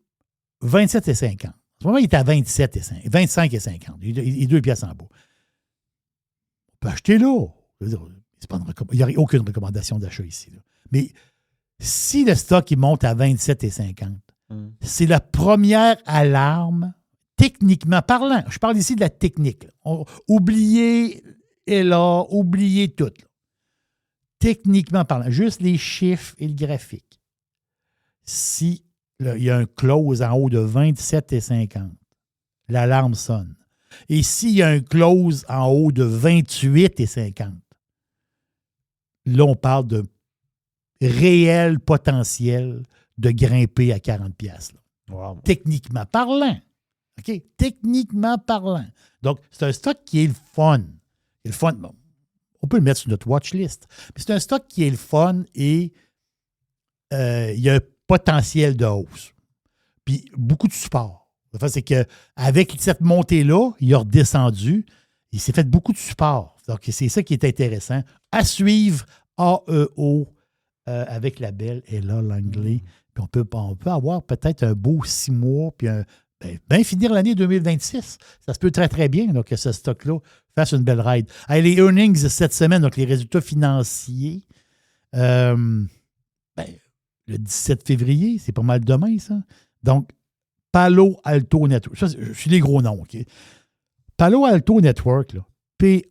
27,50. En ce moment, il est à 25,50. Il est 2 piastres en bas. On peut acheter là. Il n'y a aucune recommandation d'achat ici. Là. Mais si le stock il monte à 27,50, c'est la première alarme, techniquement parlant. Je parle ici de la technique. Oubliez Ella, oubliez tout. Là. Techniquement parlant, juste les chiffres et le graphique. Si il y a un close en haut de 27,50, l'alarme sonne. Et s'il y a un close en haut de 28,50, là, on parle de réel potentiel de grimper à 40 $. Wow. Techniquement parlant. OK? Techniquement parlant. Donc, c'est un stock qui est le fun. Bon, on peut le mettre sur notre watch list. Mais c'est un stock qui est le fun et il y a un potentiel de hausse. Puis, beaucoup de support. Le fait, c'est qu'avec cette montée-là, il a redescendu. Il s'est fait beaucoup de support. Donc, c'est ça qui est intéressant. À suivre, AEO avec la belle Ella Langley. Puis on peut avoir peut-être un beau 6 mois, puis finir l'année 2026. Ça se peut très, très bien là, que ce stock-là fasse une belle ride. Les earnings cette semaine, donc les résultats financiers, le 17 février, c'est pas mal demain, ça. Donc, Palo Alto Network. Ça, je suis les gros noms, OK? Palo Alto Network, là, PANW.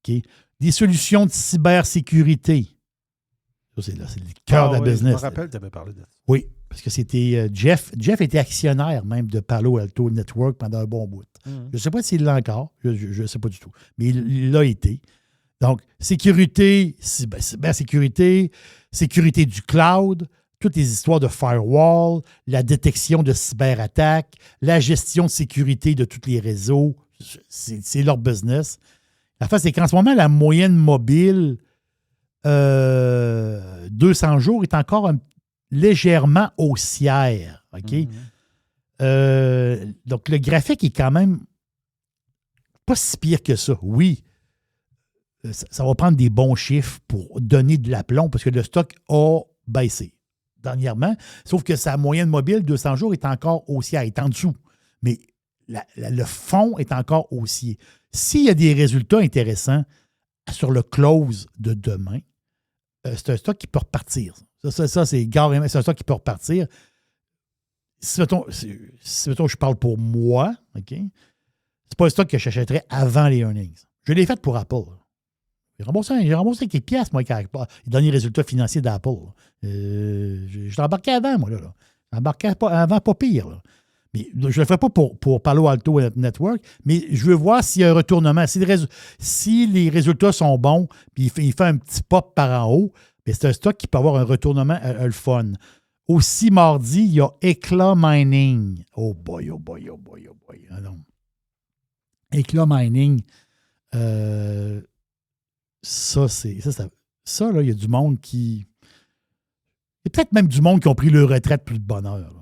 OK? Des solutions de cybersécurité. Ça, c'est le cœur de la business. Je me rappelle, tu avais parlé de ça. Oui, parce que c'était Jeff. Jeff était actionnaire même de Palo Alto Network pendant un bon bout. Je ne sais pas s'il l'a encore. Je ne sais pas du tout. Mais il l'a été. Donc, sécurité, cybersécurité, sécurité du cloud, toutes les histoires de firewall, la détection de cyberattaques, la gestion de sécurité de tous les réseaux. C'est leur business. La face, c'est qu'en ce moment, la moyenne mobile 200 jours est encore légèrement haussière. OK? Donc, le graphique est quand même pas si pire que ça. Oui, ça va prendre des bons chiffres pour donner de l'aplomb parce que le stock a baissé dernièrement. Sauf que sa moyenne mobile 200 jours est encore haussière, est en dessous. Mais le fond est encore haussier. S'il y a des résultats intéressants sur le close de demain, c'est un stock qui peut repartir. Ça c'est carrément, c'est un stock qui peut repartir. Si mettons, je parle pour moi, OK? C'est pas un stock que j'achèterais avant les earnings. Je l'ai fait pour Apple. J'ai remboursé quelques piastres, moi, les derniers résultats financiers d'Apple. Je l'embarquais avant, moi, là. Je l'embarquais avant, pas pire, là. Mais je ne le ferai pas pour Palo Alto Network, mais je veux voir s'il y a un retournement. Si les résultats sont bons, puis il fait un petit pop par en haut, bien, c'est un stock qui peut avoir un retournement le fun. Aussi, mardi, il y a Eclat Mining. Oh boy, oh boy, oh boy, oh boy. Eclat Mining, ça, là, il y a du monde qui... Il y a peut-être même du monde qui ont pris leur retraite plus de bonheur, là.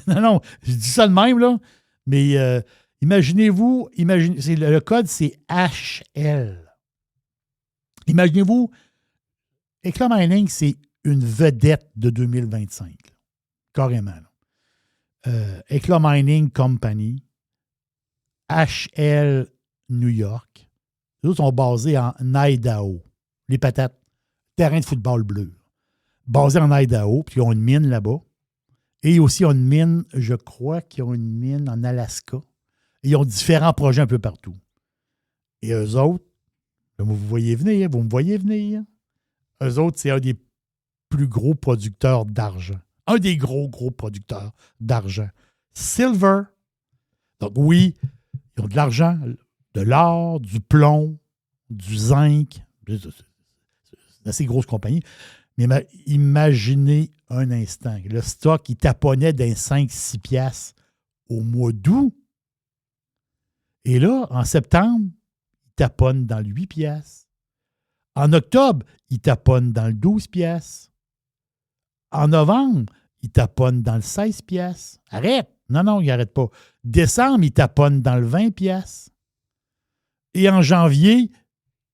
non, je dis ça de même, là, mais imaginez-vous, le code, c'est HL. Imaginez-vous, Eclat Mining, c'est une vedette de 2025, là, carrément. Eclat Mining Company, HL New York, les autres sont basés en Idaho. Les patates, terrain de football bleu. Basés en Idaho, puis ils ont une mine là-bas. Et aussi, ils ont une mine, je crois qu'ils ont une mine en Alaska. Et ils ont différents projets un peu partout. Et eux autres, vous me voyez venir. Eux autres, c'est un des plus gros producteurs d'argent. Un des gros producteurs d'argent. Silver. Donc oui, ils ont de l'argent, de l'or, du plomb, du zinc. C'est une assez grosse compagnie. Mais imaginez un instant, le stock, il taponnait d'un 5-6 piastres au mois d'août. Et là, en septembre, il taponne dans le 8 piastres. En octobre, il taponne dans le 12 piastres. En novembre, il taponne dans le 16 piastres. Arrête! Non, il n'arrête pas. Décembre, il taponne dans le 20 piastres. Et en janvier,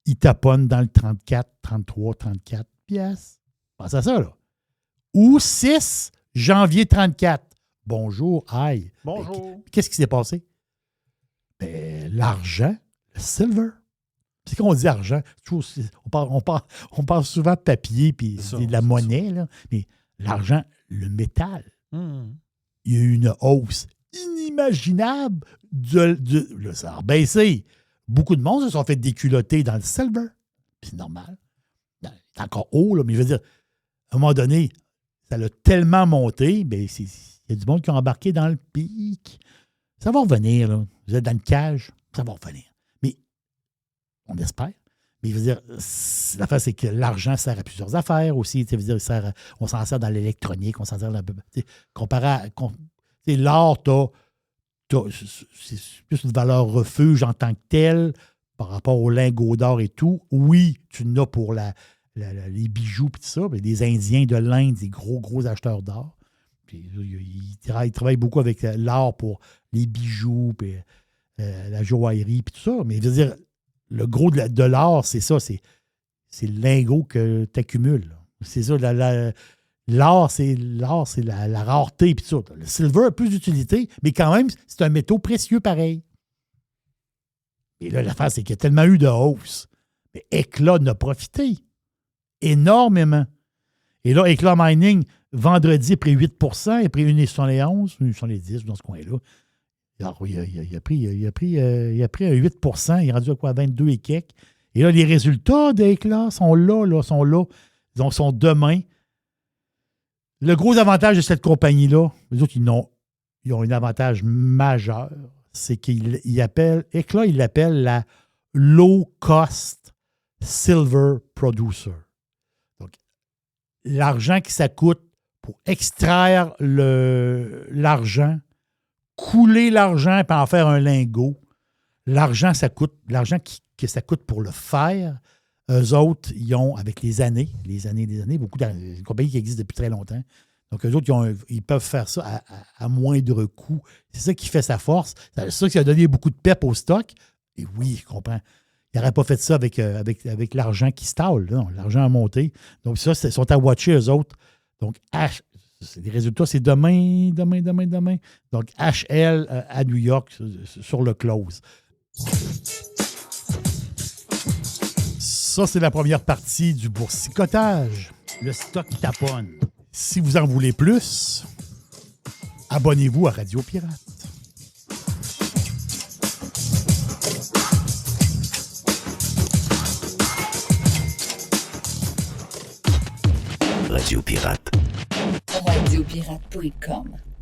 il taponne dans le 34, 33, 34 piastres. Pense à ça, là. Ou 6 janvier 34. Bonjour, aïe. Bonjour. Qu'est-ce qui s'est passé? L'argent, le silver. C'est qu'on dit argent. On parle souvent de papier puis de la monnaie, là. Mais l'argent, le métal. Il y a eu une hausse inimaginable. Ça a baissé. Beaucoup de monde se sont fait déculotter dans le silver. C'est normal. C'est encore haut, là, mais je veux dire, à un moment donné, ça l'a tellement monté, il y a du monde qui a embarqué dans le pic. Ça va revenir, là. Vous êtes dans le cage, ça va revenir. Mais on espère. Mais je veux dire, l'affaire, c'est que l'argent sert à plusieurs affaires aussi. Je veux dire, on s'en sert dans l'électronique, on s'en sert dans comparé à l'or, c'est plus une valeur refuge en tant que telle par rapport aux lingots d'or et tout. Oui, tu en as pour les bijoux et tout ça. Mais les Indiens de l'Inde, des gros acheteurs d'or. Puis, ils travaillent beaucoup avec l'or pour les bijoux, puis la joaillerie, puis tout ça. Mais je veux dire, le gros de l'or, c'est ça. C'est c'est le lingot que tu accumules. C'est ça, l'or, c'est la rareté. Puis ça. Le silver a plus d'utilité, mais quand même, c'est un métaux précieux pareil. Et là, l'affaire, c'est qu'il y a tellement eu de hausse. Mais Éclat en a profité énormément. Et là, Éclat Mining, vendredi, a pris 8 il a pris 1,71, 1,70 dans ce coin-là. Alors, il a pris un 8 il est rendu à quoi, 22 et quelques. Et là, les résultats d'Éclat sont là. Ils sont demain. Le gros avantage de cette compagnie-là, les autres, ils ont un avantage majeur, c'est qu'ils appellent, Éclat, ils l'appellent la low-cost silver producer. Donc, l'argent que ça coûte pour extraire l'argent, couler l'argent et en faire un lingot, l'argent que ça coûte pour le faire, eux autres, ils ont, avec les années, beaucoup de compagnies qui existent depuis très longtemps. Donc, eux autres, ils peuvent faire ça à moindre coût. C'est ça qui fait sa force. C'est ça qui a donné beaucoup de pep au stock. Et oui, je comprends. Ils n'auraient pas fait ça avec l'argent qui stall. Non, l'argent a monté. Donc, ça, ils sont à watcher, eux autres. Donc, les résultats, c'est demain. Donc, HL à New York sur le close. Ça, c'est la première partie du boursicotage. Le stock taponne. Si vous en voulez plus, abonnez-vous à Radio Pirate. Radio Pirate. Radiopirate.com